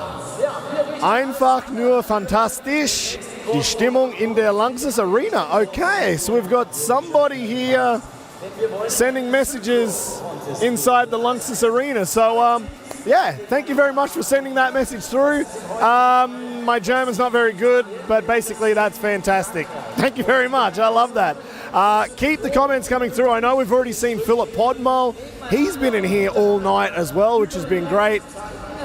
Einfach nur fantastisch. Die Stimmung in der Lanxess Arena. Okay, so we've got somebody here sending messages inside the Lanxess Arena. So, yeah, thank you very much for sending that message through. My German's not very good, but basically that's fantastic. Thank you very much. I love that. Keep the comments coming through. I know we've already seen Philip Podmol. He's been in here all night as well, which has been great.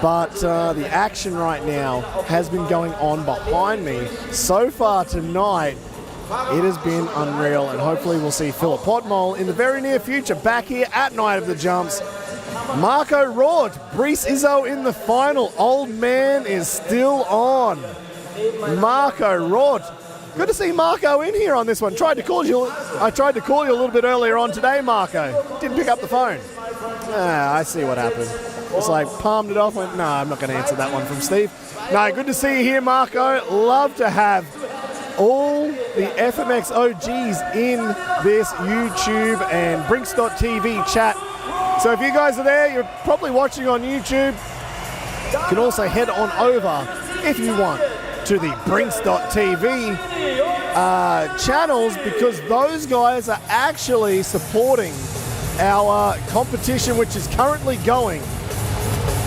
But the action right now has been going on behind me. So far tonight, it has been unreal, and hopefully we'll see Philip Podmol in the very near future back here at Night of the Jumps. Marco Rort, Brice Izzo in the final. Old man is still on. Marco Rort. Good to see Marco in here on this one. I tried to call you a little bit earlier on today, Marco. Didn't pick up the phone. I see what happened. It's like palmed it off. Went, no, I'm not going to answer that one from Steve. No, good to see you here, Marco. Love to have all the FMX OGs in this YouTube and Brinks.tv chat. So if you guys are there, you're probably watching on YouTube. You can also head on over, if you want, to the Brinks.tv channels, because those guys are actually supporting our competition, which is currently going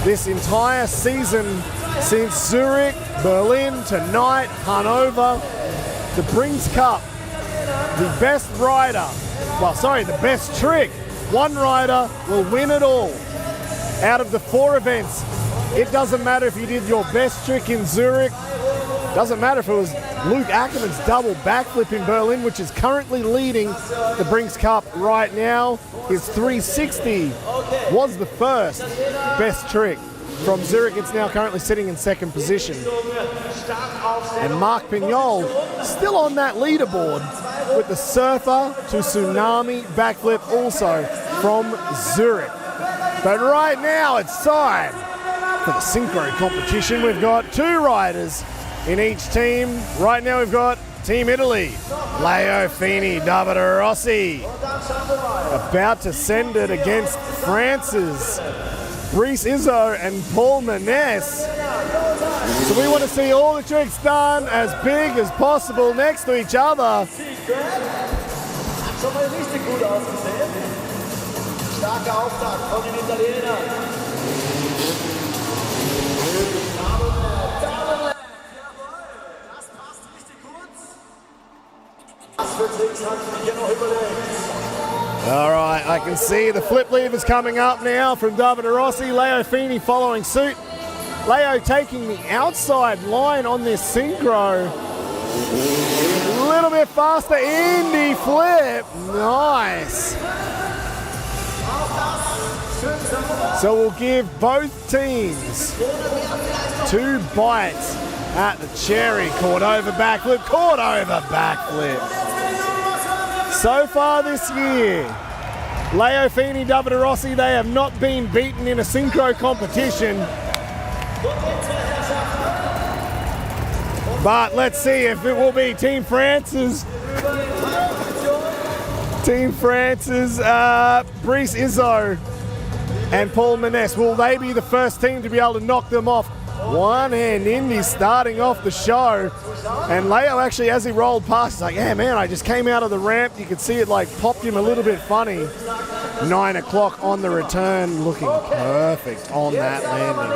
this entire season since Zurich, Berlin, tonight, Hanover. The Brinks Cup, the best rider, the best trick. One rider will win it all. Out of the 4 events, it doesn't matter if you did your best trick in Zurich. Doesn't matter if it was Luke Ackerman's double backflip in Berlin, which is currently leading the Brinks Cup right now. His 360 was the first best trick from Zurich. It's now currently sitting in 2nd position. And Mark Pignol still on that leaderboard with the Surfer to Tsunami backflip also from Zurich. But right now it's time for the Synchro competition. We've got 2 riders in each team. Right now we've got Team Italy, Leo Fini, Davide Rossi, about to send it against France's Brice Izzo and Paul Menes. So we want to see all the tricks done as big as possible next to each other. All right, I can see the flip levers coming up now from Davide Rossi. Leo Fini following suit. Leo taking the outside line on this synchro. A little bit faster, Indy flip. Nice. So we'll give both teams 2 bites at the cherry. Cordova backflip, Cordova backflip. So far this year, Leo Fini, Davide Rossi, they have not been beaten in a synchro competition. But let's see if it will be Team France's Brice Izzo and Paul Menes. Will they be the first team to be able to knock them off? One hand Indy starting off the show. And Leo actually, as he rolled past, he's like, yeah, man, I just came out of the ramp. You could see it like popped him a little bit funny. 9 o'clock on the return, looking perfect on that landing.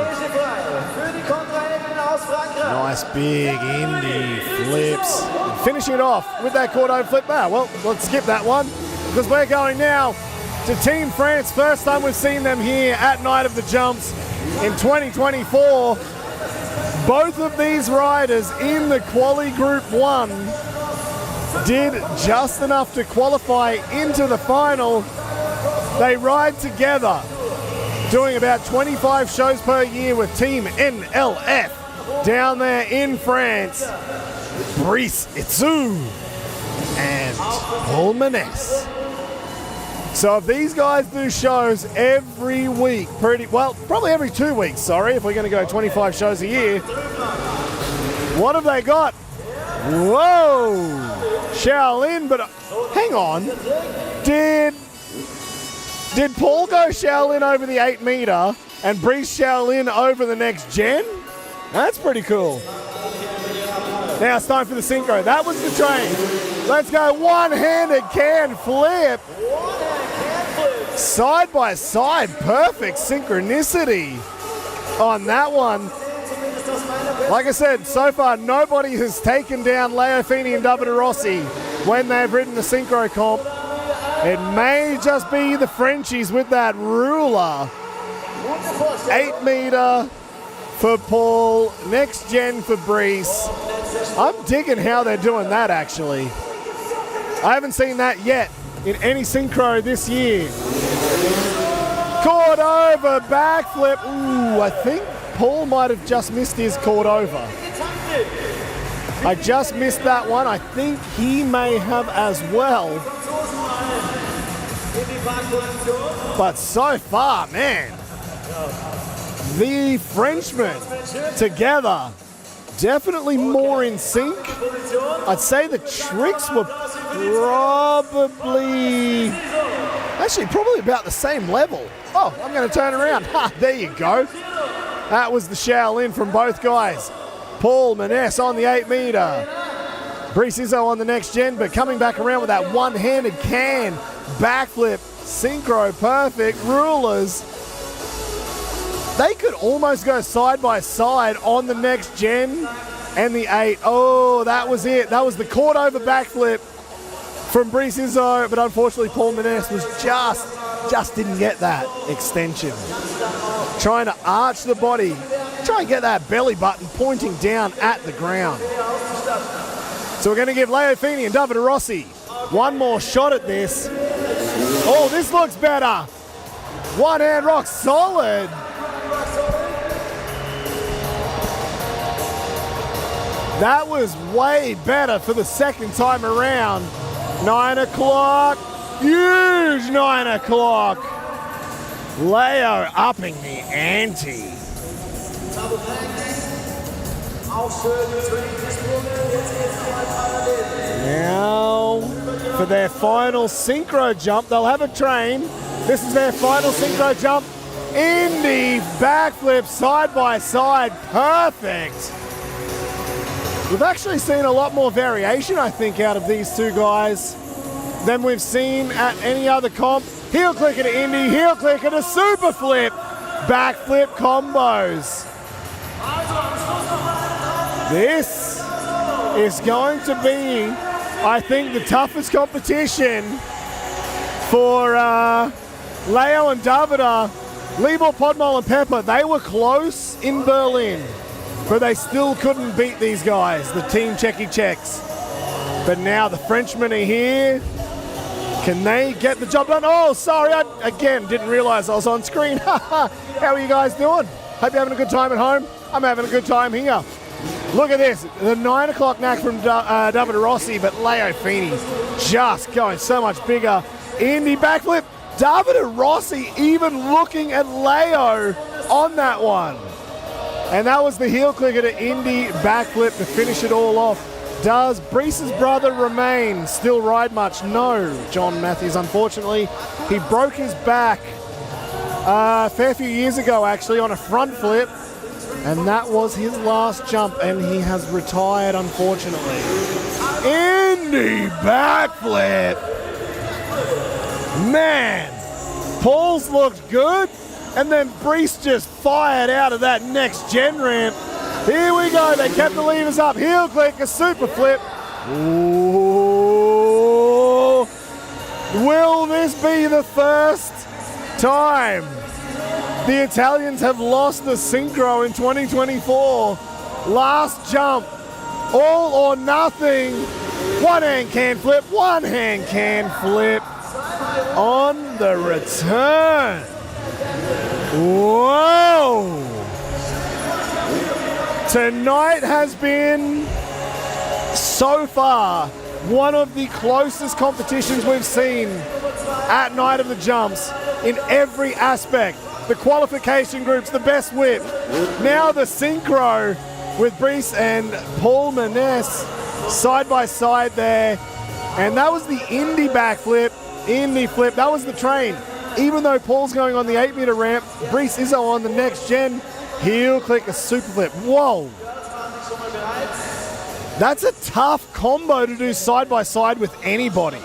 Nice big Indy flips. And finishing it off with that Cordova flip. Well, let's skip that one. because we're going now to Team France. First time we've seen them here at Night of the Jumps in 2024. Both of these riders in the Quali Group 1 did just enough to qualify into the final. They ride together, doing about 25 shows per year with Team NLF down there in France. Brice Itzou and Paul Maness. So if these guys do shows every week, probably every 2 weeks, sorry, if we're going to go 25 shows a year, what have they got? Whoa! Shaolin, but hang on. Did Paul go Shaolin over the 8 meter and Brice Shaolin over the next gen? That's pretty cool. Now it's time for the synchro. That was the train. Let's go one-handed can flip. Side by side, perfect synchronicity on that one. Like I said, so far nobody has taken down Leo Feeney and Davide Rossi when they've ridden the synchro comp. It may just be the Frenchies with that ruler. 8 meter for Paul, next gen for Brice. I'm digging how they're doing that actually. I haven't seen that yet in any synchro this year. Cordova backflip. Ooh, I think Paul might have just missed his Cordova. I just missed that one. I think he may have as well. But so far, man, the Frenchmen together, definitely more in sync. I'd say the tricks were probably about the same level. Oh, I'm going to turn around. Ha, there you go. That was the Shaolin from both guys. Paul Maness on the 8 meter. Brice Izzo on the next gen, but coming back around with that one-handed can. Backflip, synchro, perfect, rulers. They could almost go side by side on the next gen and the 8. Oh, that was it. That was the Cordova backflip from Brice Izzo, but unfortunately Paul Maness was just didn't get that extension. Trying to arch the body, try and get that belly button pointing down at the ground. So we're going to give Leo Feeney and Davide Rossi one more shot at this. Oh, this looks better. One hand rock solid. That was way better for the second time around. 9 o'clock, huge 9 o'clock. Leo upping the ante. Now, for their final synchro jump, they'll have a train. This is their final synchro jump. Indy backflip side by side, perfect. We've actually seen a lot more variation, I think, out of these two guys than we've seen at any other comp. Heel clicker to Indy, heel clicker to super flip, backflip combos. This is going to be, I think, the toughest competition for Leo and Davide. Libor, Podmol and Pepper, they were close in Berlin, but they still couldn't beat these guys, the Team Checky Checks. But now the Frenchmen are here. Can they get the job done? Oh, sorry, I again didn't realize I was on screen. How are you guys doing? Hope you're having a good time at home. I'm having a good time here. Look at this, the 9 o'clock knack from Davide Rossi, but Leo Feeney just going so much bigger. Indy backflip, Davide Rossi even looking at Leo on that one. And that was the heel clicker to Indy backflip to finish it all off. Does Brice's brother Romain still ride much? No, John Matthews, unfortunately. He broke his back a fair few years ago, actually, on a front flip. And that was his last jump, and he has retired, unfortunately. Indy backflip. Man, Paul's looked good, and then Brice just fired out of that next gen ramp. Here we go, they kept the levers up. Heel click, a super flip. Ooh. Will this be the first time the Italians have lost the Synchro in 2024? Last jump, all or nothing. One hand can flip, one hand can flip on the return. Whoa! Tonight has been, so far, one of the closest competitions we've seen at Night of the Jumps in every aspect. The qualification groups, the best whip. Now the Synchro with Brice and Paul Maness side by side there. And that was the Indy backflip, Indy flip. That was the train. Even though Paul's going on the 8-meter ramp, Brice Izzo on the next gen, heel click a super flip. Whoa. That's a tough combo to do side by side with anybody,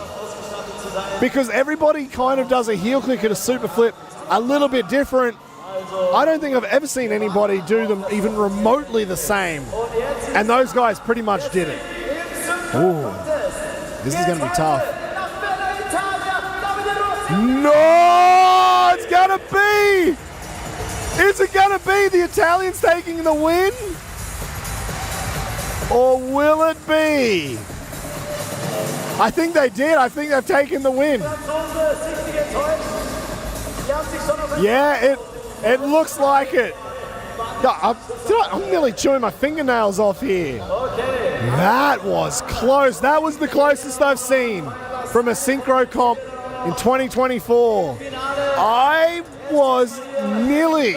because everybody kind of does a heel click and a super flip a little bit different. I don't think I've ever seen anybody do them even remotely the same, and those guys pretty much did it. Ooh, this is going to be tough. No, it's going to be. Is it going to be the Italians taking the win? Or will it be? I think they did. I think they've taken the win. Yeah, it looks like it. I'm nearly chewing my fingernails off here. That was close. That was the closest I've seen from a synchro comp in 2024. I was nearly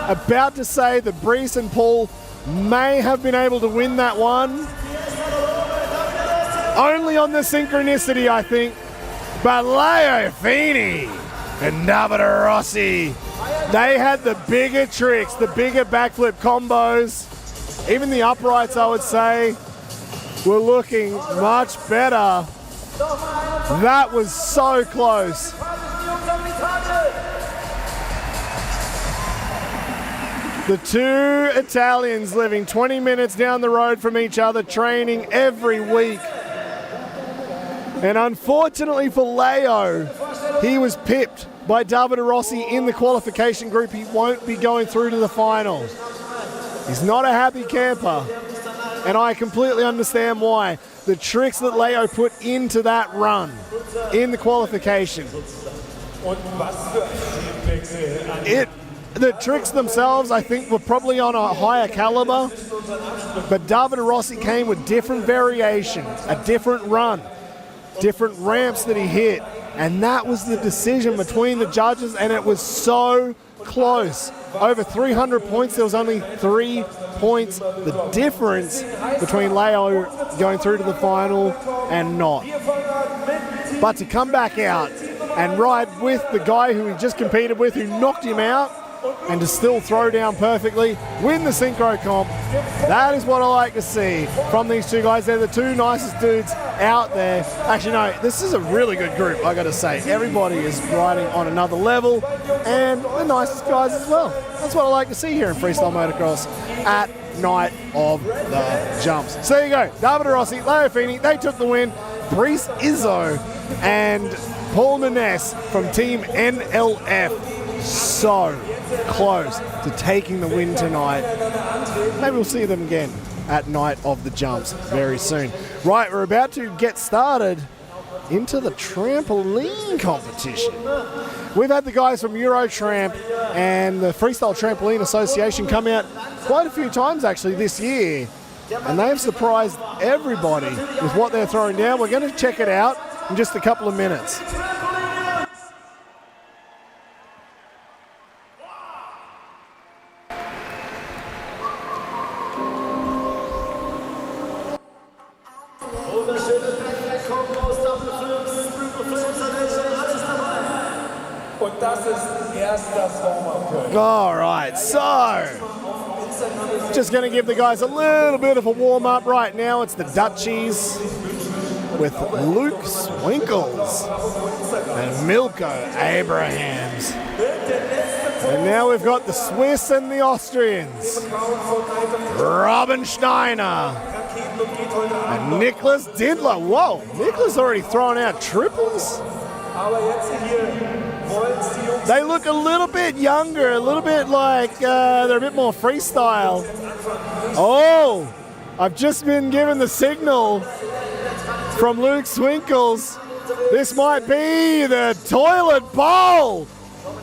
about to say that Brice and Paul may have been able to win that one. Only on the synchronicity, I think. But Leo Feeney and Davide Rossi, they had the bigger tricks, the bigger backflip combos. Even the uprights, I would say, were looking much better. That was so close. The two Italians living 20 minutes down the road from each other, training every week. And unfortunately for Leo, he was pipped by Davide Rossi in the qualification group. He won't be going through to the final. He's not a happy camper, and I completely understand why. The tricks that Leo put into that run in the qualification. The tricks themselves, I think, were probably on a higher caliber, but Davide Rossi came with different variations, a different run, different ramps that he hit, and that was the decision between the judges, and it was so close. Over 300 points, there was only 3 points. The difference between Leo going through to the final and not. But to come back out and ride with the guy who he just competed with, who knocked him out, and to still throw down perfectly, win the synchro comp. That is what I like to see from these two guys. They're the two nicest dudes out there. Actually, no, this is a really good group, I gotta say. Everybody is riding on another level, and the nicest guys as well. That's what I like to see here in freestyle motocross at Night of the Jumps. So there you go, Davide Rossi, Leo Feeney, they took the win. Brice Izzo and Paul Maness from Team NLF. So close to taking the win tonight. Maybe we'll see them again at Night of the Jumps very soon. Right, we're about to get started into the trampoline competition. We've had the guys from Eurotramp and the Freestyle Trampoline Association come out quite a few times actually this year, and they've surprised everybody with what they're throwing down. We're going to check it out in just a couple of minutes. All right, so just going to give the guys a little bit of a warm-up right now. It's the Dutchies with Luke Swinkles and Milko Abrahams. And now we've got the Swiss and the Austrians. Robin Steiner And Nicholas Dindler. Whoa, Nicholas already throwing out triples. They look a little bit younger, a little bit like they're a bit more freestyle. Oh, I've just been given the signal from Luke Swinkles. This might be the toilet bowl.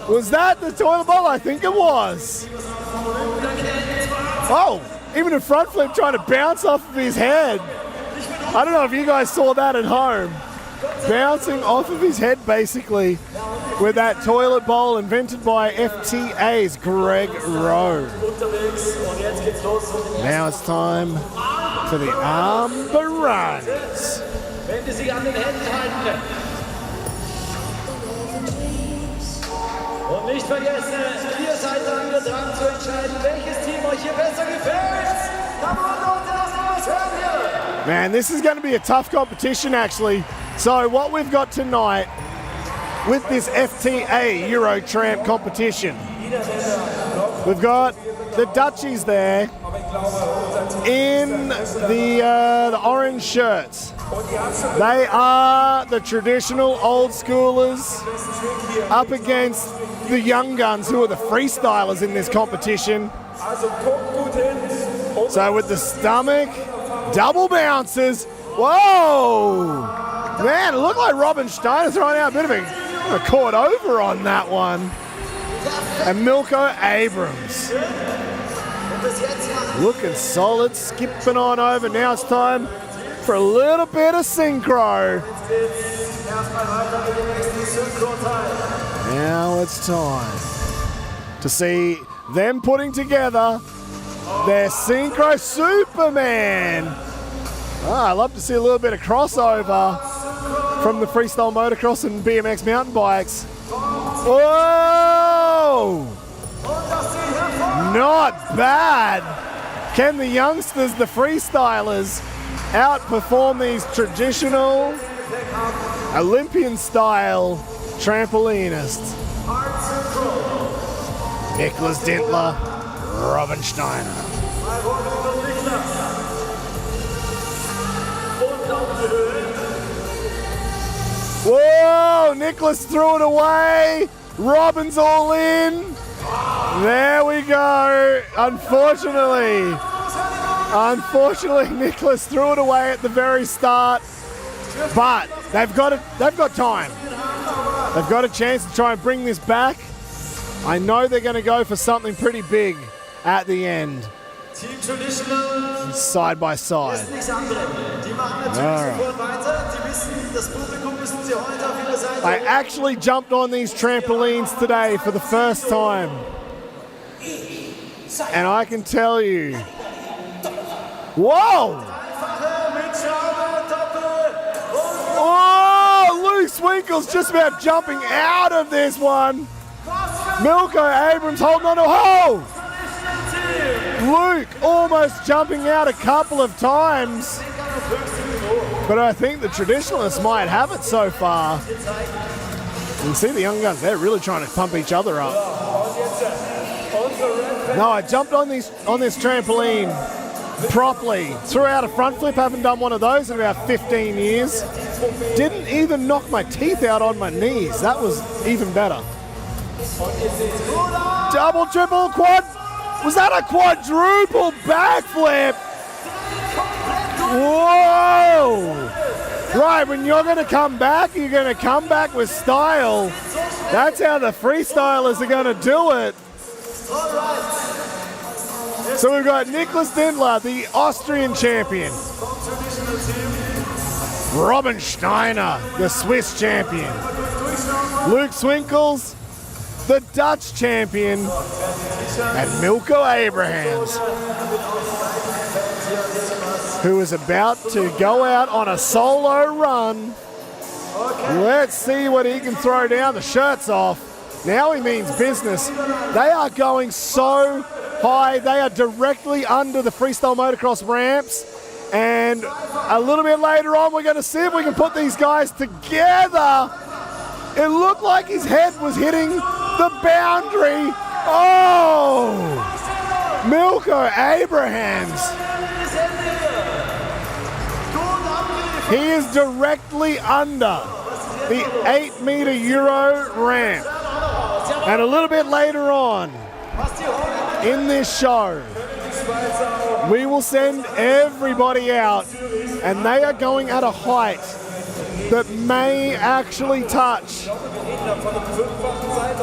Was that the toilet bowl? I think it was. Oh, even a front flip trying to bounce off of his head. I don't know if you guys saw that at home. Bouncing off of his head basically with that toilet bowl invented by FTA's Greg Rowe. Now it's time for the arm baronis. Wenn du sie an den Händen halten können. Und nicht vergessen, ihr seid dann dran zu entscheiden, welches Team euch hier besser gefällt. Man, this is going to be a tough competition actually. So what we've got tonight with this FTA Euro Tramp competition, we've got the Dutchies there in the orange shirts. They are the traditional old schoolers up against the young guns who are the freestylers in this competition. So with the stomach, double bounces. Whoa! Man, it looked like Robin Steiner throwing out a bit of a caught over on that one. And Milko Abrams. Looking solid, skipping on over. Now it's time for a little bit of synchro. Now it's time to see them putting together their Synchro Superman. I love to see a little bit of crossover from the freestyle motocross and BMX mountain bikes. Whoa! Not bad. Can the youngsters, the freestylers, outperform these traditional Olympian-style trampolinists? Nicholas Dintler, Robin Steiner. Whoa, Nicholas threw it away. Robin's all in. There we go. Unfortunately, Nicholas threw it away at the very start. But they've got time. They've got a chance to try and bring this back. I know they're going to go for something pretty big at the end. Side by side. I actually jumped on these trampolines today for the first time. And I can tell you, whoa! Oh, Luke Swinkle's just about jumping out of this one. Milko Abrams holding on to hold. Luke almost jumping out a couple of times. But I think the traditionalists might have it so far. You can see the young guns, they're really trying to pump each other up. No, I jumped on this trampoline properly. Threw out a front flip, haven't done one of those in about 15 years. Didn't even knock my teeth out on my knees. That was even better. Double, triple, quad. Was that a quadruple backflip? Whoa! Right, when you're going to come back, you're going to come back with style. That's how the freestylers are going to do it. So we've got Nicholas Dindler, the Austrian champion. Robin Steiner, the Swiss champion. Luke Swinkles, the Dutch champion. And Milko Abrahams, who is about to go out on a solo run. Let's see what he can throw down. The shirt's off. Now he means business. They are going so high. They are directly under the freestyle motocross ramps. And a little bit later on, we're going to see if we can put these guys together. It looked like his head was hitting the boundary. Oh! Milko Abrahams. He is directly under the 8-meter Euro ramp. And a little bit later on in this show, we will send everybody out, and they are going at a height that may actually touch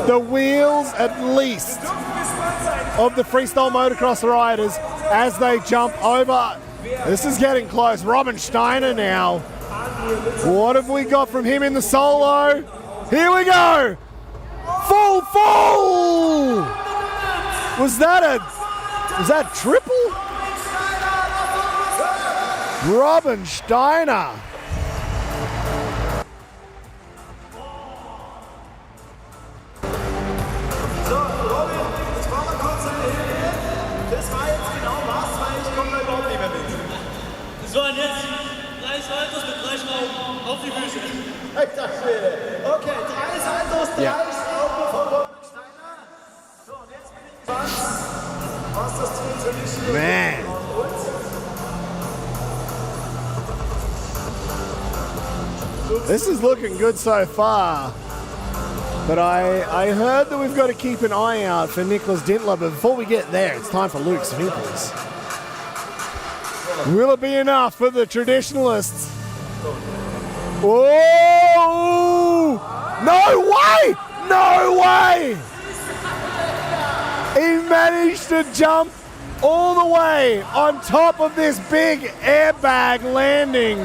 the wheels at least of the freestyle motocross riders as they jump over. This is getting close. Robin Steiner now. What have we got from him in the solo? Here we go. Full. Was that triple? Robin Steiner. So, und jetzt 3 Saltos mit 3 Schrauben auf die Füße. Alter Schwede. Okay, 3 Saltos, 3 Schrauben von Robin Steiner. So, und jetzt bin ich gespannt, was das Team für dich steht. Man. This is looking good so far. But I heard that we've got to keep an eye out for Nicholas Dintler. But before we get there, it's time for Luke Swinkles. Will it be enough for the traditionalists? Whoa! No way! No way! He managed to jump all the way on top of this big airbag landing.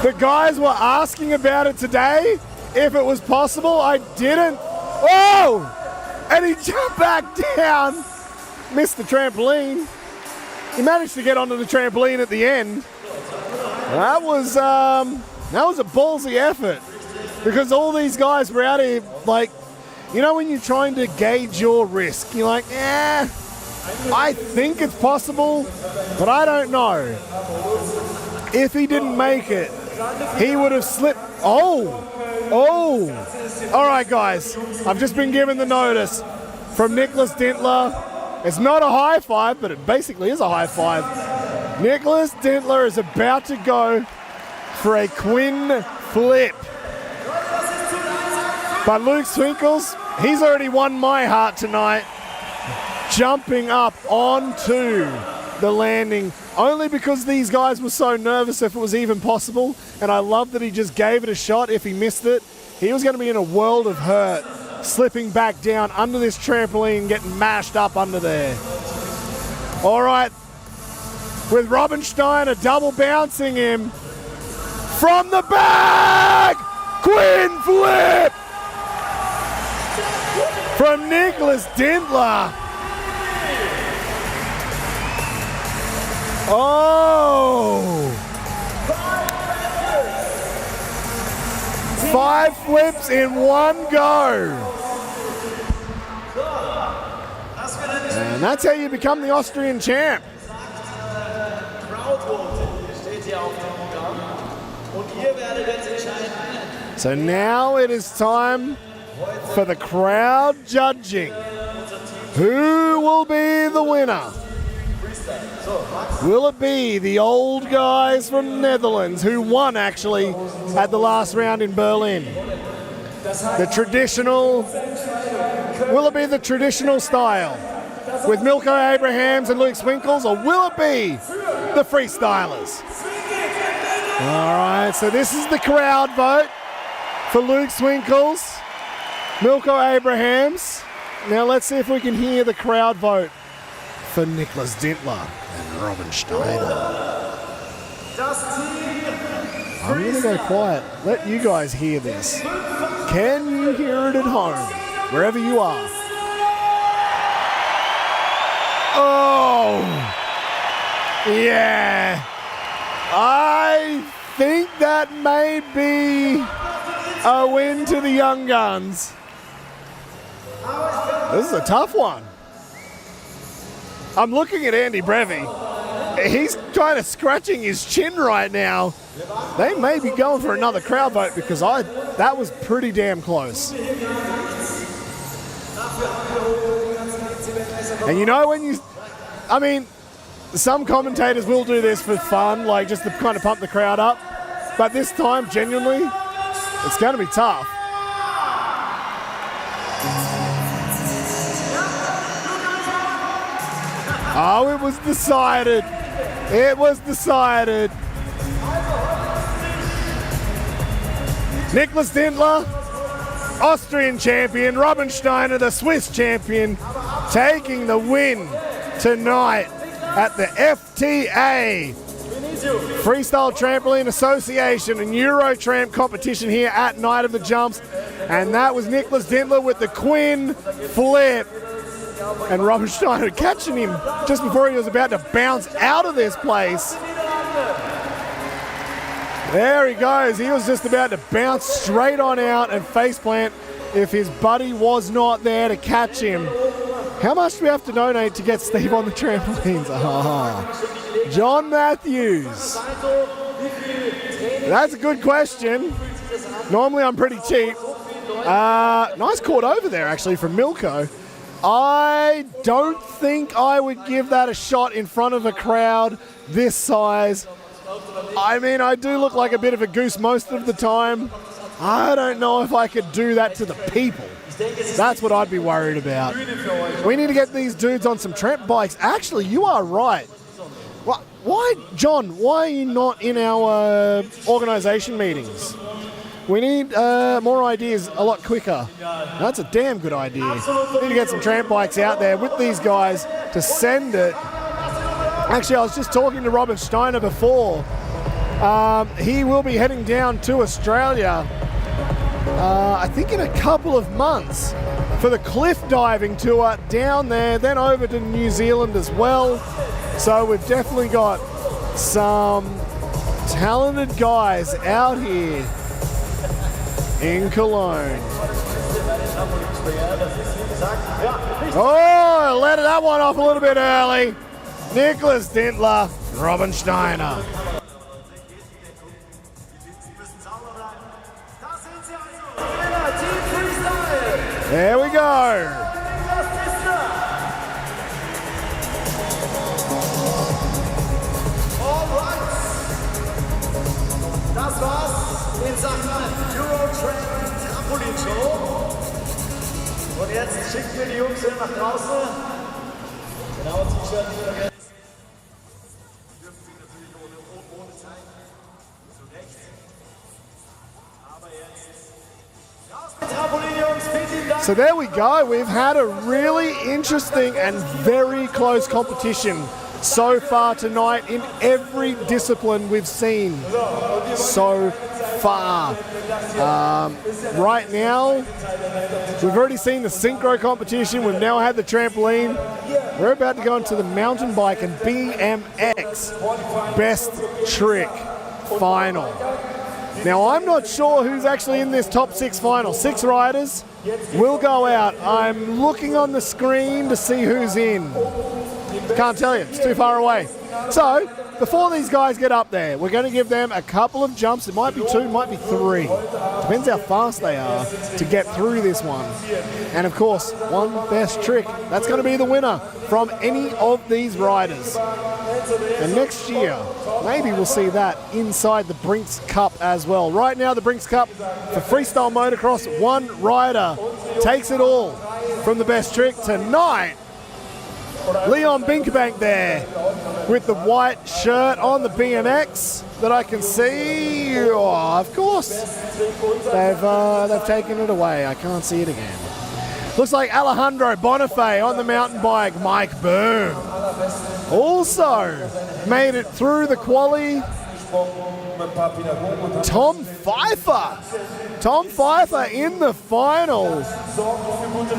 The guys were asking about it today, if it was possible. I didn't. Oh! And he jumped back down. Missed the trampoline. He managed to get onto the trampoline at the end. That was a ballsy effort, because all these guys were out here, like, you know, when you're trying to gauge your risk, you're like, I think it's possible, but I don't know. If he didn't make it, he would have slipped. Oh! All right, guys, I've just been given the notice from Nicholas Dintler. It's not a high five, but it basically is a high five. Nicholas Dintler is about to go for a Quinn flip. But Luke Swinkles, he's already won my heart tonight, jumping up onto the landing, only because these guys were so nervous if it was even possible. And I love that he just gave it a shot. If he missed it, he was going to be in a world of hurt, slipping back down under this trampoline, getting mashed up under there. All right, with Robin Steiner double bouncing him from the back, Quinn flip from Nicholas Dintler. Oh! 5 flips in one go. And that's how you become the Austrian champ. So now it is time for the crowd judging. Who will be the winner? Will it be the old guys from Netherlands who won actually at the last round in Berlin? The traditional, will it be the traditional style with Milko Abrahams and Luke Swinkles, or will it be the freestylers? All right, so this is the crowd vote for Luke Swinkles, Milko Abrahams. Now let's see if we can hear the crowd vote for Nicholas Dintler and Robin Steiner. I'm going to go quiet. Let you guys hear this. Can you hear it at home, wherever you are? Oh, yeah. I think that may be a win to the young guns. This is a tough one. I'm looking at Andy Brevy. He's kind of scratching his chin right now. They may be going for another crowd vote, because that was pretty damn close. And you know when some commentators will do this for fun, like just to kind of pump the crowd up. But this time, genuinely, it's going to be tough. Oh, it was decided. It was decided. Niklas Dindler, Austrian champion. Robin Steiner, the Swiss champion, taking the win tonight at the FTA Freestyle Trampoline Association and Eurotramp competition here at Night of the Jumps. And that was Niklas Dindler with the Quinn flip. And Robin Steiner catching him just before he was about to bounce out of this place. There he goes. He was just about to bounce straight on out and faceplant if his buddy was not there to catch him. How much do we have to donate to get Steve on the trampolines? Oh. John Matthews. That's a good question. Normally I'm pretty cheap. Nice caught over there actually from Milko. I don't think I would give that a shot in front of a crowd this size. I mean, I do look like a bit of a goose most of the time. I don't know if I could do that to the people. That's what I'd be worried about. We need to get these dudes on some tramp bikes. Actually, you are right. Why, John, why are you not in our organisation meetings? We need more ideas a lot quicker. That's a damn good idea. We need to get some tramp bikes out there with these guys to send it. Actually, I was just talking to Robin Steiner before. He will be heading down to Australia, I think in a couple of months, for the cliff diving tour down there, then over to New Zealand as well. So we've definitely got some talented guys out here in Cologne. Oh, let that one off a little bit early. Niklas Dindler, Robin Steiner. There we go. Das war's in Sachen Eurotramp Trampolin Show. Und jetzt schicken wir die Jungs hier nach draußen. Genau, T-Shirt nicht vergessen. Dürfen Sie natürlich ohne zeigen. Zurecht. Aber jetzt. Raus mit Trampolin, Jungs. Vielen Dank. So there we go. We've had a really interesting and very close competition so far tonight in every discipline we've seen so far. Right now, we've already seen the Synchro competition. We've now had the trampoline. We're about to go into the mountain bike and BMX best trick final. Now, I'm not sure who's actually in this top 6 final. 6 riders will go out. I'm looking on the screen to see who's in. Can't tell you, it's too far away. So, before these guys get up there, we're going to give them a couple of jumps. It might be 2, might be 3. Depends how fast they are to get through this one. And of course, one best trick. That's going to be the winner from any of these riders. And next year, maybe we'll see that inside the Brinks Cup as well. Right now, the Brinks Cup for freestyle motocross, one rider takes it all from the best trick tonight. Leon Binkerbank there with the white shirt on the BMX that I can see. Oh, of course, they've taken it away. I can't see it again. Looks like Alejandro Bonifay on the mountain bike. Mike Boom also made it through the quali. Tom Pfeiffer in the final.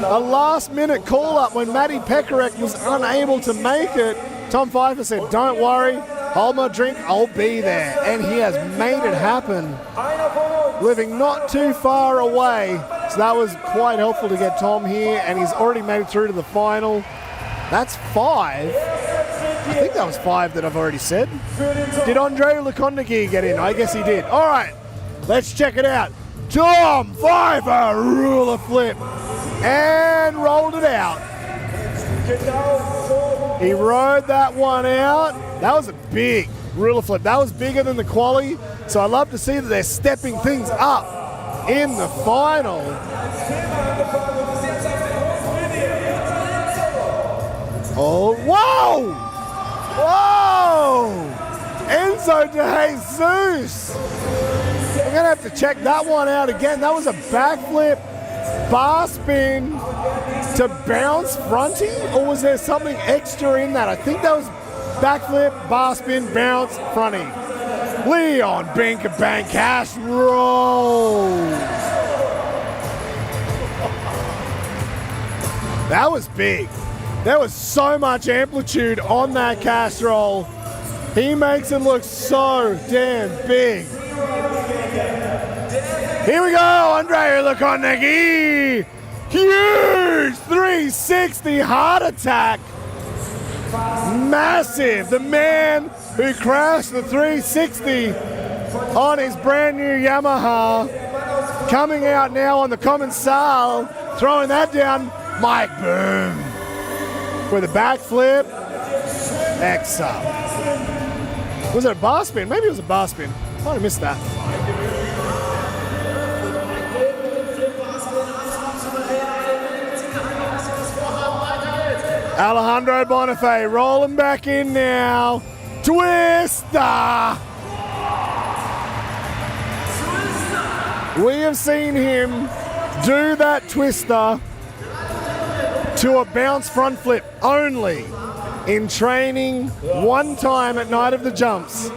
A last minute call up when Matty Pekarek was unable to make it. Tom Pfeiffer said, don't worry, hold my drink, I'll be there. And he has made it happen, living not too far away. So that was quite helpful to get Tom here, and he's already made it through to the final. That's 5. I think that was 5 that I've already said. Did Andre Lekondagi get in? I guess he did. All right, let's check it out. Tom Pfeiffer, ruler flip, and rolled it out. He rode that one out. That was a big ruler flip. That was bigger than the quali, so I love to see that they're stepping things up in the final. Oh, whoa! Whoa! Enzo de Jesus! I'm gonna have to check that one out again. That was a backflip, bar spin to bounce fronty, or was there something extra in that? I think that was backflip, bar spin, bounce, fronty. Leon Binkerbank cash roll. That was big. There was so much amplitude on that cash roll. He makes it look so damn big. Here we go, Andrea Lekonegi. Huge 360 heart attack. Massive. The man who crashed the 360 on his brand new Yamaha. Coming out now on the Commensal, throwing that down. Mike Boom with a backflip. X up. Was it a bar spin? Maybe it was a bar spin. Might have missed that. Alejandro Bonifay rolling back in now. Twister! We have seen him do that twister to a bounce front flip only in training one time at Night of the Jumps.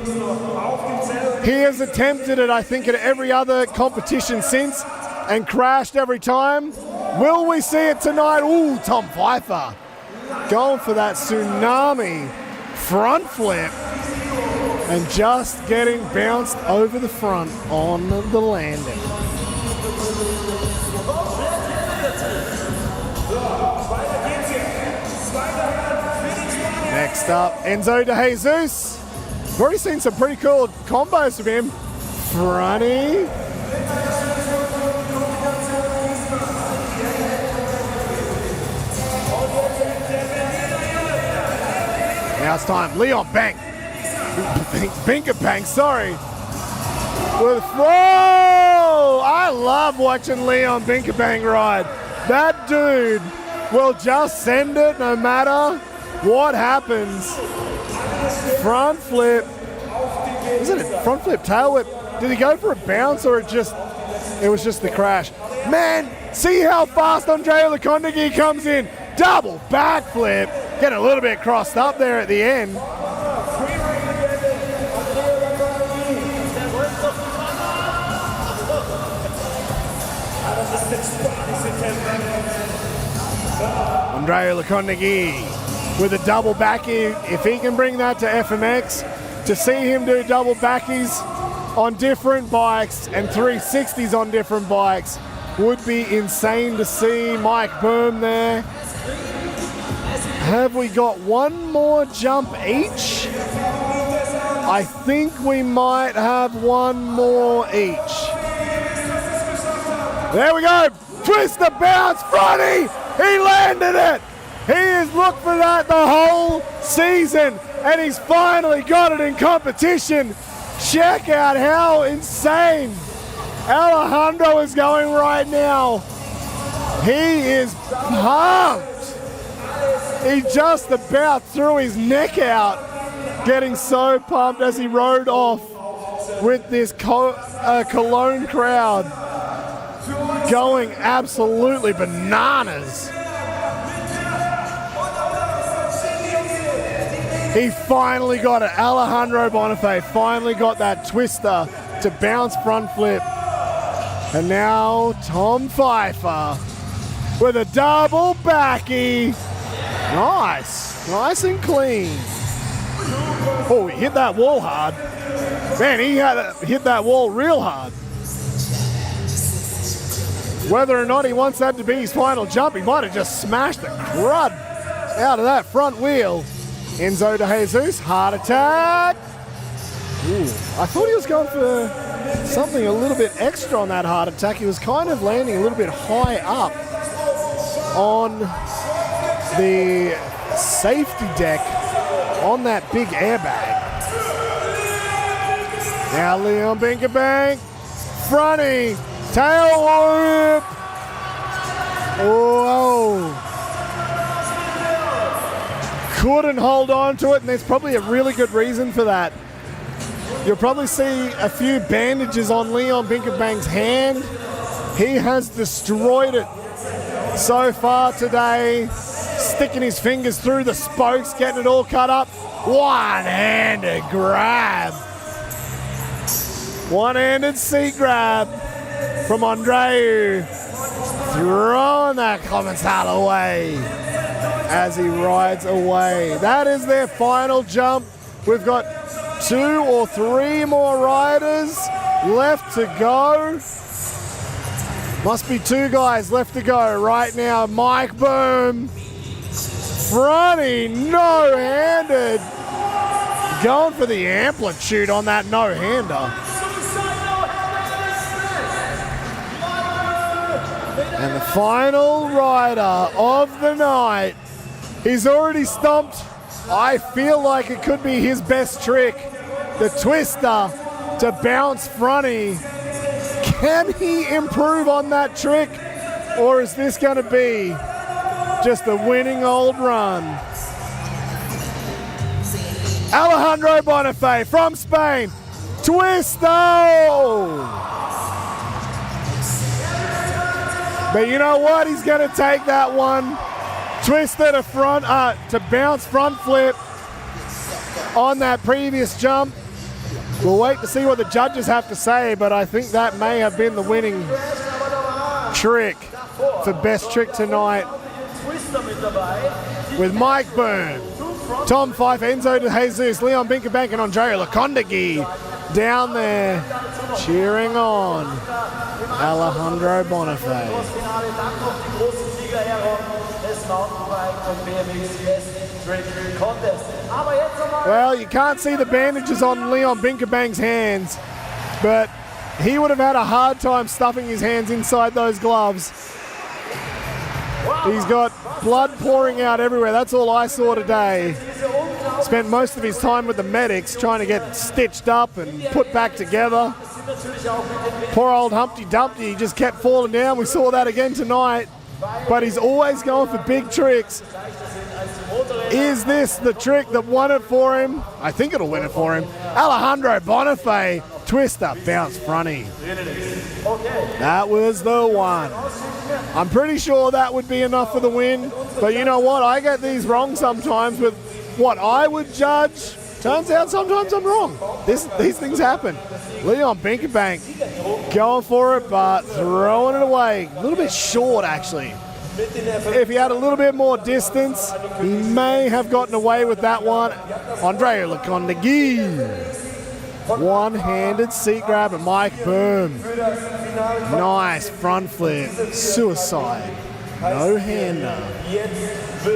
He has attempted it, I think, at every other competition since and crashed every time. Will we see it tonight? Ooh, Tom Pfeiffer going for that tsunami front flip and just getting bounced over the front on the landing. Next up, Enzo de Jesus. We've already seen some pretty cool combos from him. Fronty. Now it's time. Leon Bank. Binkerbank, sorry. With whoa! I love watching Leon Binkerbank ride. That dude will just send it no matter what happens. Front flip. Isn't it front flip, tail whip? Did he go for a bounce or it was just the crash? Man, see how fast Andrea Lekondegi comes in. Double backflip. Getting a little bit crossed up there at the end. Andrea Lekondegi with a double backy. If he can bring that to FMX, to see him do double backies on different bikes and 360s on different bikes would be insane to see. Mike Boom there. Have we got one more jump each? I think we might have one more each. There we go. Twist the bounce, Fronty. He landed it. He has looked for that the whole season, and he's finally got it in competition. Check out how insane Alejandro is going right now. He is pumped. He just about threw his neck out, getting so pumped as he rode off with this Cologne crowd going absolutely bananas. He finally got it. Alejandro Bonifay finally got that twister to bounce front flip. And now Tom Pfeiffer with a double backy. Nice and clean. Oh, he hit that wall hard. Man, he hit that wall real hard. Whether or not he wants that to be his final jump, he might have just smashed the crud out of that front wheel. Enzo de Jesus, heart attack. Ooh, I thought he was going for something a little bit extra on that heart attack. He was kind of landing a little bit high up on the safety deck on that big airbag. Now Leon Binkerbank, fronty, tail whip. Whoa. Couldn't hold on to it, and there's probably a really good reason for that. You'll probably see a few bandages on Leon Binkerbank's hand. He has destroyed it so far today, sticking his fingers through the spokes, getting it all cut up. One-handed grab. One-handed seat grab from Andreu, throwing that Commensal away as he rides away. That is their final jump. We've got 2 or 3 more riders left to go. Must be 2 guys left to go right now. Mike Boom, fronty, no-handed. Going for the amplitude on that no-hander. And the final rider of the night, he's already stomped. I feel like it could be his best trick, the twister to bounce fronty. Can he improve on that trick, or is this going to be just a winning old run? Alejandro Bonifay from Spain, twisto! But you know what? He's going to take that one. Twister to front, to bounce front flip on that previous jump. We'll wait to see what the judges have to say, but I think that may have been the winning trick for best trick tonight. With Mike Boom, Tom Fife, Enzo De Jesus, Leon Binkerbank, and Andrea Lacondagui down there cheering on Alejandro Bonifay. Well, you can't see the bandages on Leon Binkerbank's hands, but he would have had a hard time stuffing his hands inside those gloves. He's got blood pouring out everywhere. That's all I saw today. Spent most of his time with the medics trying to get stitched up and put back together. Poor old Humpty Dumpty, he just kept falling down. We saw that again tonight. But he's always going for big tricks. Is this the trick that won it for him? I think it'll win it for him. Alejandro Bonifay, twister, bounce fronty. That was the one. I'm pretty sure that would be enough for the win. But you know what? I get these wrong sometimes with what I would judge. Turns out sometimes I'm wrong. These things happen. Leon Binkerbank going for it, but throwing it away. A little bit short, actually. If he had a little bit more distance, he may have gotten away with that one. Andrea Lacondagui. One-handed seat grab and Mike Boom. Nice front flip. Suicide. No-hander.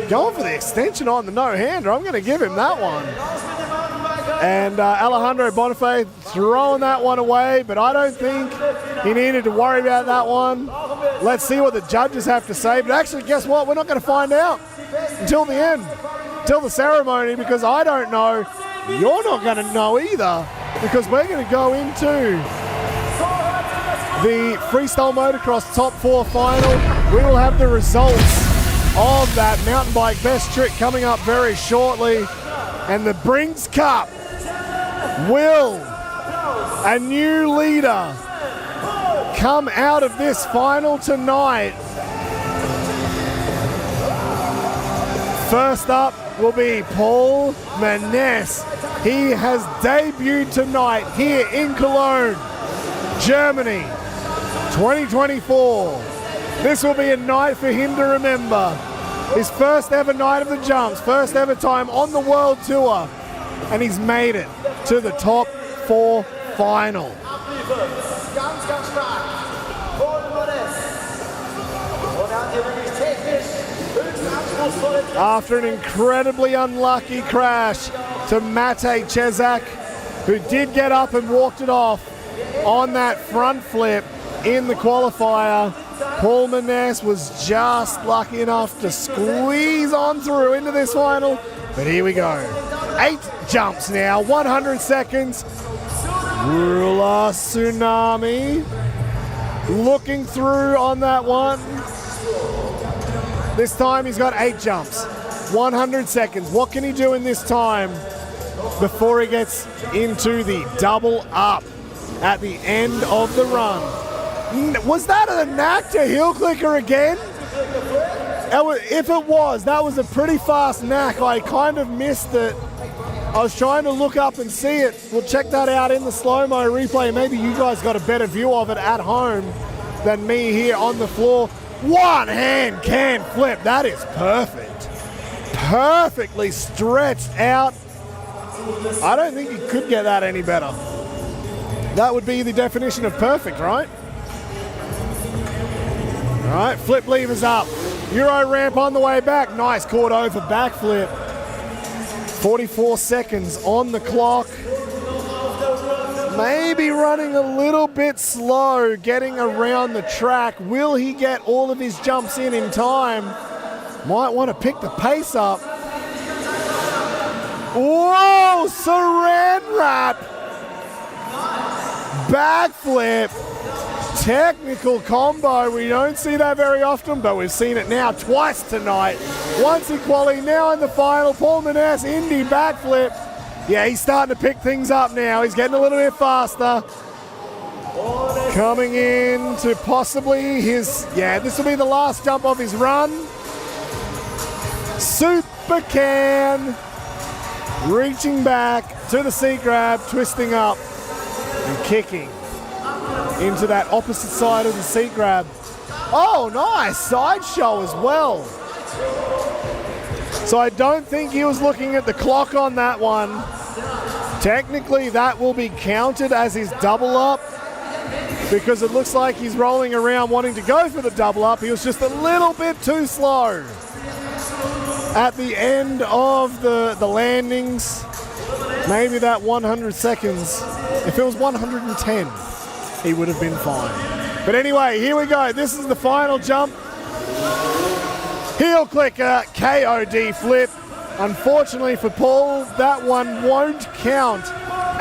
Going for the extension on the no-hander. I'm going to give him that one. And Alejandro Bonifay throwing that one away, but I don't think he needed to worry about that one. Let's see what the judges have to say. But actually, guess what? We're not going to find out until the end, until the ceremony, because I don't know. You're not going to know either, because we're going to go into the Freestyle Motocross Top 4 final. We will have the results of that mountain bike best trick coming up very shortly. And the Brings Cup will a new leader come out of this final tonight. First up will be Paul Menes. He has debuted tonight here in Cologne, Germany, 2024. This will be a night for him to remember. His first ever night of the jumps, first ever time on the world tour, and he's made it to the top 4 final. After an incredibly unlucky crash to Matej Čezak, who did get up and walked it off on that front flip in the qualifier, Paul Menes was just lucky enough to squeeze on through into this final. But here we go. 8 jumps now, 100 seconds. Ruler Tsunami looking through on that one. This time he's got 8 jumps, 100 seconds. What can he do in this time before he gets into the double up at the end of the run? Was that a knack to heel clicker again? If it was, that was a pretty fast knack. I kind of missed it. I was trying to look up and see it. We'll check that out in the slow-mo replay. Maybe you guys got a better view of it at home than me here on the floor. One hand can flip. That is perfect. Perfectly stretched out. I don't think you could get that any better. That would be the definition of perfect, right? All right, flip levers up. Euro ramp on the way back. Nice caught over backflip. 44 seconds on the clock. Maybe running a little bit slow, getting around the track. Will he get all of his jumps in time? Might want to pick the pace up. Whoa, saran wrap. Backflip. Technical combo. We don't see that very often, but we've seen it now twice tonight. Once in quali, now in the final. Paul Maness, Indy backflip. Yeah, he's starting to pick things up now. He's getting a little bit faster. Coming in to possibly his, this will be the last jump of his run. Super can. Reaching back to the seat grab, twisting up and kicking into that opposite side of the seat grab. Oh, nice side show as well. So I don't think he was looking at the clock on that one. Technically, that will be counted as his double up because it looks like he's rolling around wanting to go for the double up. He was just a little bit too slow at the end of the landings. Maybe that 100 seconds. If it was 110, he would have been fine. But anyway, here we go. This is the final jump. Heel clicker, KOD flip. Unfortunately for Paul, that one won't count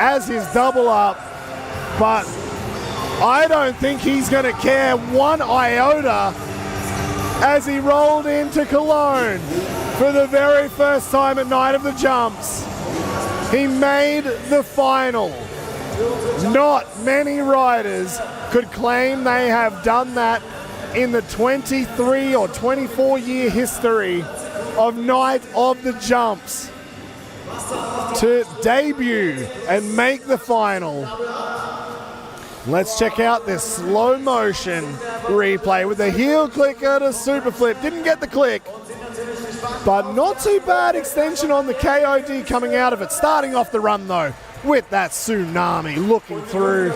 as his double up. But I don't think he's going to care one iota as he rolled into Cologne for the very first time at Night of the Jumps. He made the final. Not many riders could claim they have done that in the 23 or 24 year history of Night of the Jumps to debut and make the final. Let's check out this slow motion replay with the heel clicker to super flip. Didn't get the click, but not too bad extension on the KOD coming out of it. Starting off the run though with that tsunami looking through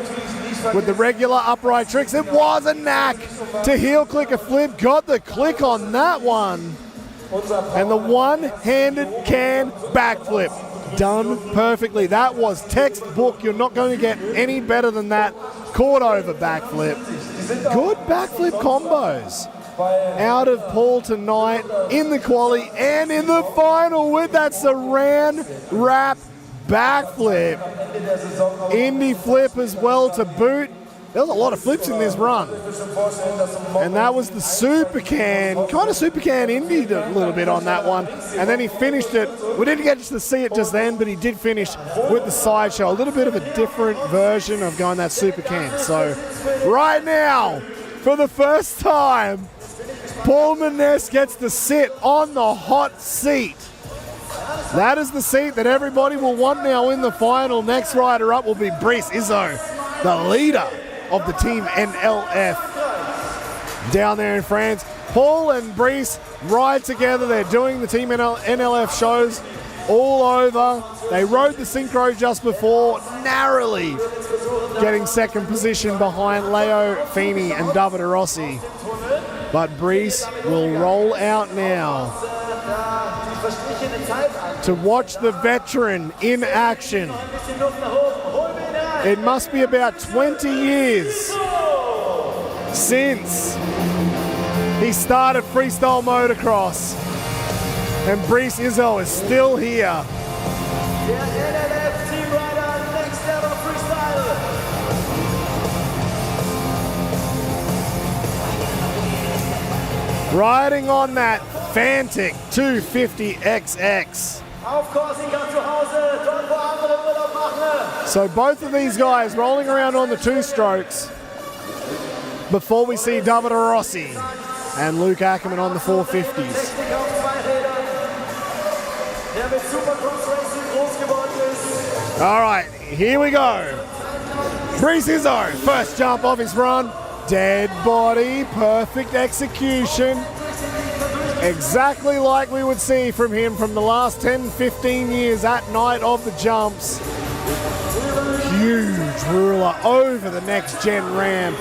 with the regular upright tricks. It was a knack to heel click a flip. Got the click on that one. And the one-handed can backflip. Done perfectly. That was textbook. You're not going to get any better than that. Caught over backflip. Good backflip combos out of Paul tonight in the quali and in the final with that saran wrap backflip. Indy flip as well to boot. There was a lot of flips in this run. And that was the super can. Kind of super can Indy'd a little bit on that one. And then he finished it. We didn't get to see it just then, but he did finish with the sideshow. A little bit of a different version of going that super can. So right now, for the first time, Paul Maness gets to sit on the hot seat. That is the seat that everybody will want now in the final. Next rider up will be Brice Izzo, the leader of the team NLF down there in France. Paul and Brice ride together. They're doing the team NLF shows all over. They rode the Synchro just before, narrowly getting second position behind Leo Feeney and Davide Rossi. But Brice will roll out now to watch the veteran in action. It must be about 20 years since he started freestyle motocross, and Brice Izzo is still here. Riding on that Fantic 250XX. So both of these guys rolling around on the two strokes before we see Davide Rossi and Luke Ackerman on the 450s. All right, here we go. Brice Izzo, first jump off his run. Dead body, perfect execution. Exactly like we would see from him from the last 10, 15 years at Night of the Jumps. Huge ruler over the next gen ramp.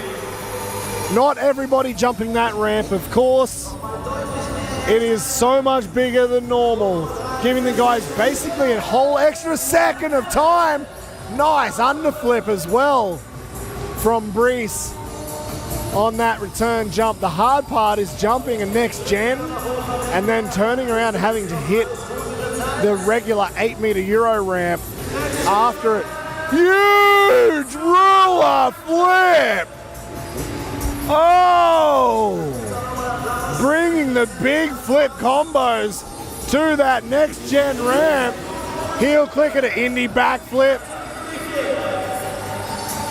Not everybody jumping that ramp, of course. It is so much bigger than normal, giving the guys basically a whole extra second of time. Nice underflip as well from Brice on that return jump. The hard part is jumping a next gen and then turning around and having to hit the regular 8-meter Euro ramp after it. Huge ruler flip! Oh! Bringing the big flip combos to that next gen ramp. Heel clicker to Indy backflip.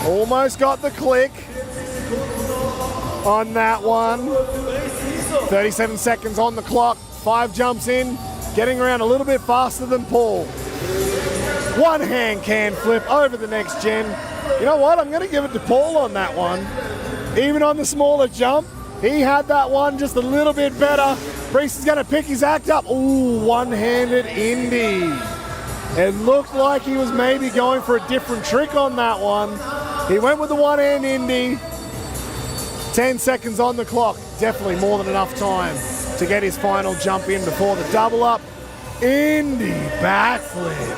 Almost got the click on that one. 37 seconds on the clock. 5 jumps in. Getting around a little bit faster than Paul. One hand can flip over the next gen. You know what? I'm going to give it to Paul on that one. Even on the smaller jump, he had that one just a little bit better. Brice is going to pick his act up. Ooh, one-handed Indy. It looked like he was maybe going for a different trick on that one. He went with the one-hand Indy. 10 seconds on the clock. Definitely more than enough time to get his final jump in before the double up. Indy backflip.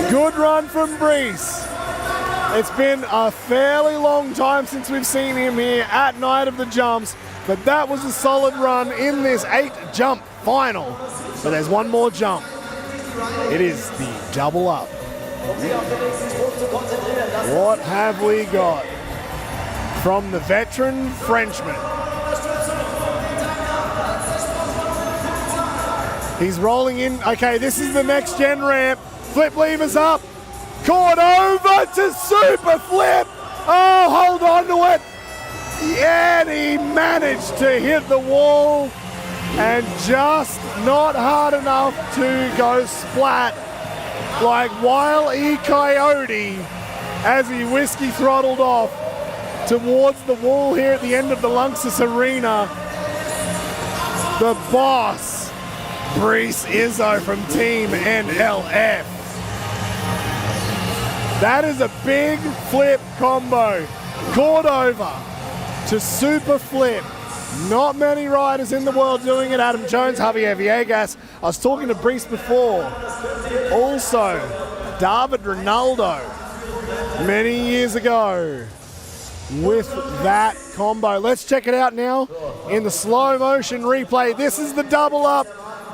Good run from Brice. It's been a fairly long time since we've seen him here at Night of the Jumps, but that was a solid run in this 8-jump final. But there's one more jump. It is the double up. What have we got from the veteran Frenchman? He's rolling in. Okay, this is the next gen ramp. Flip levers up. Caught over to super flip. Oh, hold on to it. Yeah, and he managed to hit the wall and just not hard enough to go splat like Wile E. Coyote as he whiskey throttled off towards the wall here at the end of the Lanxess Arena. The boss, Brice Izzo from Team NLF. That is a big flip combo. Caught over to super flip. Not many riders in the world doing it. Adam Jones, Javier Villegas. I was talking to Brice before. Also, David Ronaldo, many years ago with that combo. Let's check it out now in the slow motion replay. This is the double up.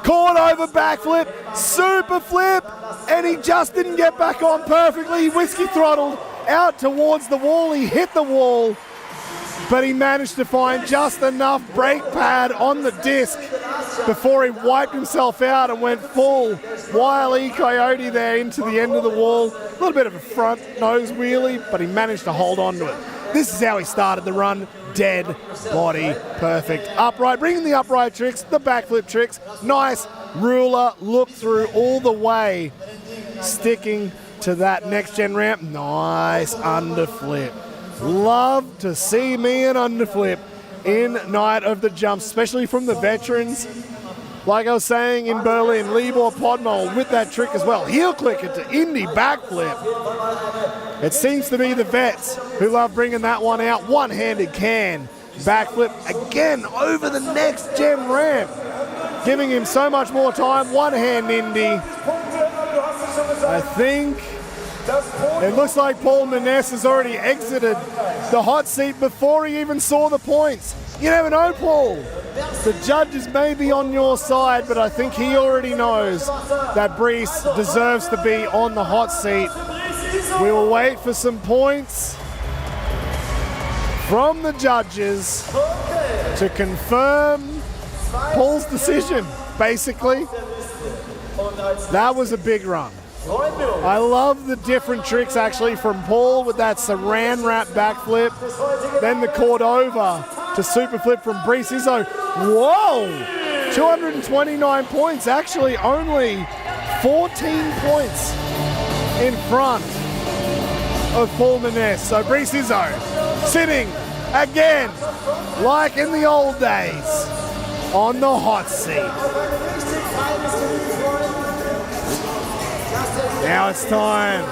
Caught over backflip, super flip, and he just didn't get back on perfectly. He whiskey throttled out towards the wall. He hit the wall, but he managed to find just enough brake pad on the disc before he wiped himself out and went full Wile E. Coyote there into the end of the wall. A little bit of a front nose wheelie, but he managed to hold on to it. This is how he started the run. Dead body, perfect. Upright, bringing the upright tricks, the backflip tricks. Nice ruler look through all the way. Sticking to that next gen ramp. Nice underflip. Love to see me an underflip in Night of the Jumps, especially from the veterans. Like I was saying in Berlin, Libor Podmol with that trick as well. Heel clicker to Indy backflip. It seems to be the vets who love bringing that one out. One-handed can. Backflip again over the next gen ramp. Giving him so much more time. One-hand Indy. I think it looks like Paul Maness has already exited the hot seat before he even saw the points. You never know, Paul. The judges may be on your side, but I think he already knows that Brice deserves to be on the hot seat. We will wait for some points from the judges to confirm Paul's decision, basically. That was a big run. I love the different tricks actually from Paul with that saran wrap backflip, then the Cordova to super flip from Brice Izzo. Whoa! 229 points, actually only 14 points in front of Paul Mendes. So Brice Izzo sitting again, like in the old days, on the hot seat. Now it's time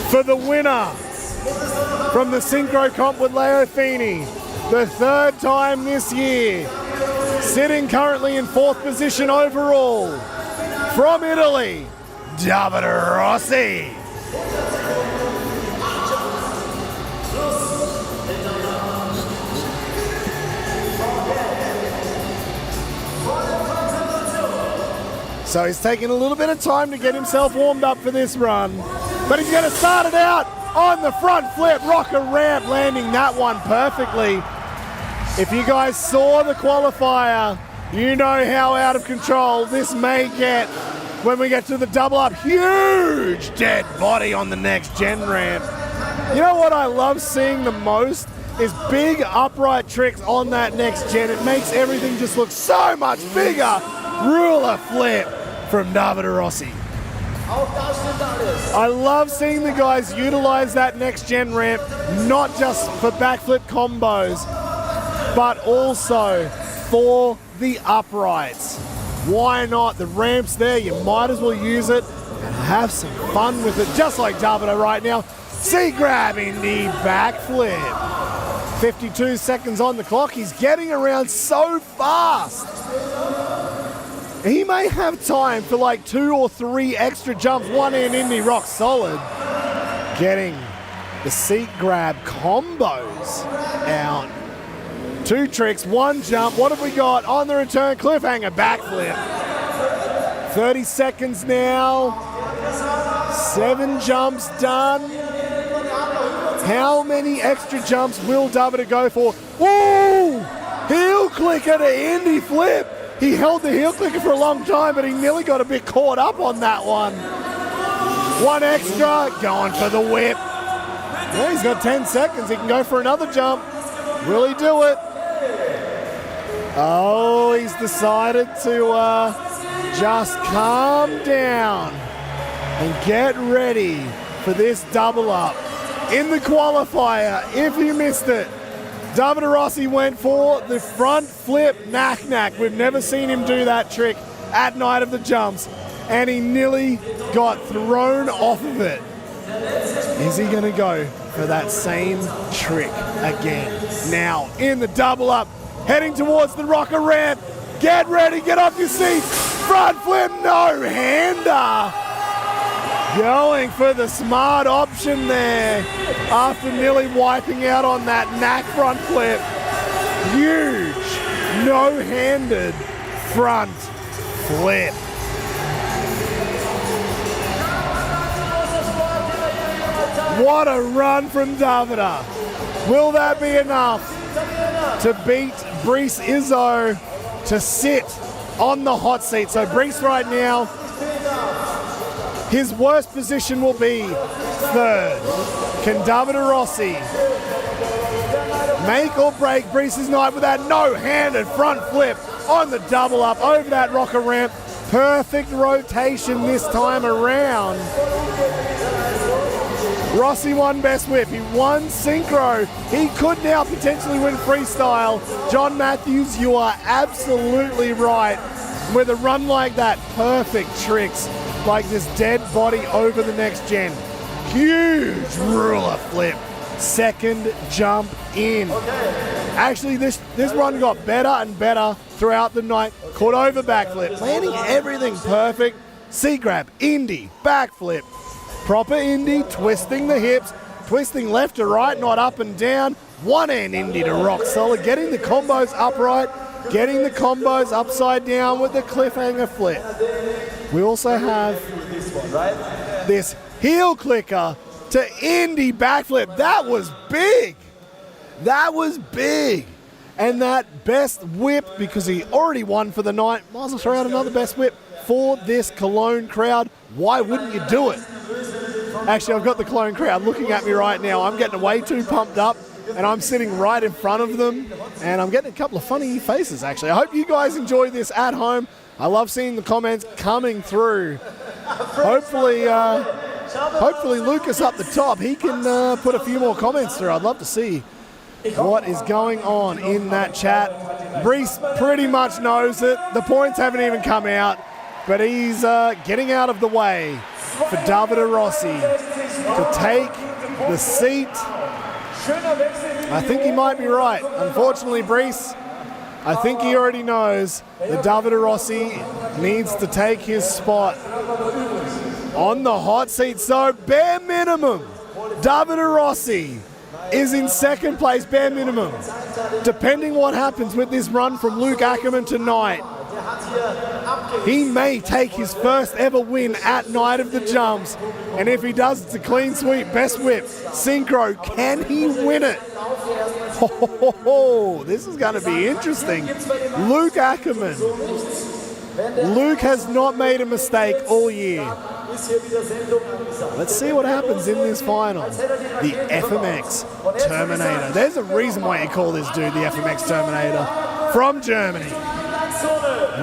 for the winner from the Synchro comp with Leo Fini, the third time this year, sitting currently in 4th position overall, from Italy, Davide Rossi. So he's taking a little bit of time to get himself warmed up for this run, but he's going to start it out on the front flip, rocker ramp, landing that one perfectly. If you guys saw the qualifier, you know how out of control this may get when we get to the double up. Huge dead body on the next gen ramp. You know what I love seeing the most is big upright tricks on that next gen. It makes everything just look so much bigger. Ruler flip from Davide Rossi. I love seeing the guys utilize that next gen ramp, not just for backflip combos, but also for the uprights. Why not? The ramp's there, you might as well use it and have some fun with it, just like Davide right now. C-grab in the backflip. 52 seconds on the clock. He's getting around so fast. He may have time for like 2 or 3 extra jumps, one hand Indy rock solid. Getting the seat grab combos out. 2 tricks, 1 jump. What have we got on the return? Cliffhanger backflip. 30 seconds now. 7 jumps done. How many extra jumps will Davide go for? Ooh! Heel clicker to Indy flip. He held the heel clicker for a long time, but he nearly got a bit caught up on that one. 1 extra, going for the whip. Yeah, he's got 10 seconds. He can go for another jump. Will he do it? Oh, he's decided to just calm down and get ready for this double up. In the qualifier, if you missed it, Davide Rossi went for the front flip knack-knack. We've never seen him do that trick at Night of the Jumps, and he nearly got thrown off of it. Is he going to go for that same trick again? Now, in the double up, heading towards the rocker ramp. Get ready, get off your seats. Front flip, no-hander. Going for the smart option there after nearly wiping out on that knack front flip. Huge, no-handed front flip. What a run from Davide. Will that be enough to beat Brice Izzo to sit on the hot seat? So Brice right now, his worst position will be 3rd. Can Davide Rossi make or break Brice's night with that no-handed front flip on the double up over that rocker ramp? Perfect rotation this time around. Rossi won best whip. He won synchro. He could now potentially win freestyle. John Matthews, you are absolutely right. With a run like that, perfect tricks like this dead body over the next gen. Huge ruler flip. 2nd jump in. Actually, this run got better and better throughout the night. Cordova backflip, landing everything perfect. C-grab, Indy, backflip. Proper Indy, twisting the hips, twisting left to right, not up and down. 1 hand Indy to rock solid, getting the combos upright, getting the combos upside down with the cliffhanger flip. We also have this heel clicker to Indy backflip. That was big. That was big. And that best whip, because he already won for the night, might as well throw out another best whip for this Cologne crowd. Why wouldn't you do it? Actually, I've got the Cologne crowd looking at me right now. I'm getting way too pumped up, and I'm sitting right in front of them, and I'm getting a couple of funny faces, actually. I hope you guys enjoy this at home. I love seeing the comments coming through. Hopefully Lucas up the top, he can put a few more comments through. I'd love to see what is going on in that chat. Brees pretty much knows it. The points haven't even come out, but he's getting out of the way for Davide Rossi to take the seat. I think he might be right. Unfortunately, Brees, I think he already knows that Davide Rossi needs to take his spot on the hot seat. So bare minimum, Davide Rossi is in second place, bare minimum. Depending what happens with this run from Luke Ackerman tonight, he may take his first ever win at Night of the Jumps. And if he does, it's a clean sweep, best whip. Synchro, can he win it? Oh, this is going to be interesting. Luke Ackerman. Luke has not made a mistake all year. Let's see what happens in this final. The FMX Terminator. There's a reason why you call this dude the FMX Terminator. From Germany.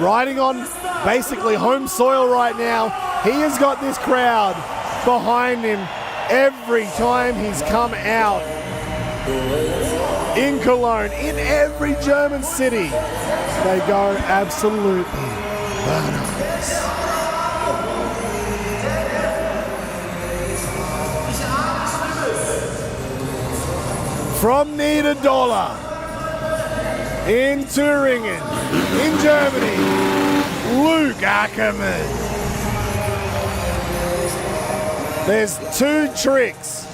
Riding on basically home soil right now. He has got this crowd behind him every time he's come out. In Cologne, in every German city, they go absolutely bananas. From Niederdoller in Thüringen, in Germany, Luke Ackerman. There's two tricks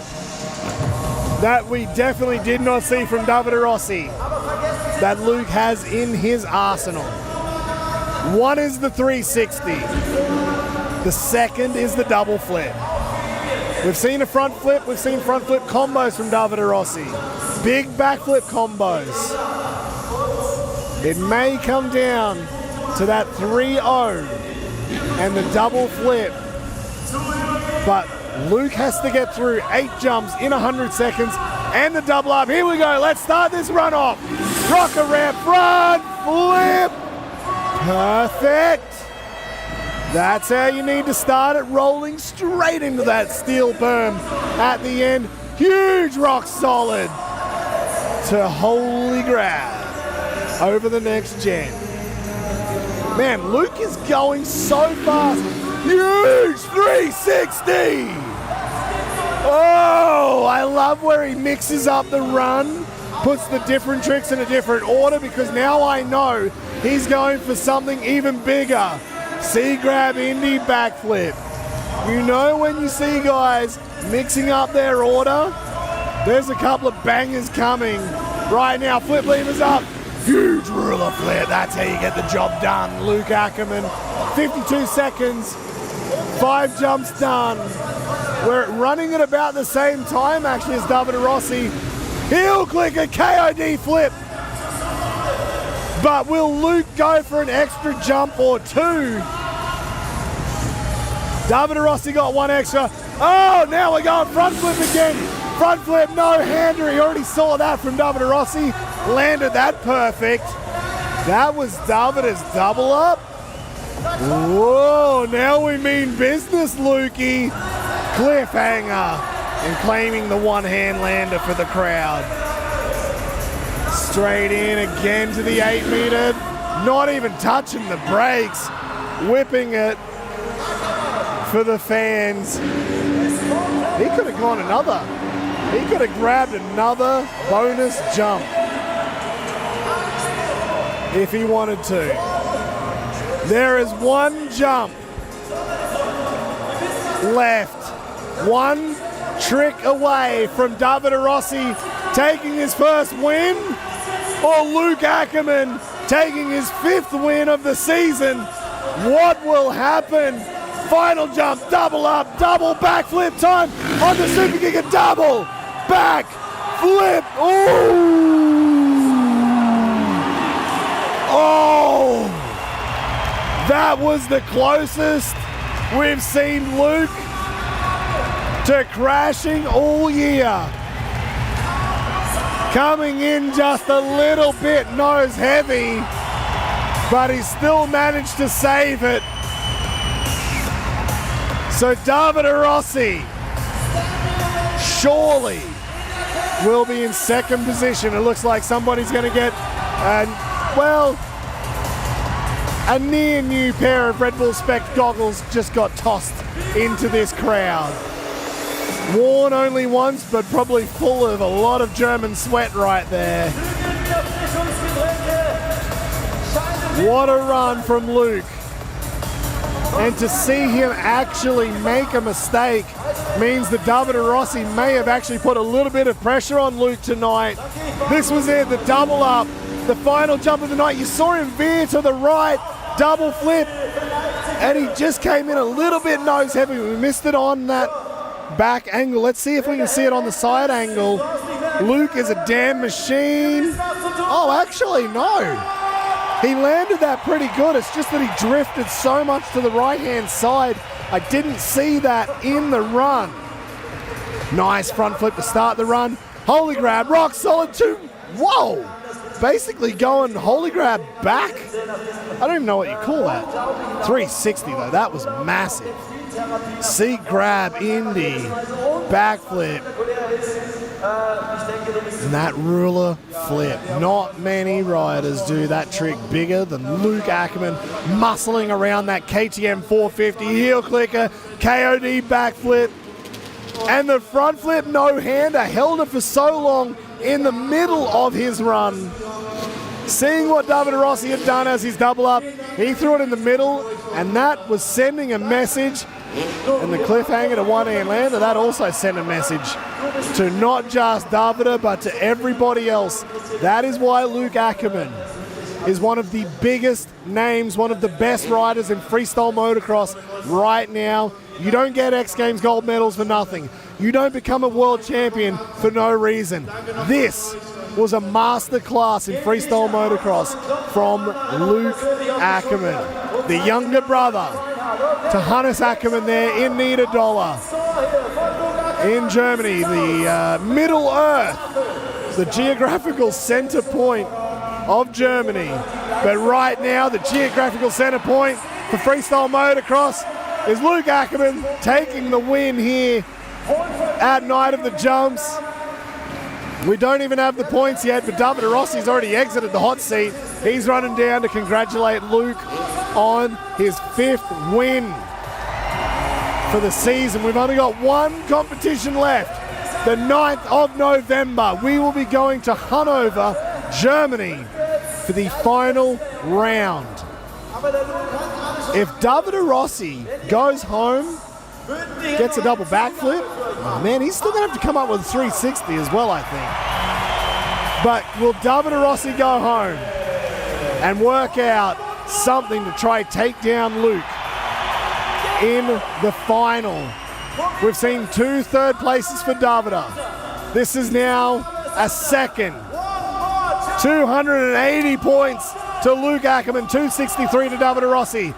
that we definitely did not see from Davide Rossi that Luke has in his arsenal. One is the 360. The second is the double flip. We've seen a front flip. We've seen front flip combos from Davide Rossi. Big backflip combos. It may come down to that 3-0 and the double flip. But Luke has to get through 8 jumps in 100 seconds and the double up. Here we go. Let's start this run off. Rocker ramp, front flip. Perfect. That's how you need to start it, rolling straight into that steel berm at the end. Huge rock solid to holy grab over the next gen. Man, Luke is going so fast. Huge 360. Oh, I love where he mixes up the run, puts the different tricks in a different order, because now I know he's going for something even bigger. C-grab, Indy, backflip. You know when you see guys mixing up their order, there's a couple of bangers coming right now. Flip levers up. Huge ruler flip. That's how you get the job done. Luke Ackerman, 52 seconds, 5 jumps done. We're running at about the same time actually as Davide Rossi. Heel clicker, KOD flip. But will Luke go for an extra jump or two? Davide Rossi got one extra. Oh, now we're going front flip again. Front flip, no hander. He already saw that from Davide Rossi. Landed that perfect. That was Davide's double up. Whoa, now we mean business, Lukey. Cliffhanger. And claiming the one-hand lander for the crowd. Straight in again to the 8 meter. Not even touching the brakes. Whipping it for the fans. He could have gone another. He could have grabbed another bonus jump if he wanted to. There is one jump left. One trick away from Davide Rossi taking his first win, or Luke Ackerman taking his 5th win of the season. What will happen Final jump, double up, double backflip time on the super kick, a double back flip. Oh, that was the closest we've seen Luke to crashing all year. Coming in just a little bit nose heavy, but he still managed to save it. So Davide Rossi surely will be in second position. It looks like somebody's going to get, a near new pair of Red Bull Spec goggles just got tossed into this crowd. Worn only once, but probably full of a lot of German sweat right there. What a run from Luke. And to see him actually make a mistake means that Davide Rossi may have actually put a little bit of pressure on Luke tonight. This was it, the double up, the final jump of the night. You saw him veer to the right, double flip, and he just came in a little bit nose heavy. We missed it on that back angle. Let's see if we can see it on the side angle. Luke is a damn machine. Oh, actually, no. He landed that pretty good. It's just that he drifted so much to the right-hand side. I didn't see that in the run. Nice front flip to start the run. Holy grab, rock solid two. Whoa! Basically going holy grab back. I don't even know what you call that. 360 though, that was massive. Seat grab, Indy, backflip. And that ruler flip. Not many riders do that trick bigger than Luke Ackerman, muscling around that KTM 450 heel clicker, KOD backflip, and the front flip no-hander. Held it for so long in the middle of his run. Seeing what Davide Rossi had done as his double up, he threw it in the middle, and that was sending a message. And the cliffhanger to one-hand lander, that also sent a message to not just Davide, but to everybody else. That is why Luke Ackerman is one of the biggest names, one of the best riders in freestyle motocross right now. You don't get X Games gold medals for nothing. You don't become a world champion for no reason. This was a masterclass in freestyle motocross from Luke Ackerman, the younger brother to Hannes Ackerman there in Niederdoller in Germany, the Middle Earth, the geographical center point of Germany. But right now, the geographical center point for freestyle motocross is Luke Ackerman taking the win here at Night of the Jumps. We don't even have the points yet, but Davide Rossi's already exited the hot seat. He's running down to congratulate Luke on his 5th win for the season. We've only got one competition left. The 9th of November, we will be going to Hanover, Germany for the final round. If Davide Rossi goes home, gets a double backflip, oh man, he's still gonna have to come up with a 360 as well, I think. But will Davide Rossi go home and work out something to try take down Luke in the final? We've seen 2 third places for Davide. This is now a second. 280 points to Luke Ackerman, 263 to Davide Rossi.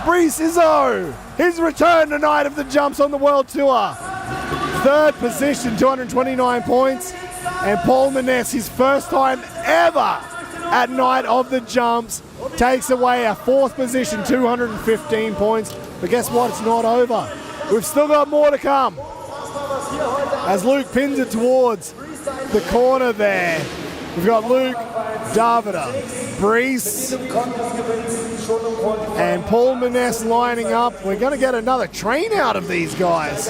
Brice Izzo, his return tonight of the Jumps on the World Tour. 3rd position, 229 points. And Paul Maness, his first time ever at Night of the Jumps, takes away a 4th position, 215 points. But guess what? It's not over. We've still got more to come. As Luke pins it towards the corner there. We've got Luke, Davide, Brice, and Paul Maness lining up. We're going to get another train out of these guys.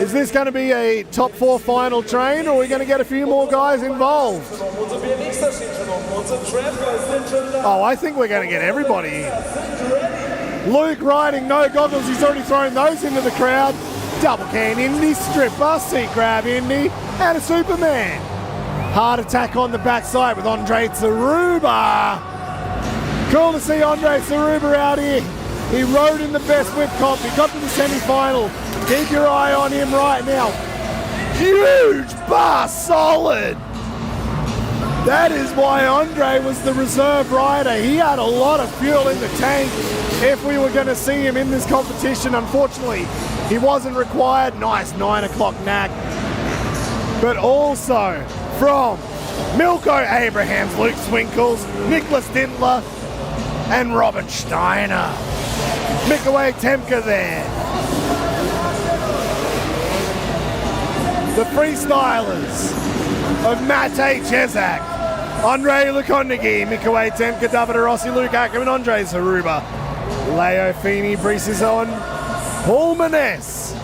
Is this going to be a top 4 final train, or are we going to get a few more guys involved? Oh, I think we're going to get everybody in. Luke riding no goggles. He's already thrown those into the crowd. Double can Indy, stripper, seat grab Indy, and a Superman. Hard attack on the backside with Andre Tsaruba. Cool to see Andre Tsaruba out here He rode in the best whip comp. He got to the semi-final. Keep your eye on him right now. Huge bar, solid. That is why Andre was the reserve rider. He had a lot of fuel in the tank if we were going to see him in this competition. Unfortunately, he wasn't required. Nice 9 o'clock knack. But also from Milko Abrahams, Luke Swinkles, Nicholas Dintler, and Robin Steiner. Mikaway Temka there. The freestylers of Matej Cezak, Andre Lukondegi, Mikaway Temka, David Rossi, Luke Ackerman, Andre Zaruba, Leo Feeney, Brisizon, Paul Maness.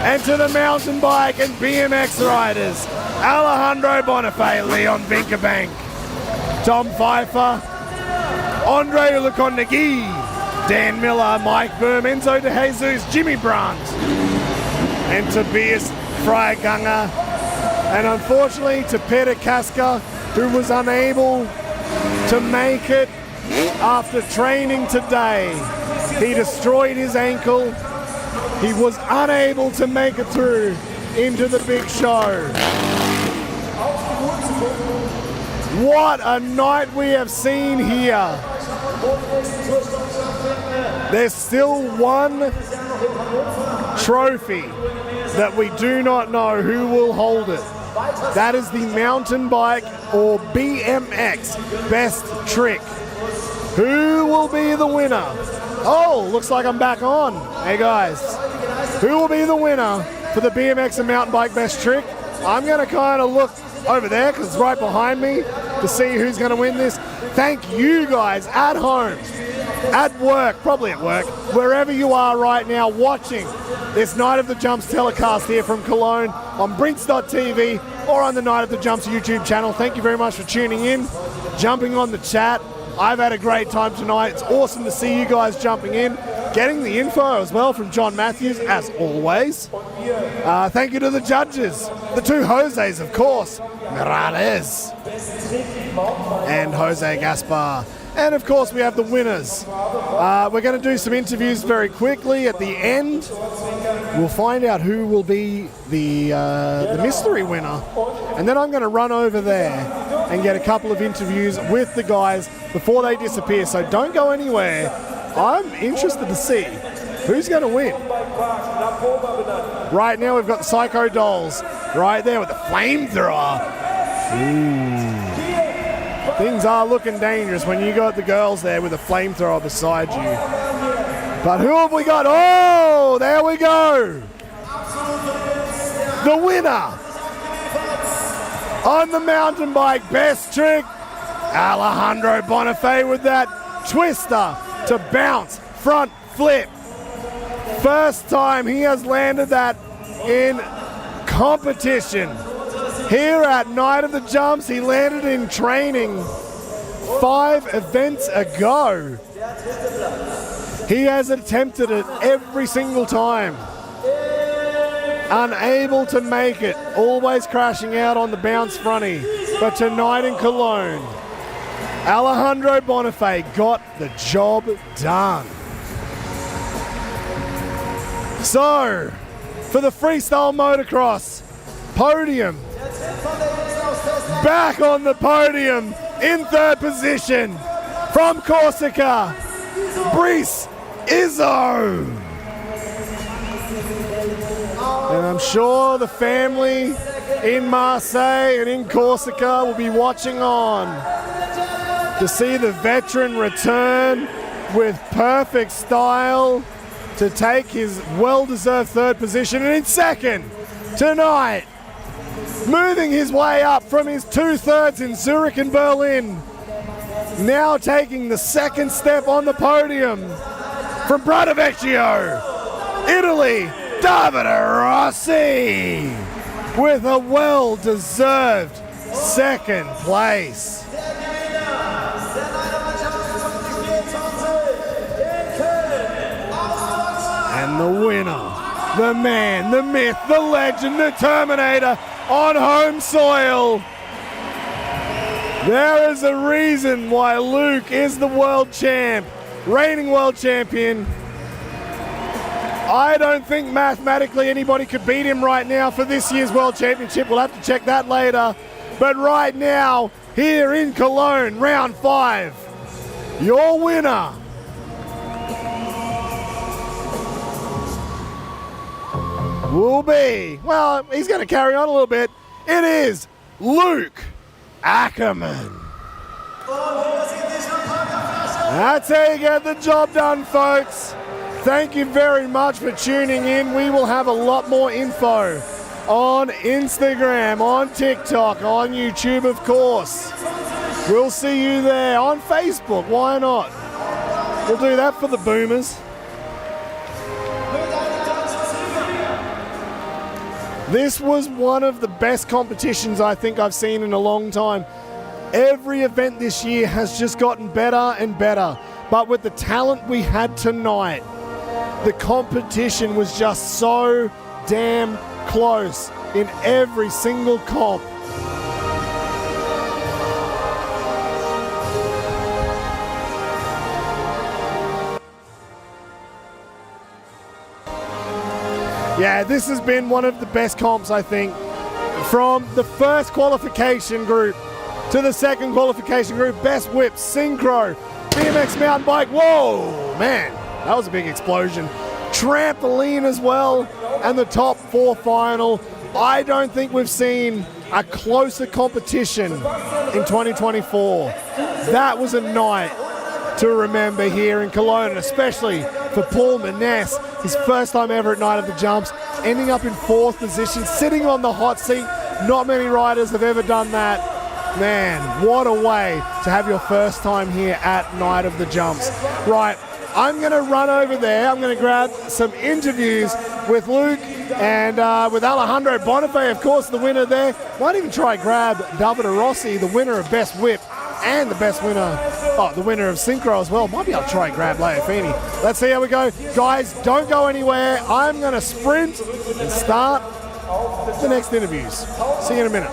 And to the mountain bike and BMX riders, Alejandro Bonifay, Leon Vinkerbank, Tom Pfeiffer, Andre Lukondegi, Dan Miller, Mike Boom, Enzo De Jesus, Jimmy Brandt, and Tobias Freiganger. And unfortunately to Peter Kaska, who was unable to make it after training today. He destroyed his ankle. He was unable to make it through into the big show. What a night we have seen here. There's still one trophy that we do not know who will hold it. That is the mountain bike or BMX best trick. Who will be the winner? Oh, looks like I'm back on. Hey guys, who will be the winner for the BMX and mountain bike best trick? I'm gonna kind of look over there because it's right behind me to see who's gonna win this. Thank you guys at home, at work, probably at work, wherever you are right now watching this Night of the Jumps telecast here from Cologne on Brinks.tv or on the Night of the Jumps YouTube channel. Thank you very much for tuning in, jumping on the chat. I've had a great time tonight. It's awesome to see you guys jumping in, getting the info as well from John Matthews, as always. Thank you to the judges, the two Jose's, of course, Morales and Jose Gaspar. And of course we have the winners. We're going to do some interviews very quickly at the end. We'll find out who will be the mystery winner. And then I'm going to run over there and get a couple of interviews with the guys before they disappear. So don't go anywhere. I'm interested to see who's going to win. Right now we've got the Psycho Dolls right there with the flamethrower. Things are looking dangerous when you got the girls there with a flamethrower beside you. But who have we got? Oh, there we go. The winner on the mountain bike best trick, Alejandro Bonifay with that twister to bounce front flip. First time he has landed that in competition. Here at Night of the Jumps, he landed in training 5 events ago. He has attempted it every single time. Unable to make it, always crashing out on the bounce fronty. But tonight in Cologne, Alejandro Bonifay got the job done. So, for the freestyle motocross, Podium, back on the podium in 3rd position from Corsica, Brice Izzo. And I'm sure the family in Marseille and in Corsica will be watching on to see the veteran return with perfect style to take his well-deserved 3rd position. And in 2nd tonight, moving his way up from his 2/3 in Zurich and Berlin, now taking the 2nd step on the podium from Bradovecchio, Italy, David Rossi with a well-deserved 2nd place. And the winner, the man, the myth, the legend, the Terminator on home soil. There is a reason why Luke is the world champ reigning world champion. I don't think mathematically anybody could beat him right now for this year's World Championship. We'll have to check that later. But right now, here in Cologne, round 5, your winner will be, well, he's going to carry on a little bit. It is Luke Ackerman. That's how you get the job done, folks. Thank you very much for tuning in. We will have a lot more info on Instagram, on TikTok, on YouTube, of course. We'll see you there. On Facebook, why not? We'll do that for the boomers. This was one of the best competitions I think I've seen in a long time. Every event this year has just gotten better and better. But with the talent we had tonight, the competition was just so damn close in every single comp. Yeah, this has been one of the best comps, I think. From the first qualification group to the second qualification group, best whips, Synchro, BMX mountain bike, whoa, man. That was a big explosion. Trampoline as well, and the top 4 final. I don't think we've seen a closer competition in 2024. That was a night to remember here in Cologne, especially for Paul Maness, his first time ever at Night of the Jumps, ending up in 4th position, sitting on the hot seat. Not many riders have ever done that. Man, what a way to have your first time here at Night of the Jumps. Right. I'm going to run over there. I'm going to grab some interviews with Luke and with Alejandro Bonifay, of course, the winner there. Might even try grab Davide Rossi, the winner of Best Whip, and the winner of Synchro as well. Might be able to try and grab Leofini. Let's see how we go. Guys, don't go anywhere. I'm going to sprint and start the next interviews. See you in a minute.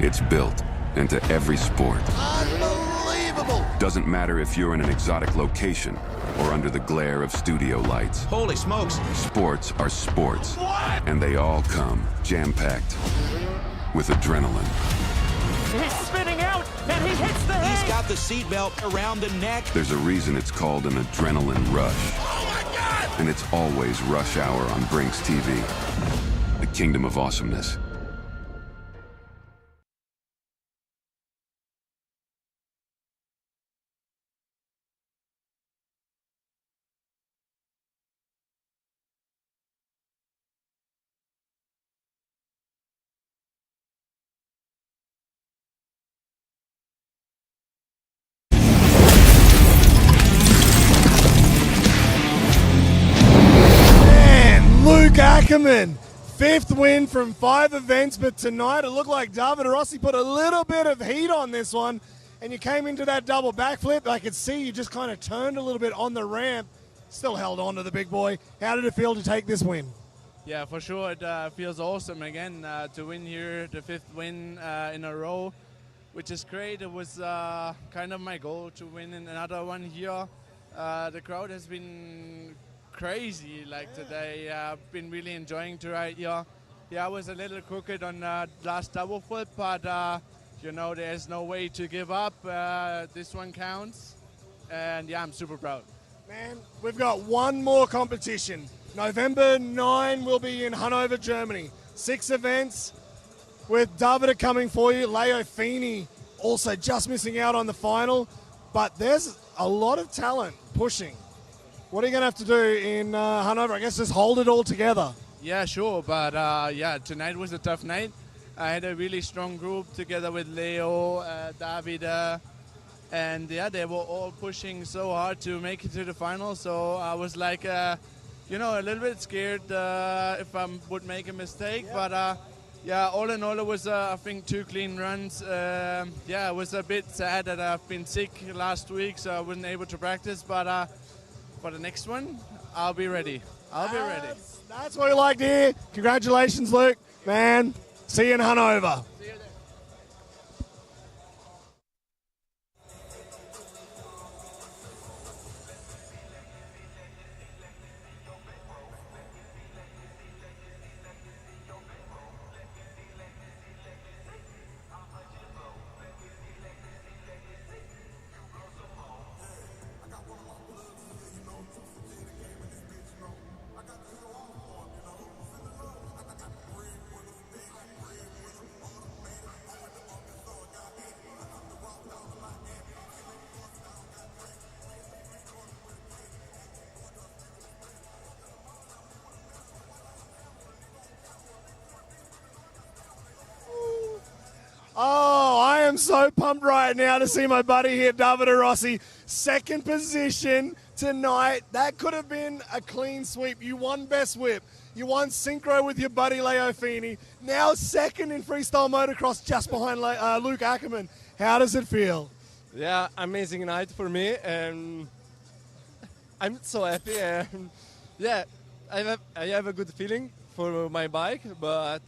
It's built into every sport. Unbelievable! Doesn't matter if you're in an exotic location or under the glare of studio lights. Holy smokes! Sports are sports. What? And they all come jam-packed with adrenaline. He's spinning out, and he hits the head! He's got the seatbelt around the neck. There's a reason it's called an adrenaline rush. Oh my God! And it's always rush hour on Brinks TV. The kingdom of awesomeness. Luke Ackerman, 5th win from 5 events, but tonight it looked like Davide Rossi put a little bit of heat on this one, and you came into that double backflip. I could see you just kind of turned a little bit on the ramp, still held on to the big boy. How did it feel to take this win? Yeah, for sure. It feels awesome again to win here, the 5th win in a row, which is great. It was kind of my goal to win in another one here. The crowd has been crazy like today. I've been really enjoying to ride here. Yeah, I was a little crooked on last double flip, but you know, there's no way to give up. This one counts, and yeah, I'm super proud. Man, we've got one more competition. November 9 will be in Hanover, Germany. 6 events with Davide coming for you. Leo Feeney also just missing out on the final, but there's a lot of talent pushing. What are you going to have to do in Hanover? I guess just hold it all together. Yeah, sure, but yeah, tonight was a tough night. I had a really strong group together with Leo, Davide, and yeah, they were all pushing so hard to make it to the final. So I was like, you know, a little bit scared if I would make a mistake. Yeah. But yeah, all in all, it was I think 2 clean runs. Yeah, it was a bit sad that I've been sick last week, so I wasn't able to practice. But for the next one, I'll be ready. I'll be ready. That's what we like to hear. Congratulations, Luke. Man, see you in Hanover. See you there. Oh, I am so pumped right now to see my buddy here, Davide Rossi. 2nd position tonight. That could have been a clean sweep. You won Best Whip. You won Synchro with your buddy Leo Feeney. Now 2nd in freestyle motocross just behind Luke Ackerman. How does it feel? Yeah, amazing night for me. And I'm so happy. And yeah, I have a good feeling for my bike, but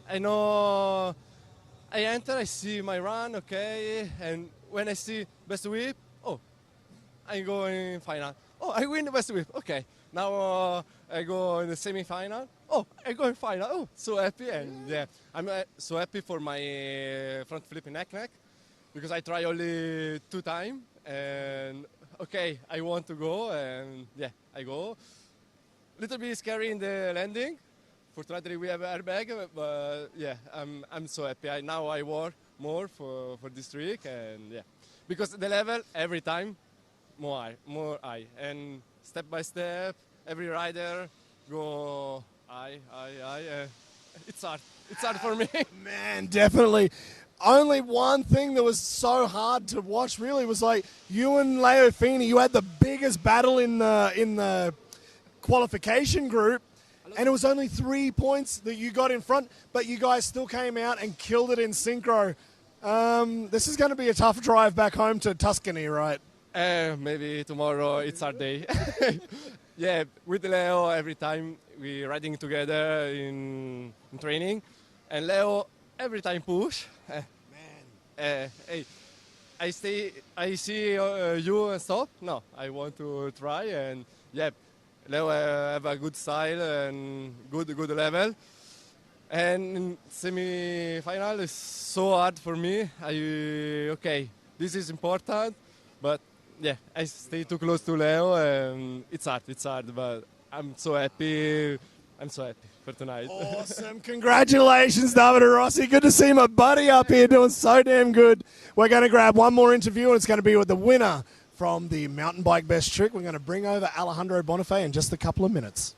I know I enter, I see my run, okay, and when I see best whip, oh, I go in final. Oh, I win the best whip, okay. Now I go in the semi-final. Oh, I go in final. Oh, so happy, and yeah, I'm so happy for my front flip in neck, because I try only 2 times, and okay, I want to go, and yeah, I go. Little bit scary in the landing. Fortunately, we have an airbag, but yeah, I'm so happy. Now I work more for this trick, and yeah, because the level every time more high, and step by step, every rider go high. It's hard. It's hard for me. Man, definitely. Only one thing that was so hard to watch really was like you and Leo Feeney. You had the biggest battle in the qualification group. And it was only 3 points that you got in front, but you guys still came out and killed it in Synchro. This is going to be a tough drive back home to Tuscany, right? Maybe tomorrow it's our day. Yeah, with Leo, every time we riding together in training. And Leo, every time push. Man. Hey, I see you and stop. No, I want to try. And yeah, Leo have a good style and good level. And in semi-final is so hard for me. Okay, this is important, but yeah, I stay too close to Leo and it's hard, but I'm so happy for tonight. Awesome. Congratulations, Davide Rossi. Good to see my buddy up here doing so damn good. We're going to grab one more interview, and it's going to be with the winner from the mountain bike best trick. We're going to bring over Alejandro Bonifay in just a couple of minutes.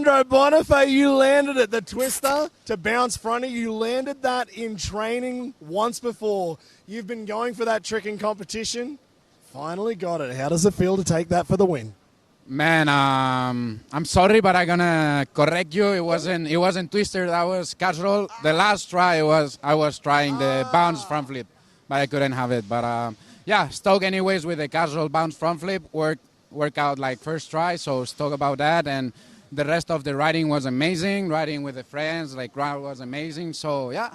Alessandro Bonifay, you landed it. The twister to bounce fronty, you landed that in training once before. You've been going for that trick in competition. Finally got it. How does it feel to take that for the win? Man, I'm sorry, but I'm gonna correct you. It wasn't twister. That was casual. The last try I was trying the bounce front flip, but I couldn't have it. But yeah, stoked anyways with the casual bounce front flip. Work out like first try, so stoked about that. And the rest of the riding was amazing. Riding with the friends, like crowd was amazing. So yeah,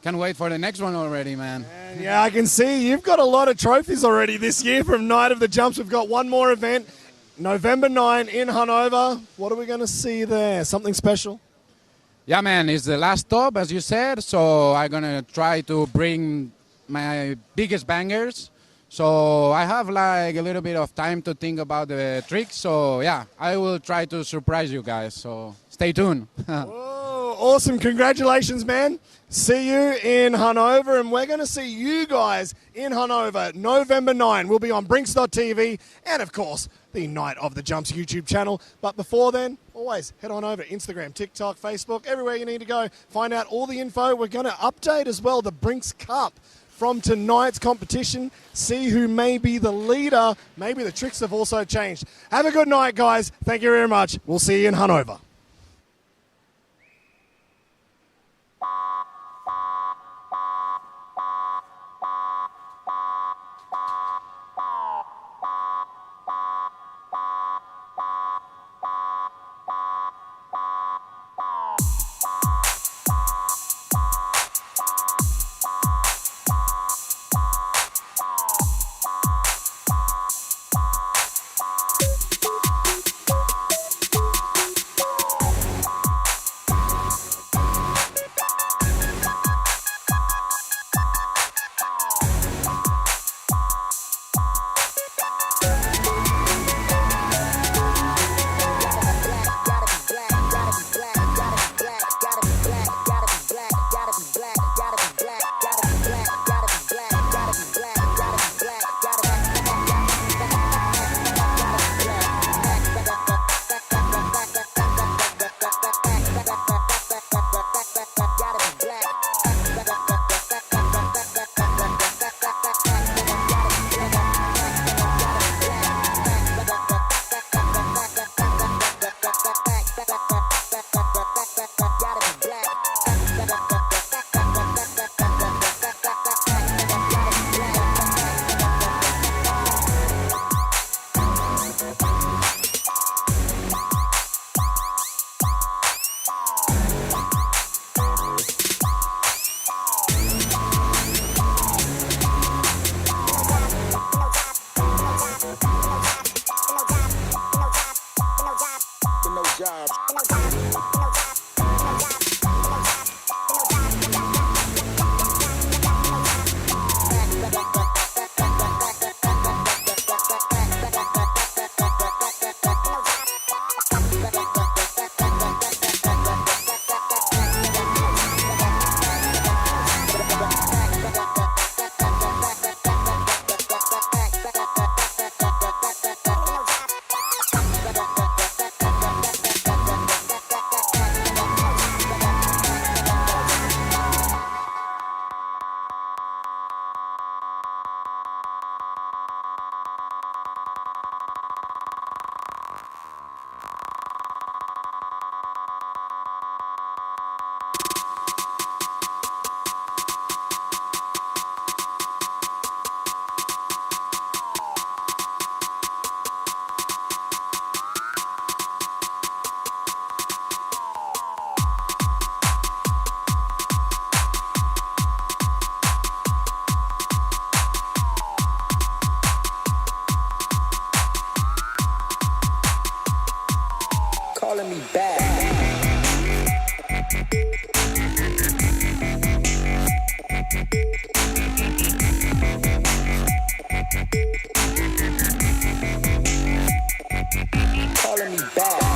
can't wait for the next one already, man. And yeah, I can see you've got a lot of trophies already this year from Night of the Jumps. We've got one more event. November 9 in Hanover. What are we going to see there? Something special? Yeah, man, it's the last stop, as you said, so I'm going to try to bring my biggest bangers. So I have like a little bit of time to think about the tricks, so yeah, I will try to surprise you guys, so stay tuned. Whoa, awesome. Congratulations, man. See you in Hanover, and we're going to see you guys in Hanover November 9. We'll be on Brinks.tv and, of course, the Night of the Jumps YouTube channel. But before then, always head on over Instagram, TikTok, Facebook, everywhere you need to go. Find out all the info. We're going to update as well the Brinks Cup from tonight's competition. See who may be the leader. Maybe the tricks have also changed. Have a good night, guys. Thank you very much. We'll see you in Hanover. Calling me back. Calling me back.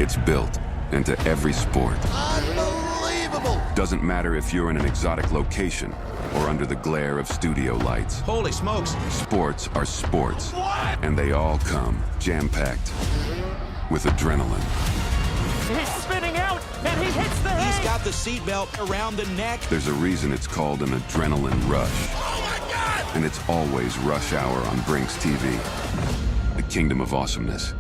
It's built into every sport. Unbelievable! Doesn't matter if you're in an exotic location or under the glare of studio lights. Holy smokes! Sports are sports. What? And they all come jam-packed with adrenaline. He's spinning out, and he hits the hay. He's got the seatbelt around the neck. There's a reason it's called an adrenaline rush. Oh my God! And it's always rush hour on Brinks TV. The kingdom of awesomeness.